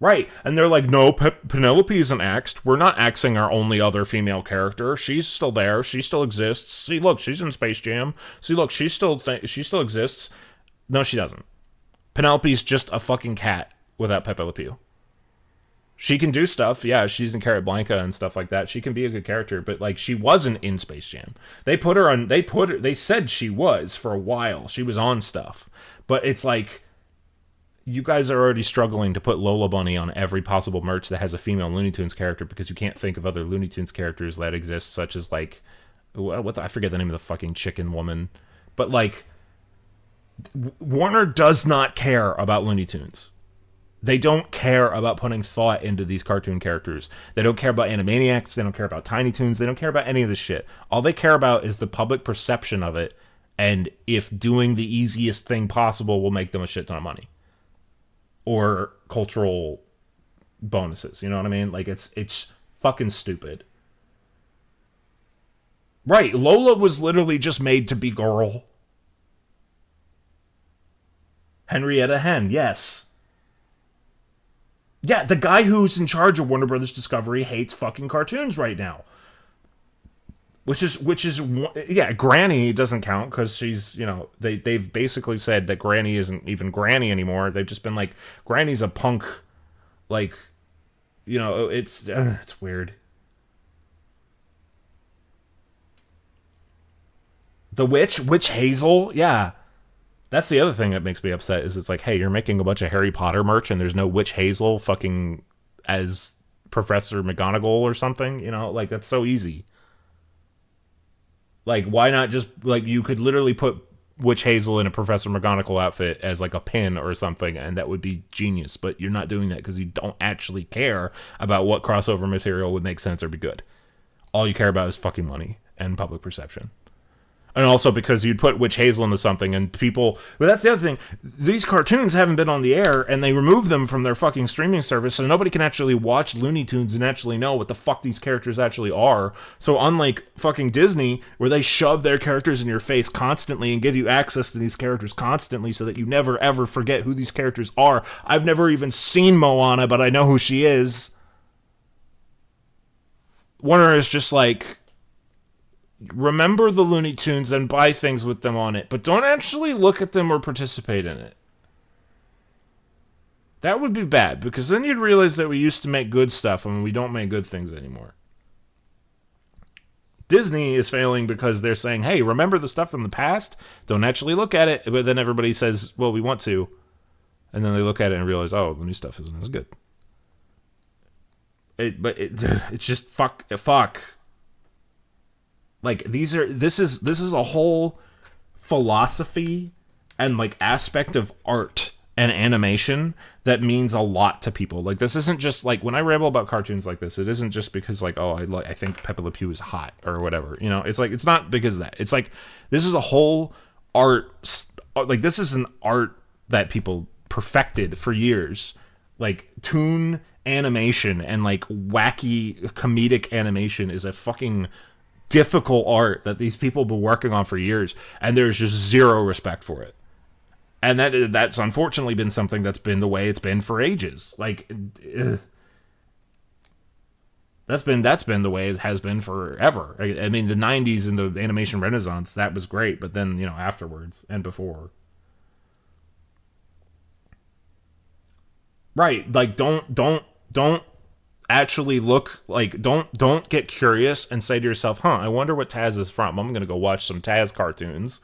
Right, and they're like, no, Penelope isn't axed. We're not axing our only other female character. She's still there. She still exists. See, look, she's in Space Jam. See, look, she still exists. No, she doesn't. Penelope's just a fucking cat without Pepe Le Pew. She can do stuff. Yeah, she's in Carrot Blanca and stuff like that. She can be a good character, but like, she wasn't in Space Jam. They said she was for a while. She was on stuff, but it's like, you guys are already struggling to put Lola Bunny on every possible merch that has a female Looney Tunes character because you can't think of other Looney Tunes characters that exist, such as like, I forget the name of the fucking chicken woman, but like, Warner does not care about Looney Tunes. They don't care about putting thought into these cartoon characters. They don't care about Animaniacs. They don't care about Tiny Toons. They don't care about any of this shit. All they care about is the public perception of it, and if doing the easiest thing possible will make them a shit ton of money. Or cultural bonuses, you know what I mean? Like, it's fucking stupid. Right, Lola was literally just made to be girl. Henrietta Hen, yes. Yeah, the guy who's in charge of Warner Brothers Discovery hates fucking cartoons right now. Which is yeah, Granny doesn't count because she's, you know, they've basically said that Granny isn't even Granny anymore. They've just been like, Granny's a punk, like, you know, it's weird. The Witch Hazel, yeah. That's the other thing that makes me upset is it's like, hey, you're making a bunch of Harry Potter merch and there's no Witch Hazel fucking as Professor McGonagall or something, you know, like, that's so easy. Like, why not just, like, you could literally put Witch Hazel in a Professor McGonagall outfit as, like, a pin or something, and that would be genius. But you're not doing that because you don't actually care about what crossover material would make sense or be good. All you care about is fucking money and public perception. And also because you'd put Witch Hazel into something and people... But that's the other thing. These cartoons haven't been on the air and they removed them from their fucking streaming service so nobody can actually watch Looney Tunes and actually know what the fuck these characters actually are. So unlike fucking Disney, where they shove their characters in your face constantly and give you access to these characters constantly so that you never ever forget who these characters are. I've never even seen Moana, but I know who she is. Warner is just like... Remember the Looney Tunes and buy things with them on it, but don't actually look at them or participate in it. That would be bad, because then you'd realize that we used to make good stuff and we don't make good things anymore. Disney is failing because they're saying, hey, remember the stuff from the past? Don't actually look at it. But then everybody says, well, we want to. And then they look at it and realize, oh, the new stuff isn't as good. It's just fuck. Like, this is a whole philosophy and, like, aspect of art and animation that means a lot to people. Like, this isn't just, like, when I ramble about cartoons like this, it isn't just because, like, oh, I think Pepe Le Pew is hot or whatever. You know, it's like, it's not because of that. It's like, this is a whole art, like, this is an art that people perfected for years. Like, toon animation and, like, wacky comedic animation is a fucking difficult art that these people have been working on for years, and there's just zero respect for it. And that's unfortunately been something that's been the way it's been for ages. Like, that's been the way it has been forever. I mean, the 90s and the animation renaissance, that was great, but then, you know, afterwards and before. Right, like, don't actually look, like, don't get curious and say to yourself, I wonder what Taz is from. I'm gonna go watch some Taz cartoons.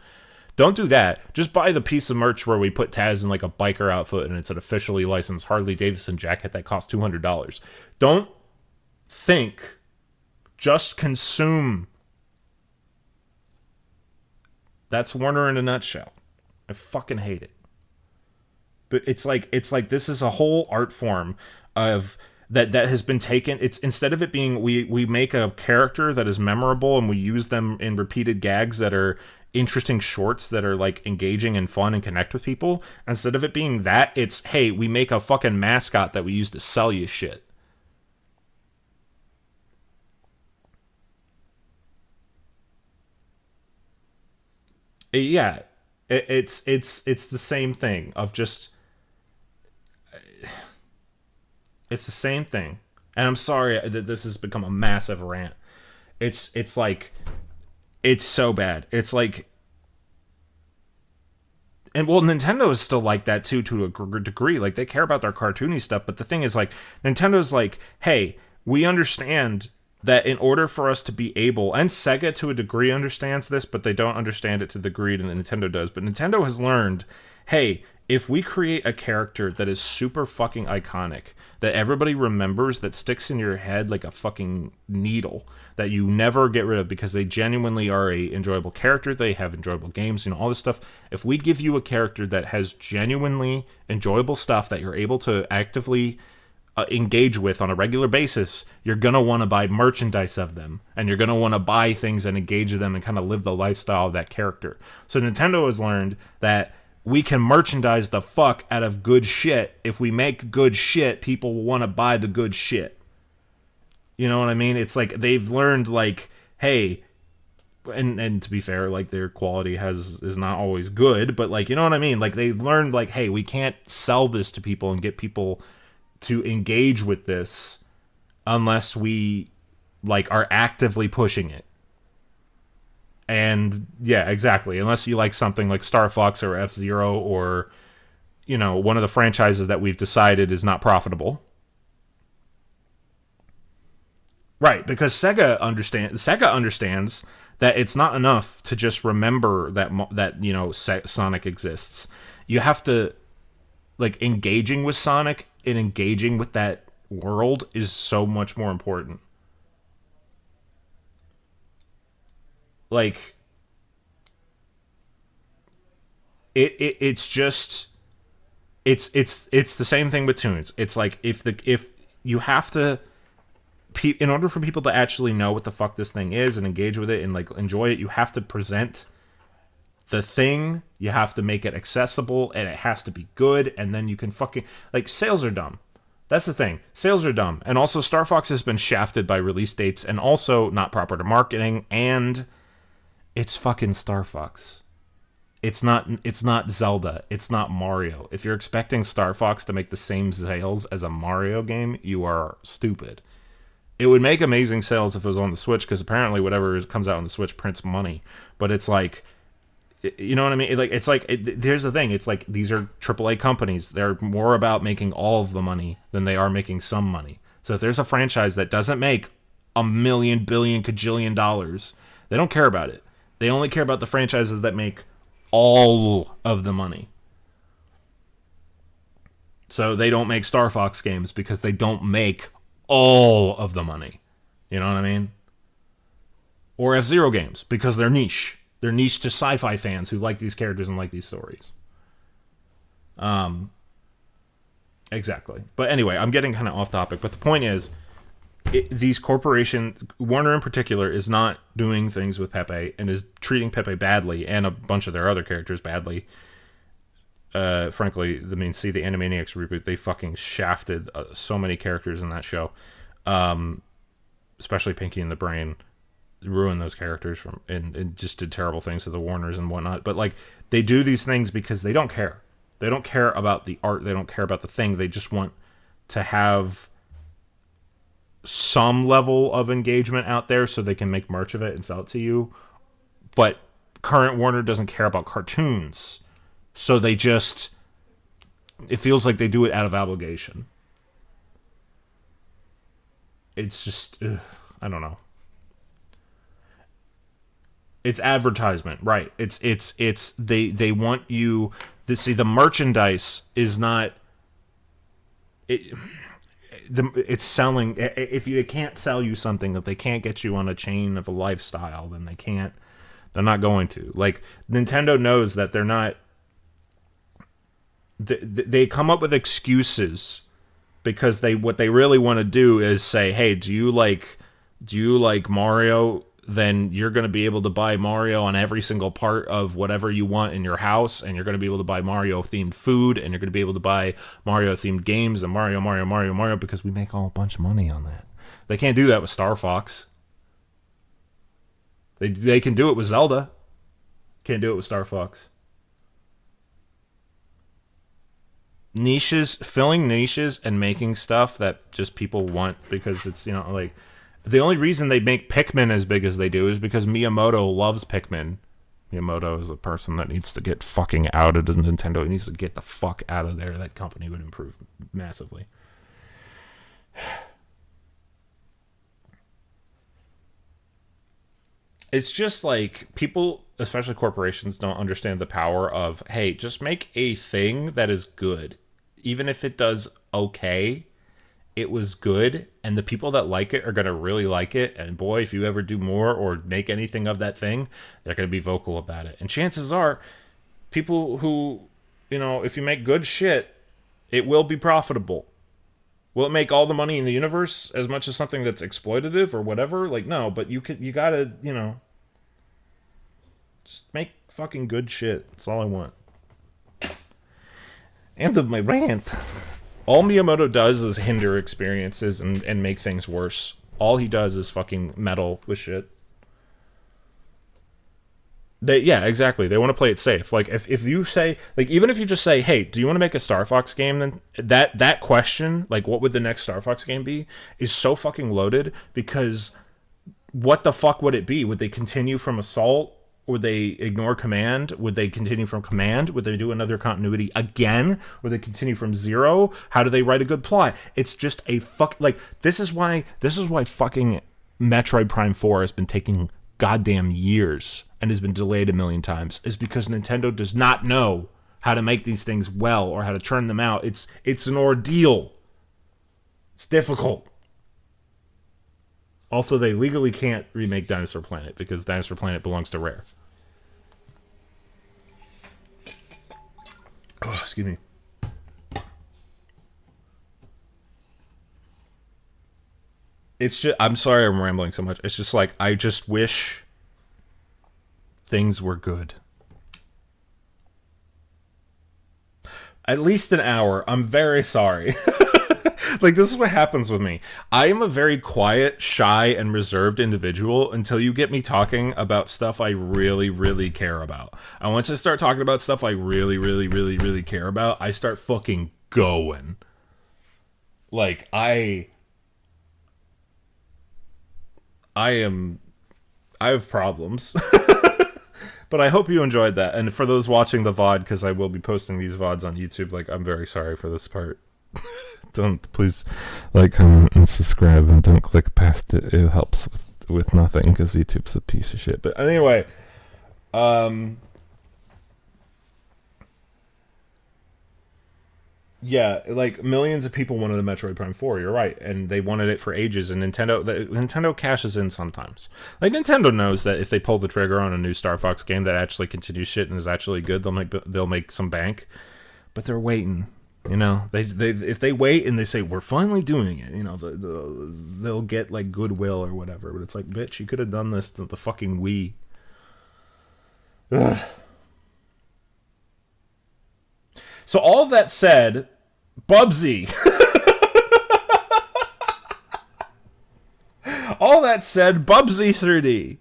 Don't do that. Just buy the piece of merch where we put Taz in, like, a biker outfit and it's an officially licensed Harley Davidson jacket that costs $200. Don't think. Just consume. That's Warner in a nutshell. I fucking hate it. But it's like this is a whole art form of that has been taken. It's, instead of it being we make a character that is memorable and we use them in repeated gags that are interesting shorts that are, like, engaging and fun and connect with people. Instead of it being that, it's, hey, we make a fucking mascot that we use to sell you shit. Yeah, it's the same thing of just. It's the same thing, and I'm sorry that this has become a massive rant. It's like, it's so bad. It's like, and well, Nintendo is still like that too, to a degree. Like, they care about their cartoony stuff, but the thing is, like, Nintendo's like, hey, we understand that in order for us to be able, and Sega to a degree understands this, but they don't understand it to the degree that Nintendo does. But Nintendo has learned, hey, if we create a character that is super fucking iconic, that everybody remembers, that sticks in your head like a fucking needle, that you never get rid of because they genuinely are a enjoyable character, they have enjoyable games, you know, all this stuff. If we give you a character that has genuinely enjoyable stuff that you're able to actively engage with on a regular basis, you're going to want to buy merchandise of them, and you're going to want to buy things and engage with them and kind of live the lifestyle of that character. So Nintendo has learned that we can merchandise the fuck out of good shit. If we make good shit, people will want to buy the good shit. You know what I mean? It's like they've learned, like, hey, and to be fair, like, their quality is not always good, but, like, you know what I mean? Like, they've learned, like, hey, we can't sell this to people and get people to engage with this unless we, like, are actively pushing it. And yeah, exactly. Unless you like something like Star Fox or F-Zero, or, you know, one of the franchises that we've decided is not profitable. Right, because Sega understands that it's not enough to just remember that you know, Sonic exists. You have to, like, engaging with Sonic and engaging with that world is so much more important. Like, it's just, it's the same thing with tunes. It's like, if you have to, in order for people to actually know what the fuck this thing is and engage with it and, like, enjoy it, you have to present the thing, you have to make it accessible, and it has to be good, and then you can fucking, like, sales are dumb. That's the thing. Sales are dumb. And also, Star Fox has been shafted by release dates and also not proper to marketing, and it's fucking Star Fox. It's not Zelda. It's not Mario. If you're expecting Star Fox to make the same sales as a Mario game, you are stupid. It would make amazing sales if it was on the Switch, because apparently whatever comes out on the Switch prints money. But it's like, you know what I mean? Here's the thing. It's like, these are AAA companies. They're more about making all of the money than they are making some money. So if there's a franchise that doesn't make a million, billion, cajillion dollars. They don't care about it. They only care about the franchises that make all of the money. So they don't make Star Fox games because they don't make all of the money. You know what I mean? Or F-Zero games because they're niche. They're niche to sci-fi fans who like these characters and like these stories. Exactly. But anyway, I'm getting kind of off topic. But the point is, these corporations, Warner in particular, is not doing things with Pepe and is treating Pepe badly and a bunch of their other characters badly. Frankly, I mean, see the Animaniacs reboot, they fucking shafted so many characters in that show. Especially Pinky and the Brain. Ruined those characters and just did terrible things to the Warners and whatnot. But like, they do these things because they don't care. They don't care about the art. They don't care about the thing. They just want to have some level of engagement out there so they can make merch of it and sell it to you. But current Warner doesn't care about cartoons. So they just... It feels like they do it out of obligation. It's just... I don't know. It's advertisement, right? It's they want you to see the merchandise is not it's selling. If they can't sell you something, that they can't get you on a chain of a lifestyle, then they're not going to. Like, Nintendo knows that they're not, they come up with excuses because what they really want to do is say, hey, do you like Mario? Then you're going to be able to buy Mario on every single part of whatever you want in your house, and you're going to be able to buy Mario-themed food, and you're going to be able to buy Mario-themed games, and Mario, because we make all a bunch of money on that. They can't do that with Star Fox. They can do it with Zelda. Can't do it with Star Fox. Niches, filling niches and making stuff that just people want because it's, like... The only reason they make Pikmin as big as they do is because Miyamoto loves Pikmin. Miyamoto is a person that needs to get fucking out of Nintendo. He needs to get the fuck out of there. That company would improve massively. It's just like people, especially corporations, don't understand the power of, hey, just make a thing that is good. Even if it does okay, it was good, and the people that like it are going to really like it, and boy, if you ever do more or make anything of that thing, they're going to be vocal about it. And chances are, people who, if you make good shit, it will be profitable. Will it make all the money in the universe as much as something that's exploitative or whatever? Like, no, but you gotta, just make fucking good shit. That's all I want. End of my rant. All Miyamoto does is hinder experiences and make things worse. All he does is fucking meddle with shit. Yeah, exactly. They want to play it safe. Like, if you say... Like, even if you just say, hey, do you want to make a Star Fox game? Then that question, like, what would the next Star Fox game be, is so fucking loaded because what the fuck would it be? Would they continue from Assault? Would they ignore Command? Would they continue from Command? Would they do another continuity again? Would they continue from Zero? How do they write a good plot? It's just a fuck... Like, this is why fucking Metroid Prime 4 has been taking goddamn years and has been delayed a million times. Is because Nintendo does not know how to make these things well or how to churn them out. It's an ordeal. It's difficult. Also, they legally can't remake Dinosaur Planet because Dinosaur Planet belongs to Rare. Oh, excuse me. It's just... I'm sorry I'm rambling so much. It's just like, I just wish things were good. At least an hour. I'm very sorry. Like, this is what happens with me. I am a very quiet, shy, and reserved individual until you get me talking about stuff I really, really care about. And once I start talking about stuff I really, really, really, really care about, I start fucking going. Like, I have problems. But I hope you enjoyed that. And for those watching the VOD, because I will be posting these VODs on YouTube, like, I'm very sorry for this part. Don't, please like, comment, and subscribe, and don't click past it. It helps with nothing, because YouTube's a piece of shit. But anyway, yeah, like, millions of people wanted a Metroid Prime 4, you're right, and they wanted it for ages, and Nintendo cashes in sometimes. Like, Nintendo knows that if they pull the trigger on a new Star Fox game that actually continues shit and is actually good, they'll make some bank. But they're waiting. You know, if they wait and they say we're finally doing it, you know, they'll get like goodwill or whatever. But it's like, bitch, you could have done this to the fucking Wii. Ugh. So all that said, Bubsy. All that said, Bubsy 3D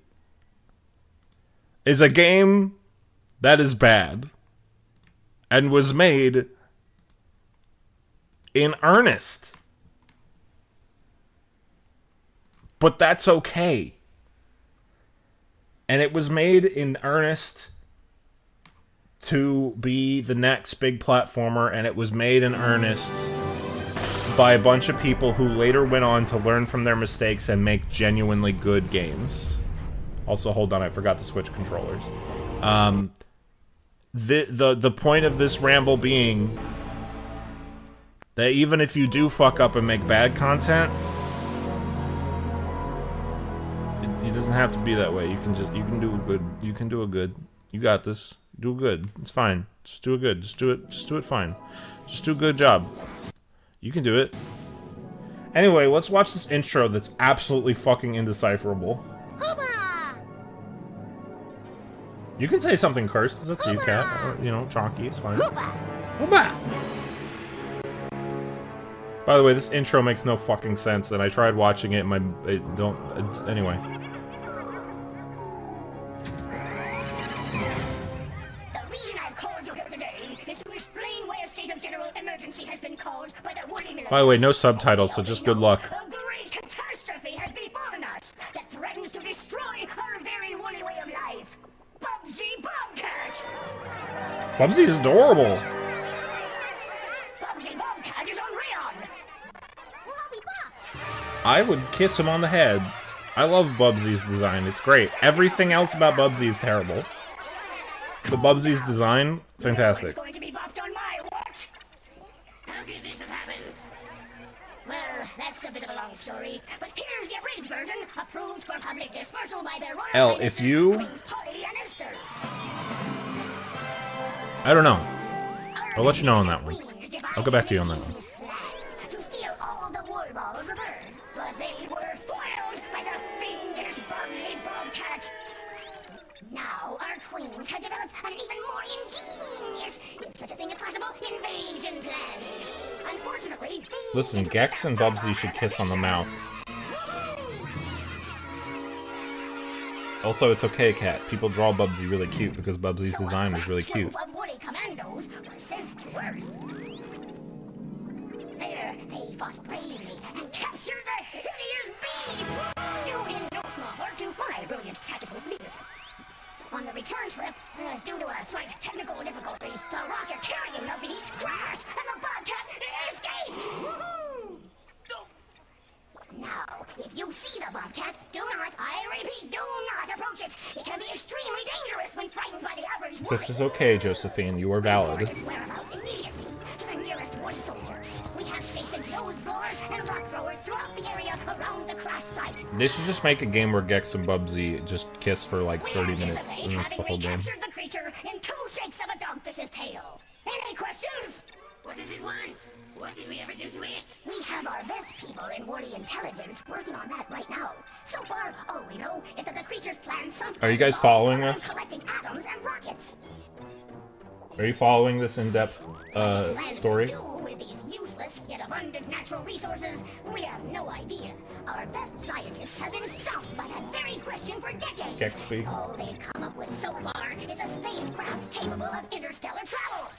is a game that is bad and was made in earnest. But that's okay. And it was made in earnest to be the next big platformer, and it was made in earnest by a bunch of people who later went on to learn from their mistakes and make genuinely good games. Also, hold on, I forgot to switch controllers. The point of this ramble being that even if you do fuck up and make bad content, it doesn't have to be that way. You can do a good. You can do a good. You got this. Do a good. It's fine. Just do a good. Just do it. Just do it fine. Just do a good job. You can do it. Anyway, let's watch this intro that's absolutely fucking indecipherable. You can say something cursed. It's up to you, Cat. Or, you know, Chonky. It's fine. By the way, this intro makes no fucking sense, and I tried watching it, and anyway. The reason I've called you here today is to explain why a state of general emergency has been called by the Woody military. By the way, no subtitles, so just good luck. A great catastrophe has befallen us that threatens to destroy our very Woody way of life. Bubsy Bobcat! Bubsy's adorable. Bubsy Bobcat is on Rayon! I would kiss him on the head. I love Bubsy's design. It's great. Everything else about Bubsy is terrible. But Bubsy's design, fantastic. It's going to be bopped on my watch. How could this have happened? Well, that's a bit of a long story, but here's the abridged version, approved for public dispersal by their Royal Elle, Highnesses, if you... Queens Polly and Esther. I don't know. I'll let you know on that one. I'll go back to you on that one. To steal all the wool balls of Earth, but they were foiled by the fiendish Bubsy Bobcat. Now our queens have developed an even more ingenious, if such a thing is possible, invasion plan. Unfortunately, listen, Gex and Bubsy should kiss on the mouth. Also, it's okay, Cat. People draw Bubsy really cute because Bubsy's design is really cute. Woody commandos were sent to Earth. There, they fought bravely and captured the hideous beast, due in no small part to my brilliant tactical leadership. On the return trip, due to a slight technical difficulty, the rocket carrying the beast crashed and the Bobcat escaped! Now, if you see the Bobcat, do not, I repeat, do not approach it. It can be extremely dangerous when frightened by the average Woody. This is okay, Josephine. You are valid. Report its whereabouts immediately to the nearest Woody soldier. We have stationed nose blowers and rock throwers throughout the area around the crash site. They should just make a game where Gex and Bubsy just kiss for like 30 minutes, and that's the whole game. We captured the creature in 2 shakes of a dogfish's tail. Any questions? What does it want? What did we ever do to it? We have our best people in Woody Intelligence working on that right now. So far, all we know is that the creature's plan something. Are you guys following this? Collecting atoms and rockets. Are you following this in-depth story? With these useless yet abundant natural resources, we have no idea. Our best scientists have been stumped by that very question for decades. Gexby. All they've come up with so far is a spacecraft capable of interstellar travel.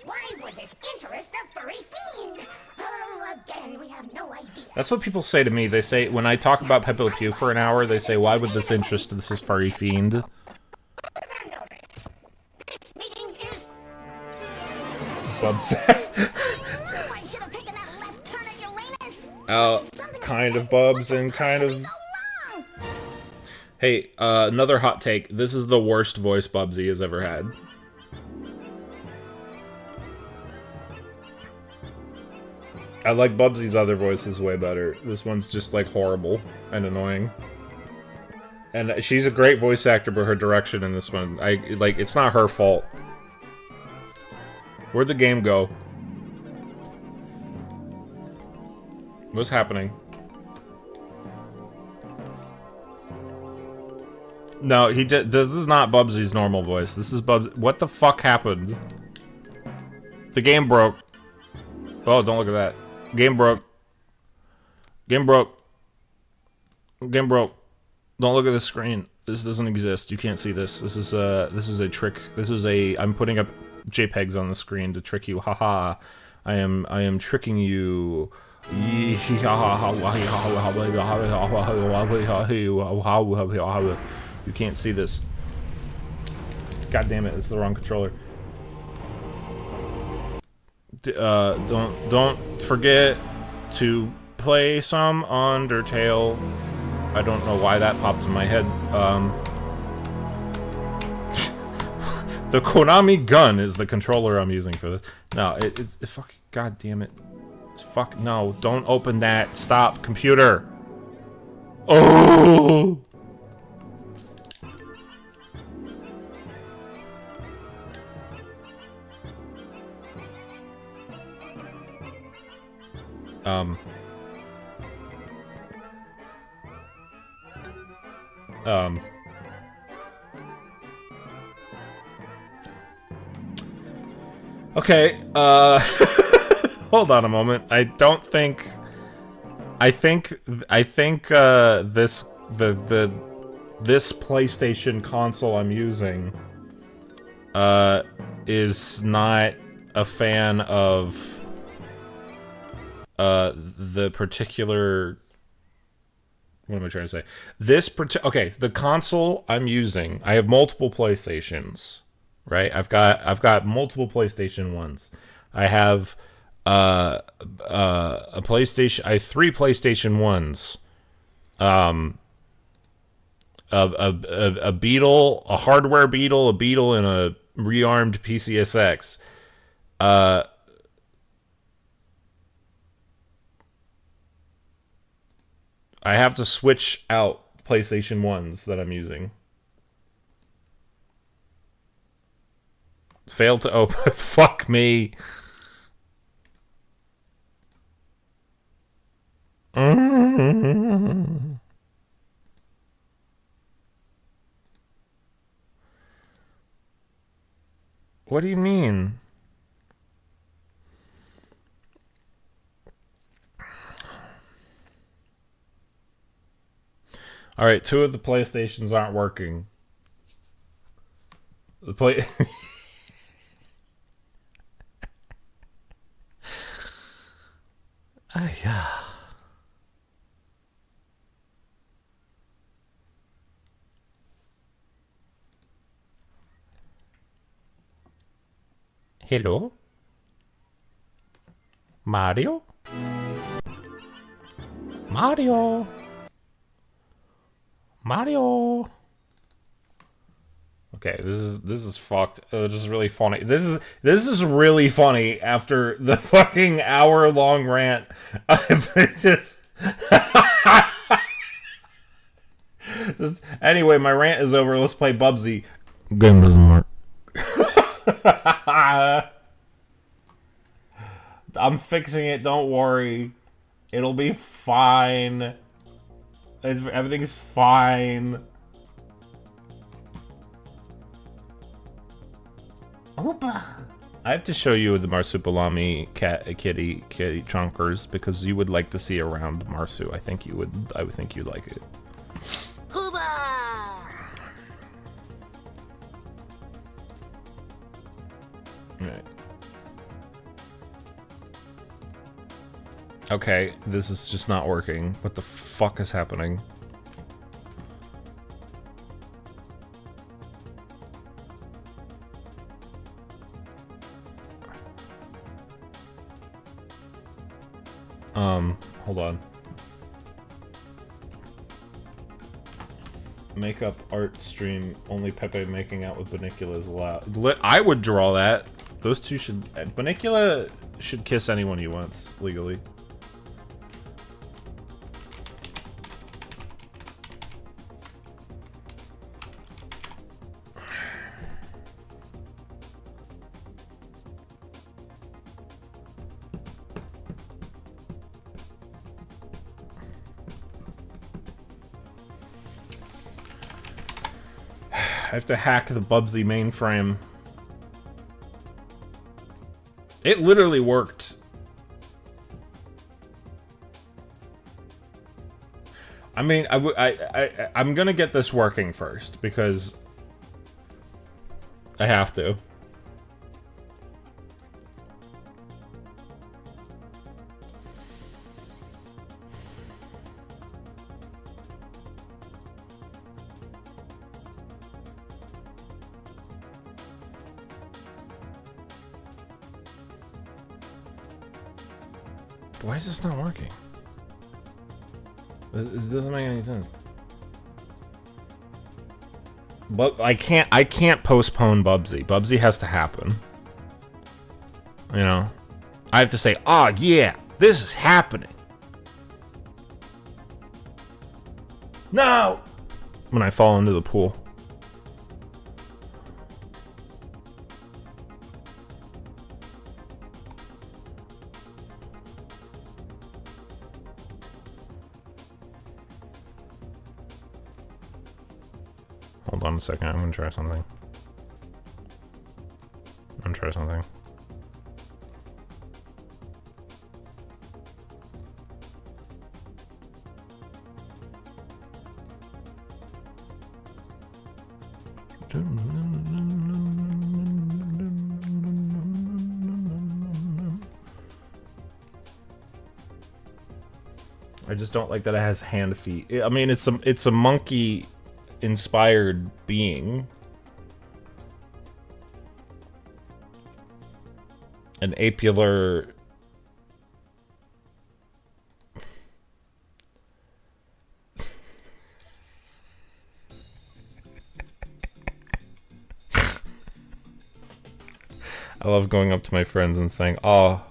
Why would this interest the furry fiend? Oh, again, we have no idea. That's what people say to me. They say, when I talk about Pepe Le Pew for an hour, they say, why would this interest this furry fiend? This meeting is... Bubsy. kind of Bubs and kind of... Hey, another hot take. This is the worst voice Bubsy has ever had. I like Bubsy's other voices way better. This one's just, like, horrible and annoying. And she's a great voice actor, but her direction in this one, like, it's not her fault. Where'd the game go? What's happening? No, this is not Bubsy's normal voice. This is Bubsy. What the fuck happened? The game broke. Oh, don't look at that. Game broke. Game broke. Game broke. Don't look at the screen. This doesn't exist. You can't see this. This is a trick. This is a... I'm putting up JPEGs on the screen to trick you. Haha. I am tricking you. You can't see this. God damn it, it's the wrong controller. Don't forget to play some Undertale. I don't know why that popped in my head. The Konami gun is the controller I'm using for this. No, it's fucking... God damn it. Fuck, no, don't open that. Stop, computer. Oh! Okay, hold on a moment. I think this PlayStation console I'm using is not a fan of the particular... What am I trying to say? Okay, the console I'm using, I have multiple PlayStations, right? I've got multiple PlayStation 1s. I have a PlayStation. I have 3 PlayStation 1s. A Beetle, a hardware Beetle, a Beetle, and a rearmed PCSX. I have to switch out PlayStation 1s that I'm using. Failed to open. Fuck me. What do you mean? All right, 2 of the PlayStations aren't working. The play. Yeah. Hello? Mario? Mario? Mario? Okay, this is fucked. This is really funny. This is really funny after the fucking hour-long rant. Anyway, my rant is over. Let's play Bubsy. Game doesn't work. I'm fixing it. Don't worry. It'll be fine. Everything's fine. Opa. I have to show you the Marsupilami kitty chonkers because you would like to see around Marsu. I would think you'd like it. Hooba! Right. Okay, this is just not working. What the fuck is happening? hold on. Makeup art stream, only Pepe making out with Bunnicula is allowed. I would draw that. Those two should... Bunnicula should kiss anyone he wants, legally. I have to hack the Bubsy mainframe. It literally worked. I mean, I'm gonna get this working first because I have to. Why is this not working? It doesn't make any sense. But I can't postpone Bubsy. Bubsy has to happen. You know? I have to say, oh yeah, this is happening. No! When I fall into the pool. Hold on a second, I'm gonna try something. I just don't like that it has hand feet. I mean, it's a monkey inspired being. An apular I love going up to my friends and saying, "Oh,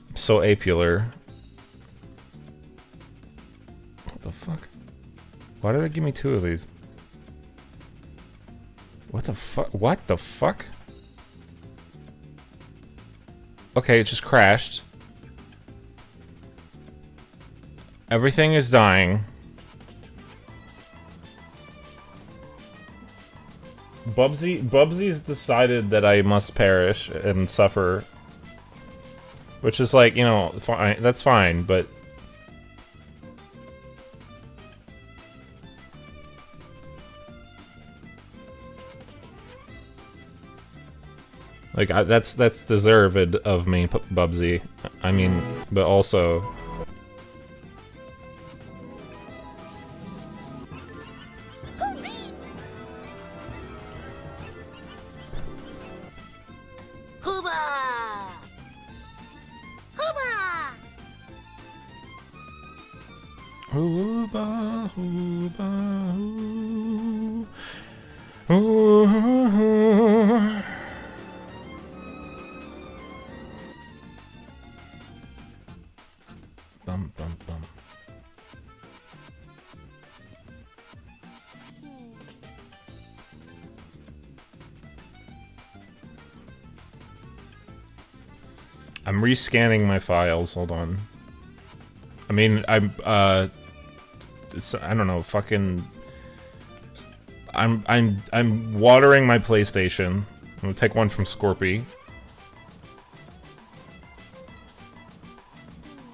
I'm so apular." What the fuck? Why did they give me 2 of these? What the fuck? What the fuck? Okay, it just crashed. Everything is dying. Bubsy's decided that I must perish and suffer. Which is like, you know, fine, that's fine, but... Like, that's deserved of me, Bubsy. I mean, but also... Hooba, hooba, hoo. Ooh. Bum, bum, bum. I'm rescanning my files, hold on. I mean, I don't know, fucking... I'm watering my PlayStation. I'm gonna take one from Scorpy.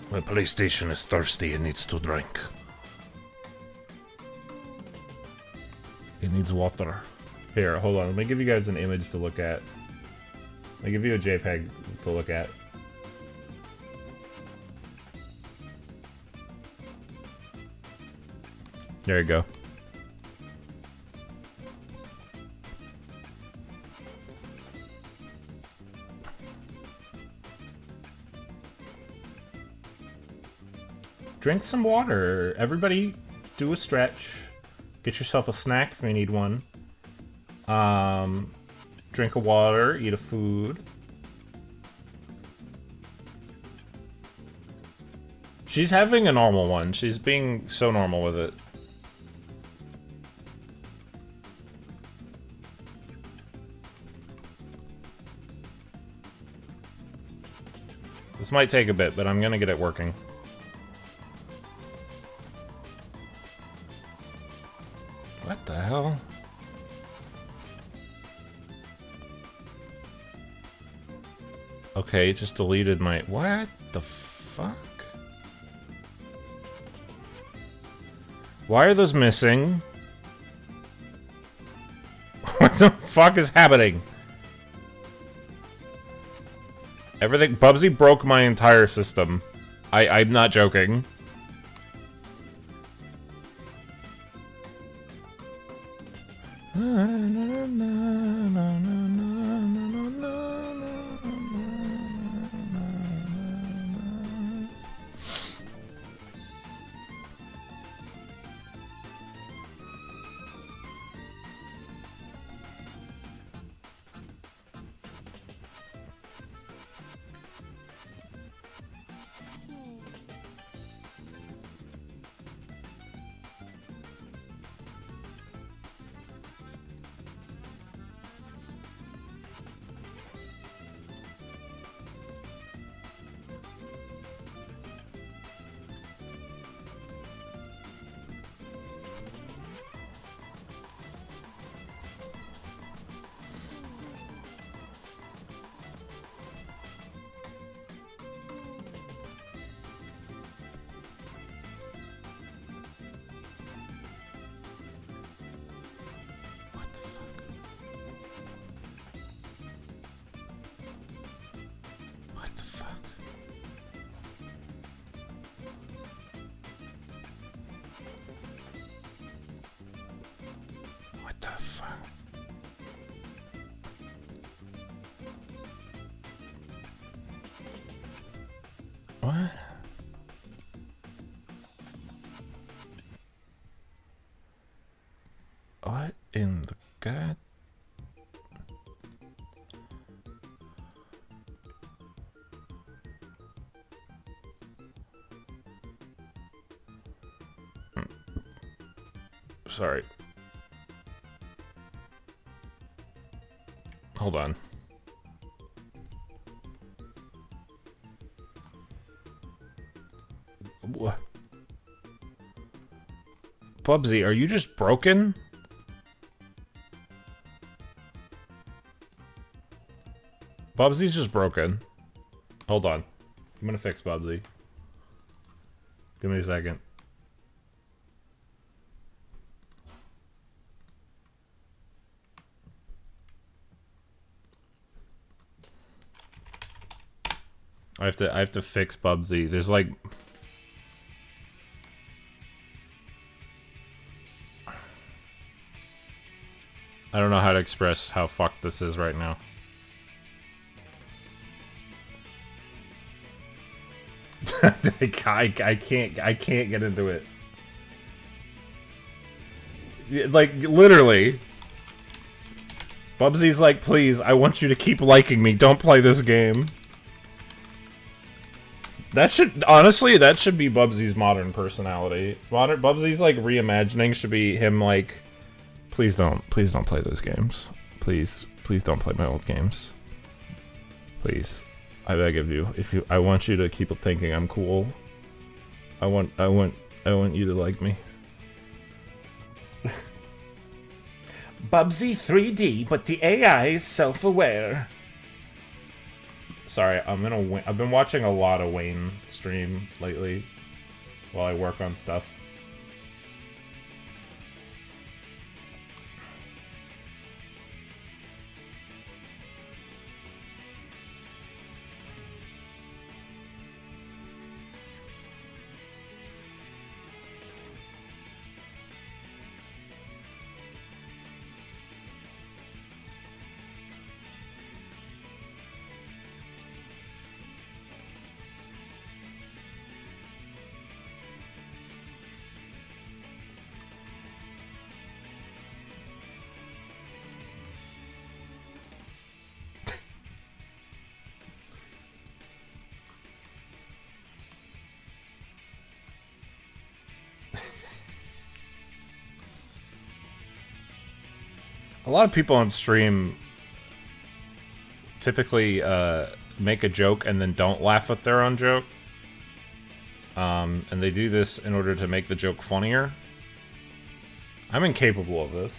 My PlayStation is thirsty, it needs to drink. It needs water. Here, hold on, let me give you guys an image to look at. Let me give you a JPEG to look at. There you go. drink some water. Everybody do a stretch. Get yourself a snack if you need one. Drink a water, eat a food. She's having a normal one. She's being so normal with it. This might take a bit, but I'm gonna get it working. What the hell? Okay, it just deleted my... What the fuck? Why are those missing? What the fuck is happening? Everything... Bubsy broke my entire system. I'm not joking. What? What in the god? Sorry. Hold on. What? Bubsy, are you just broken? Bubsy's just broken. Hold on. I'm gonna fix Bubsy. Give me a second. I have to fix Bubsy. There's like... I don't know how to express how fucked this is right now. I can't get into it. Like, literally. Bubsy's like, please, I want you to keep liking me. Don't play this game. That should, honestly, that should be Bubsy's modern personality. Bubsy's, like, reimagining should be him, like, please don't play those games. Please don't play my old games. Please. I beg of you. I want you to keep thinking I'm cool. I want you to like me. Bubsy 3D, but the AI is self-aware. Sorry, I've been watching a lot of Wayne stream lately while I work on stuff. A lot of people on stream typically make a joke and then don't laugh at their own joke. And they do this in order to make the joke funnier. I'm incapable of this.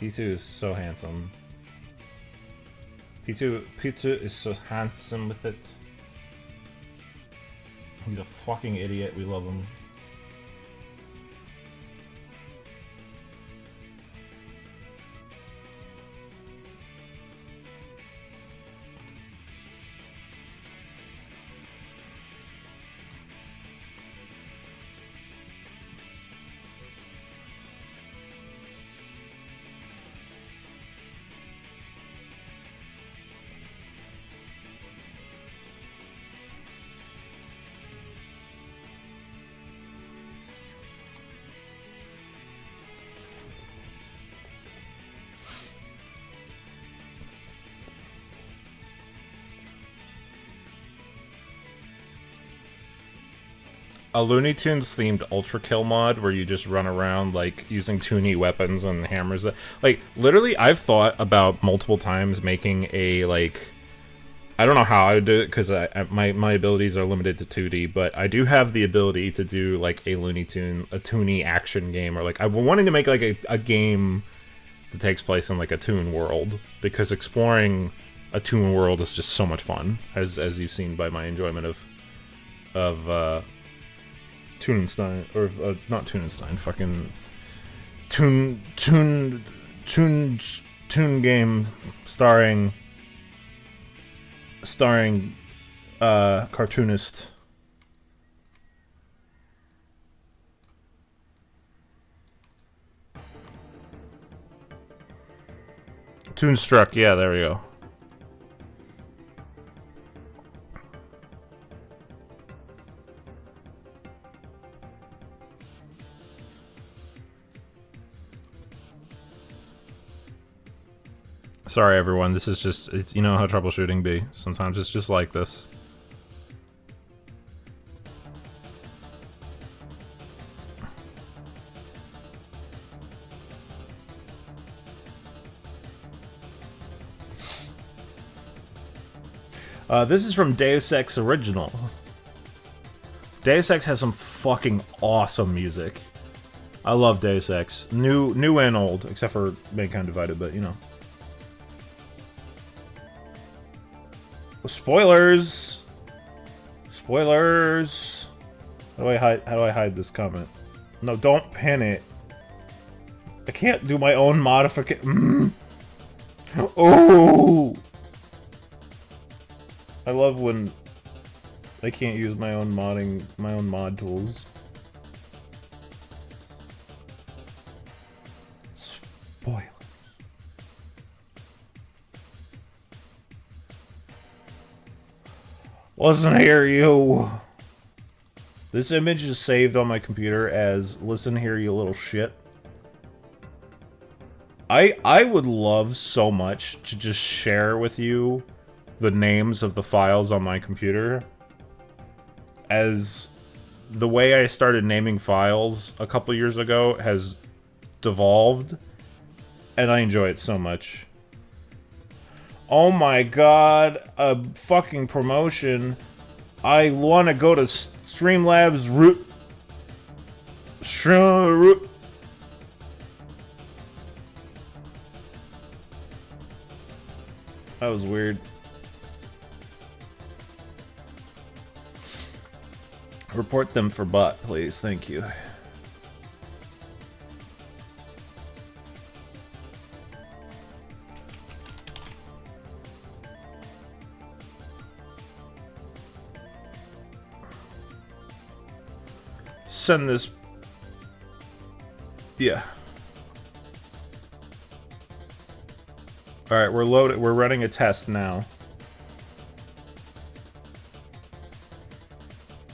P2 is so handsome. P2 is so handsome with it. He's a fucking idiot. We love him. A Looney Tunes themed Ultra Kill mod where you just run around like using toony weapons and hammers. Like literally, I've thought about multiple times making a like. I don't know how I would do it because my abilities are limited to 2D, but I do have the ability to do like a toony action game, or like I'm wanting to make like a game that takes place in like a toon world, because exploring a toon world is just so much fun, as you've seen by my enjoyment of Toonenstein, or not Toonenstein, fucking Toon game starring cartoonist Toonstruck. Yeah, there we go. Sorry, everyone. This is just, you know how troubleshooting be. Sometimes it's just like this. This is from Deus Ex Original. Deus Ex has some fucking awesome music. I love Deus Ex. New and old, except for Mankind Divided, but you know. Spoilers! Spoilers! How do I hide this comment? No, don't pin it. I can't do my own modification. Oh! I love when I can't use my own mod tools. Spoilers. Listen here, you. This image is saved on my computer as "Listen here, you little shit." I would love so much to just share with you the names of the files on my computer, as the way I started naming files a couple years ago has devolved, and I enjoy it so much. Oh my god, a fucking promotion. I want to go to Streamlabs root. That was weird. Report them for bot, please. Thank you. Send this. Yeah. All right, we're loaded. We're running a test now.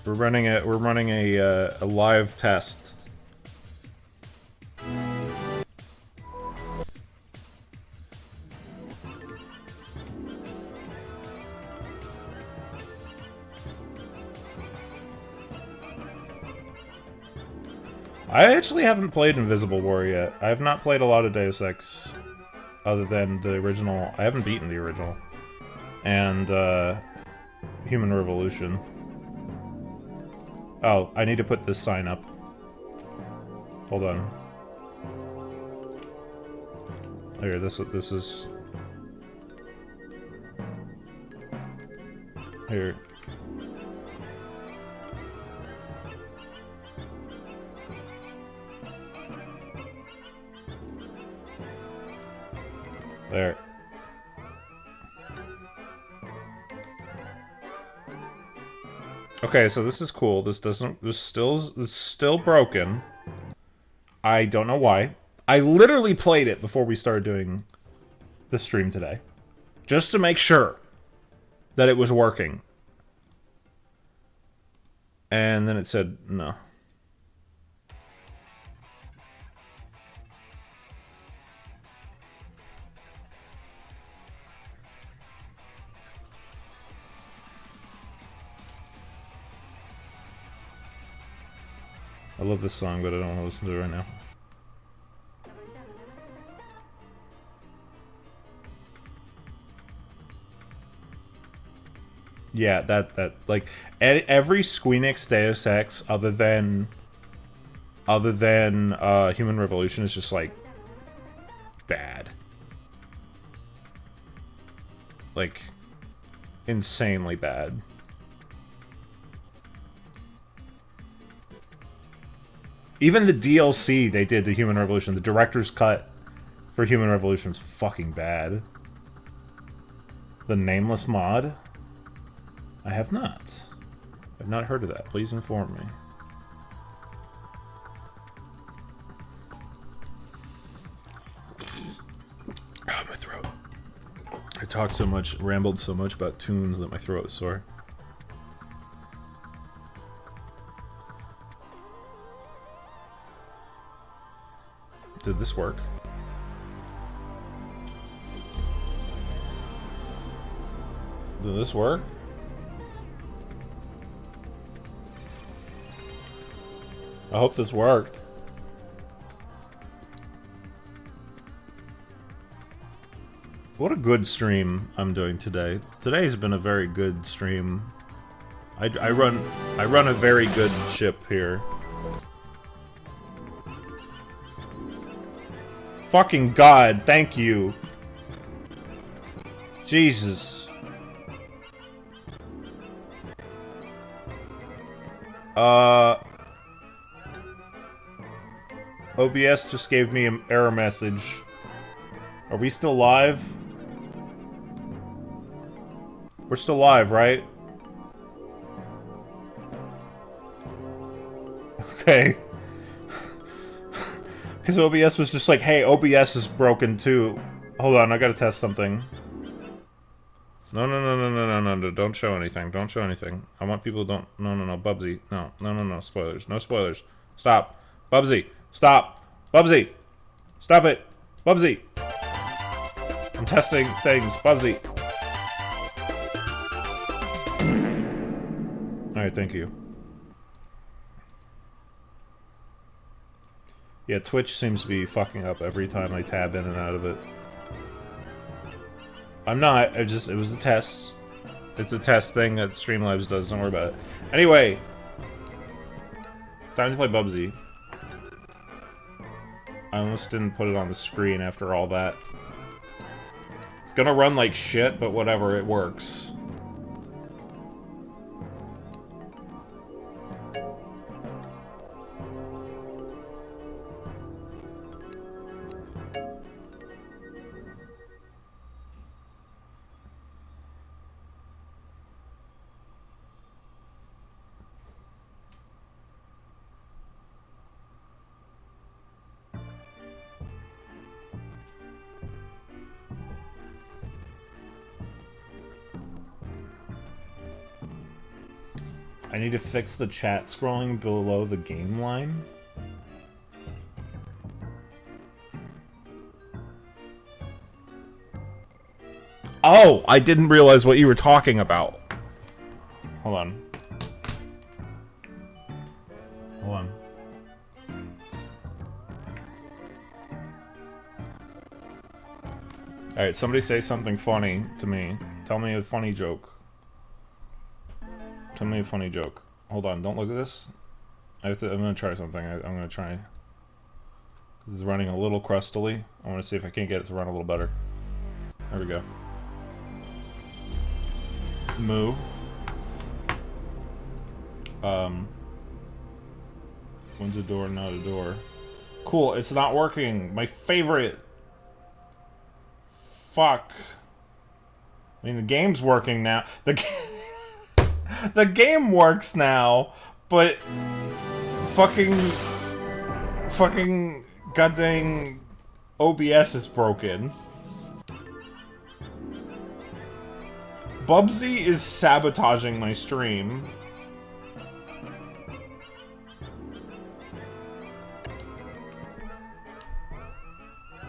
We're running a live test. I actually haven't played Invisible War yet. I have not played a lot of Deus Ex other than the original. I haven't beaten the original. And, Human Revolution. Oh, I need to put this sign up. Hold on. Here, this is... Here. There. Okay, so this is cool. This is still broken. I don't know why. I literally played it before we started doing the stream today. Just to make sure that it was working. And then it said no. I love this song, but I don't want to listen to it right now. Yeah, that like every Squeenix Deus Ex other than Human Revolution is just like bad. Like insanely bad. Even the DLC they did to Human Revolution, the director's cut for Human Revolution is fucking bad. The Nameless mod? I have not. I've not heard of that. Please inform me. Oh, my throat. I talked so much, rambled so much about tunes that my throat is sore. Did this work? Did this work? I hope this worked. What a good stream I'm doing today. Today's been a very good stream. I run a very good ship here. Fucking God, thank you. Jesus. OBS just gave me an error message. Are we still live? We're still live, right? Okay. Because OBS was just like, hey, OBS is broken too. Hold on, I gotta test something. No, don't show anything. Don't show anything. I want people to don't... No, Bubsy. No, spoilers. No spoilers. Stop. Bubsy. Stop. Bubsy. Stop it. Bubsy. I'm testing things. Bubsy. Alright, thank you. Yeah, Twitch seems to be fucking up every time I tab in and out of it. I'm not, it was a test. It's a test thing that Streamlabs does, don't worry about it. Anyway, it's time to play Bubsy. I almost didn't put it on the screen after all that. It's gonna run like shit, but whatever, it works. I need to fix the chat scrolling below the game line. Oh, I didn't realize what you were talking about. Hold on. Hold on. Alright, somebody say something funny to me. Tell me a funny joke. Tell me a funny joke. Hold on, don't look at this. I'm gonna try something. I'm gonna try. This is running a little crustily. I want to see if I can't get it to run a little better. There we go. Moo. When's a door, not a door? Cool, it's not working. My favorite. Fuck. I mean, the game's working now. The game works now, but fucking goddamn OBS is broken. Bubsy is sabotaging my stream.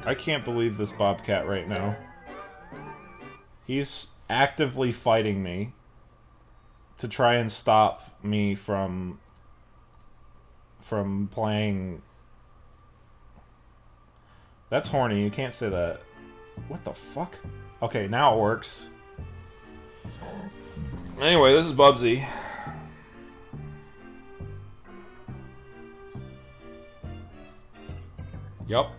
I can't believe this Bobcat right now. He's actively fighting me to try and stop me from playing. That's horny, you can't say that. What the fuck? Okay, now it works. Anyway, this is Bubsy. Yup.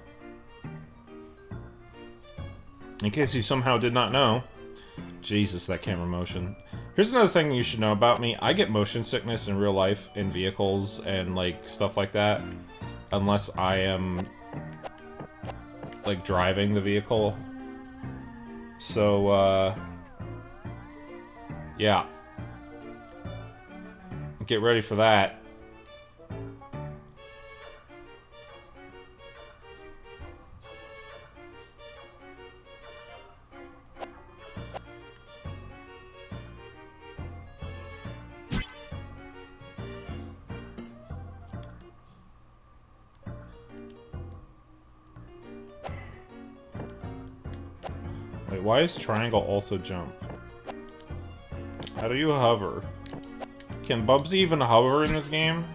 In case you somehow did not know. Jesus, that camera motion. Here's another thing you should know about me. I get motion sickness in real life in vehicles and like stuff like that. Unless I am like driving the vehicle. So yeah. Get ready for that. Wait, why is triangle also jump? How do you hover? Can Bubsy even hover in this game?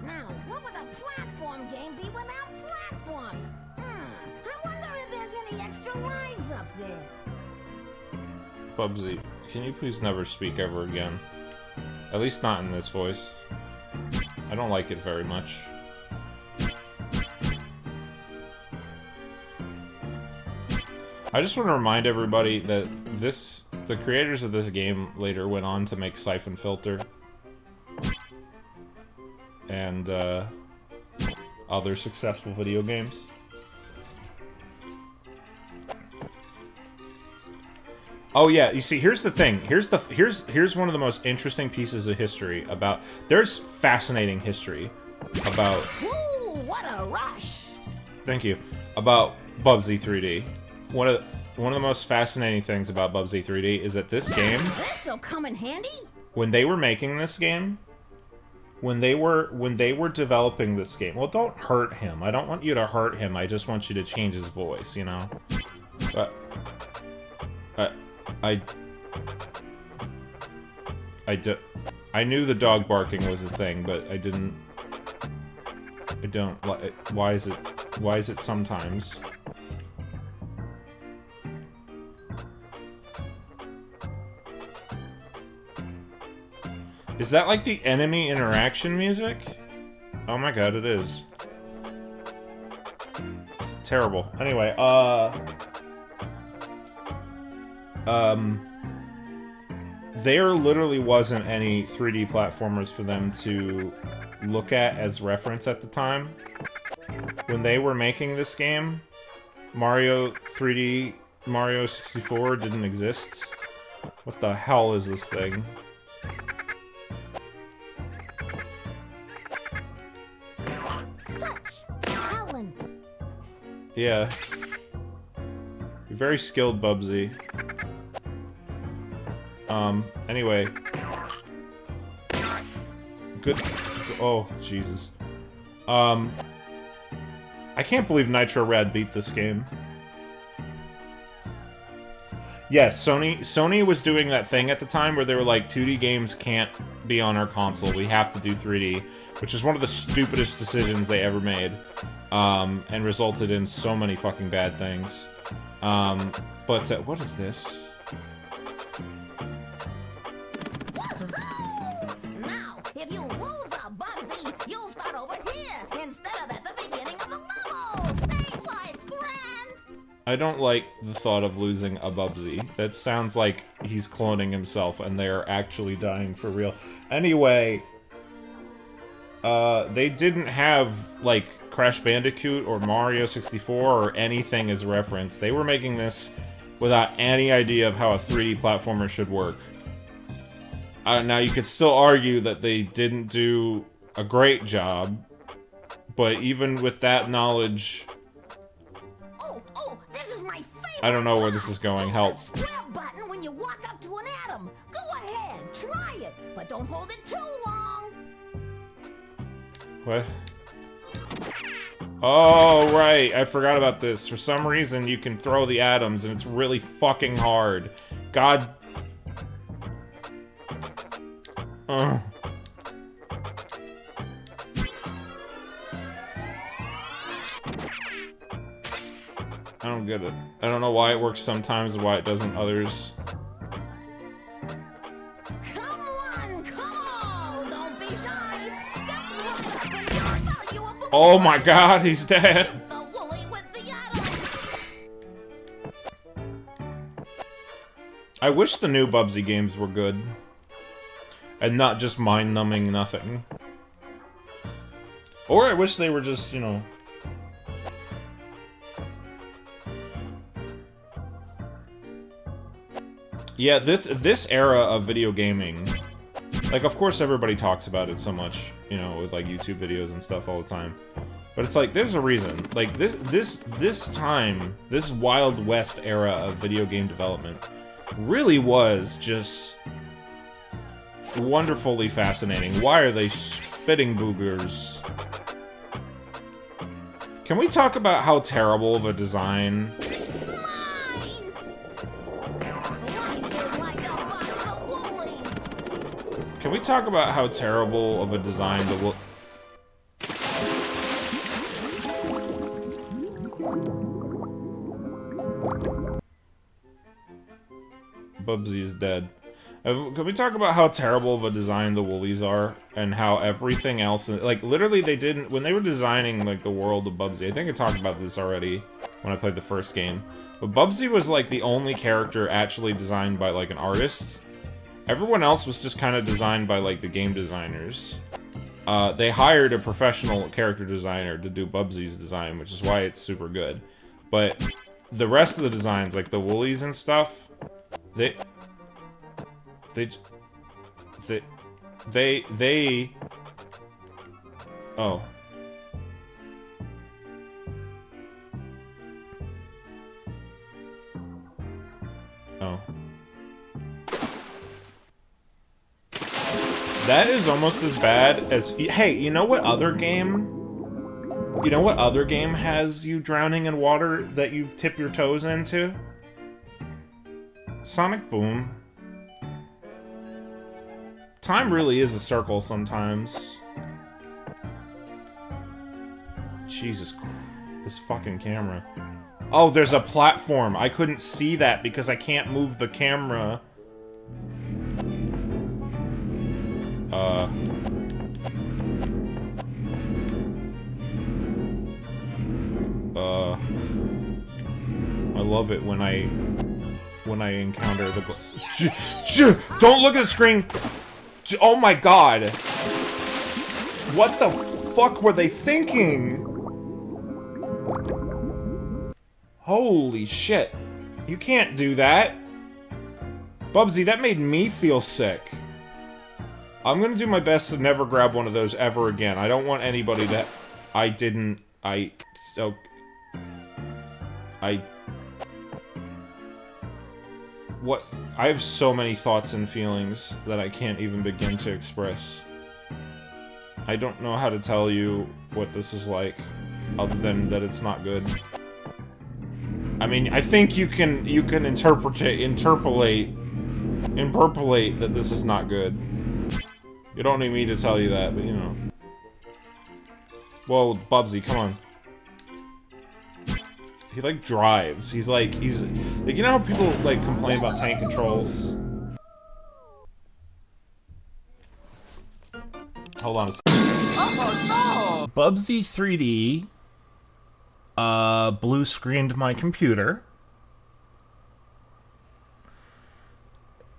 Now, what would a platform game be without platforms? I wonder if there's any extra lives up there. Bubsy, can you please never speak ever again? At least not in this voice. I don't like it very much. I just want to remind everybody that the creators of this game later went on to make Siphon Filter and other successful video games. Oh yeah, you see, here's the thing. Here's one of the most interesting pieces of history about. There's fascinating history about. Ooh, what a rush! Thank you. About Bubsy 3D. One of the most fascinating things about Bubsy 3D is that this game, This'll come in handy. when they were making this game, when they were developing this game, well, don't hurt him. I don't want you to hurt him. I just want you to change his voice, you know. But I knew the dog barking was a thing, but I don't like. Why is it sometimes? Is that like the enemy interaction music? Oh my god, it is. Terrible. Anyway, there literally wasn't any 3D platformers for them to look at as reference at the time. When they were making this game, Mario 3D, Mario 64 didn't exist. What the hell is this thing? Yeah. You're very skilled, Bubsy. Anyway. Good. Oh, Jesus. I can't believe Nitro Rad beat this game. Yes, Sony was doing that thing at the time where they were like, 2D games can't be on our console. We have to do 3D. Which is one of the stupidest decisions they ever made. and resulted in so many fucking bad things. But what is this? Now, if you lose a Bubsy, you'll start over here instead of at the beginning of the level. Thanks, my friend. I don't like the thought of losing a Bubsy. That sounds like he's cloning himself and they're actually dying for real. Anyway, they didn't have, like, Crash Bandicoot or Mario 64 or anything as reference. They were making this without any idea of how a 3D platformer should work. Now, you could still argue that they didn't do a great job, but even with that knowledge... Oh, this is my favorite. I don't know where this is going. Help. Press the square button when you walk up to an atom. Go ahead, try it, but don't hold it too long. What? Oh, right. I forgot about this. For some reason, you can throw the atoms, and it's really fucking hard. God... I don't get it. I don't know why it works sometimes and why it doesn't others. Come on, don't be shy. Step right up and I'll tell you a Oh my god, he's dead. the woolly with the atom. I wish the new Bubsy games were good. And not just mind-numbing nothing. Or I wish they were just, you know... Yeah, this era of video gaming... Like, of course everybody talks about it so much, you know, with, like, YouTube videos and stuff all the time. But it's like, there's a reason. Like, this time, this Wild West era of video game development really was just... wonderfully fascinating. Why are they spitting boogers? Can we talk about how terrible of a design? Mine! Life is like a box of woolies. Can we talk about how terrible of a design the Bubsy is dead. Can we talk about how terrible of a design the Woolies are? And how everything else... Like, literally, they didn't... When they were designing, like, the world of Bubsy... I think I talked about this already when I played the first game. But Bubsy was, like, the only character actually designed by, like, an artist. Everyone else was just kind of designed by, like, the game designers. They hired a professional character designer to do Bubsy's design, which is why it's super good. But the rest of the designs, like the Woolies and stuff... They oh. Oh. That is almost as bad as... Hey, you know what other game... You know what other game has you drowning in water that you tip your toes into? Sonic Boom. Time really is a circle sometimes. Jesus Christ. This fucking camera. Oh, there's a platform. I couldn't see that because I can't move the camera. I love it when I encounter the... Don't look at the screen! Oh my god! What the fuck were they thinking? Holy shit. You can't do that. Bubsy, that made me feel sick. I'm gonna do my best to never grab one of those ever again. I don't want anybody to... What? I have so many thoughts and feelings that I can't even begin to express. I don't know how to tell you what this is like, other than that it's not good. I mean, I think you can interpolate that this is not good. You don't need me to tell you that, but you know. Whoa, Bubsy, come on. He like drives. He's like you know how people like complain about tank controls? Hold on a second. Oh no! Bubsy 3D blue screened my computer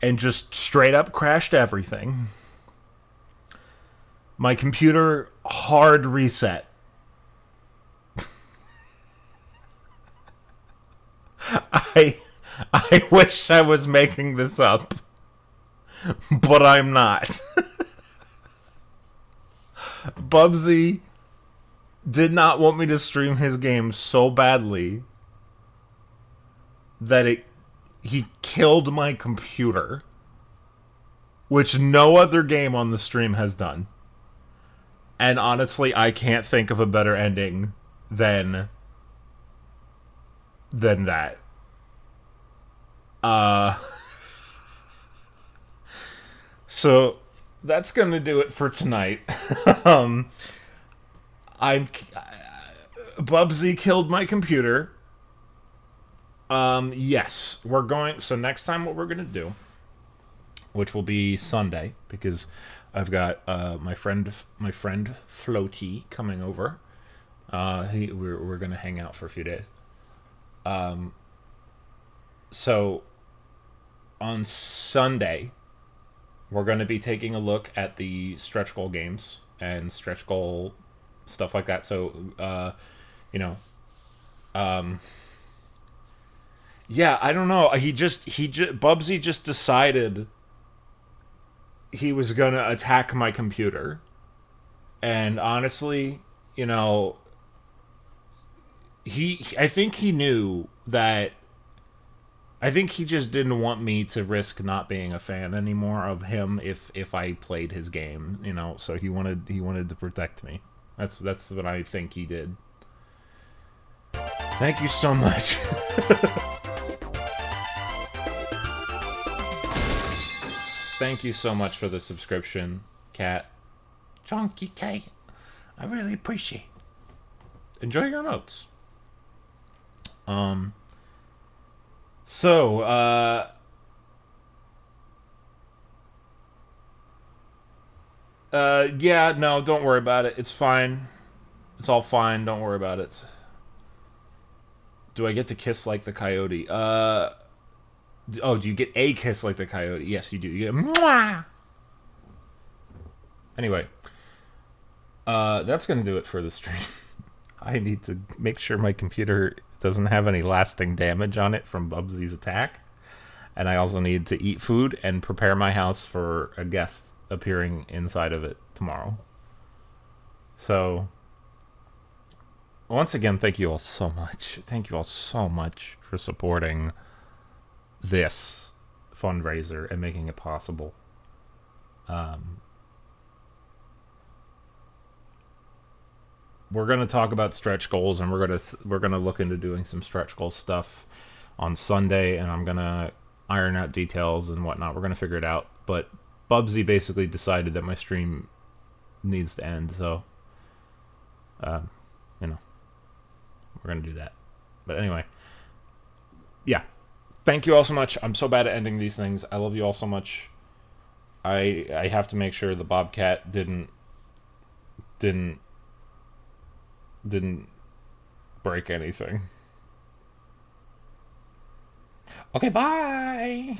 and just straight up crashed everything. My computer hard reset. I wish I was making this up, but I'm not. Bubsy did not want me to stream his game so badly that he killed my computer, which no other game on the stream has done. And honestly, I can't think of a better ending than that. So that's gonna do it for tonight. Bubsy killed my computer. Yes, we're going. So next time, what we're gonna do, which will be Sunday, because I've got my friend Floaty coming over. We're gonna hang out for a few days. So on Sunday, we're going to be taking a look at the stretch goal games and stretch goal stuff like that. So, yeah, I don't know. Bubsy just decided he was going to attack my computer. And honestly, you know, I think he knew that. I think he just didn't want me to risk not being a fan anymore of him if I played his game, you know. So he wanted to protect me. That's what I think he did. Thank you so much. Thank you so much for the subscription, Cat. Chunky K. I really appreciate it. Enjoy your notes. So, yeah, no, don't worry about it. It's fine. It's all fine. Don't worry about it. Do I get to kiss like the coyote? Oh, do you get a kiss like the coyote? Yes, you do. You get mwah! Anyway, that's gonna do it for the stream. I need to make sure my computer doesn't have any lasting damage on it from Bubsy's attack. And I also need to eat food and prepare my house for a guest appearing inside of it tomorrow. So, once again, thank you all so much. Thank you all so much for supporting this fundraiser and making it possible. We're gonna talk about stretch goals, and we're gonna look into doing some stretch goal stuff on Sunday, and I'm gonna iron out details and whatnot. We're gonna figure it out. But Bubsy basically decided that my stream needs to end, so you know, we're gonna do that. But anyway, yeah. Thank you all so much. I'm so bad at ending these things. I love you all so much. I have to make sure the Bobcat didn't break anything. Okay, bye!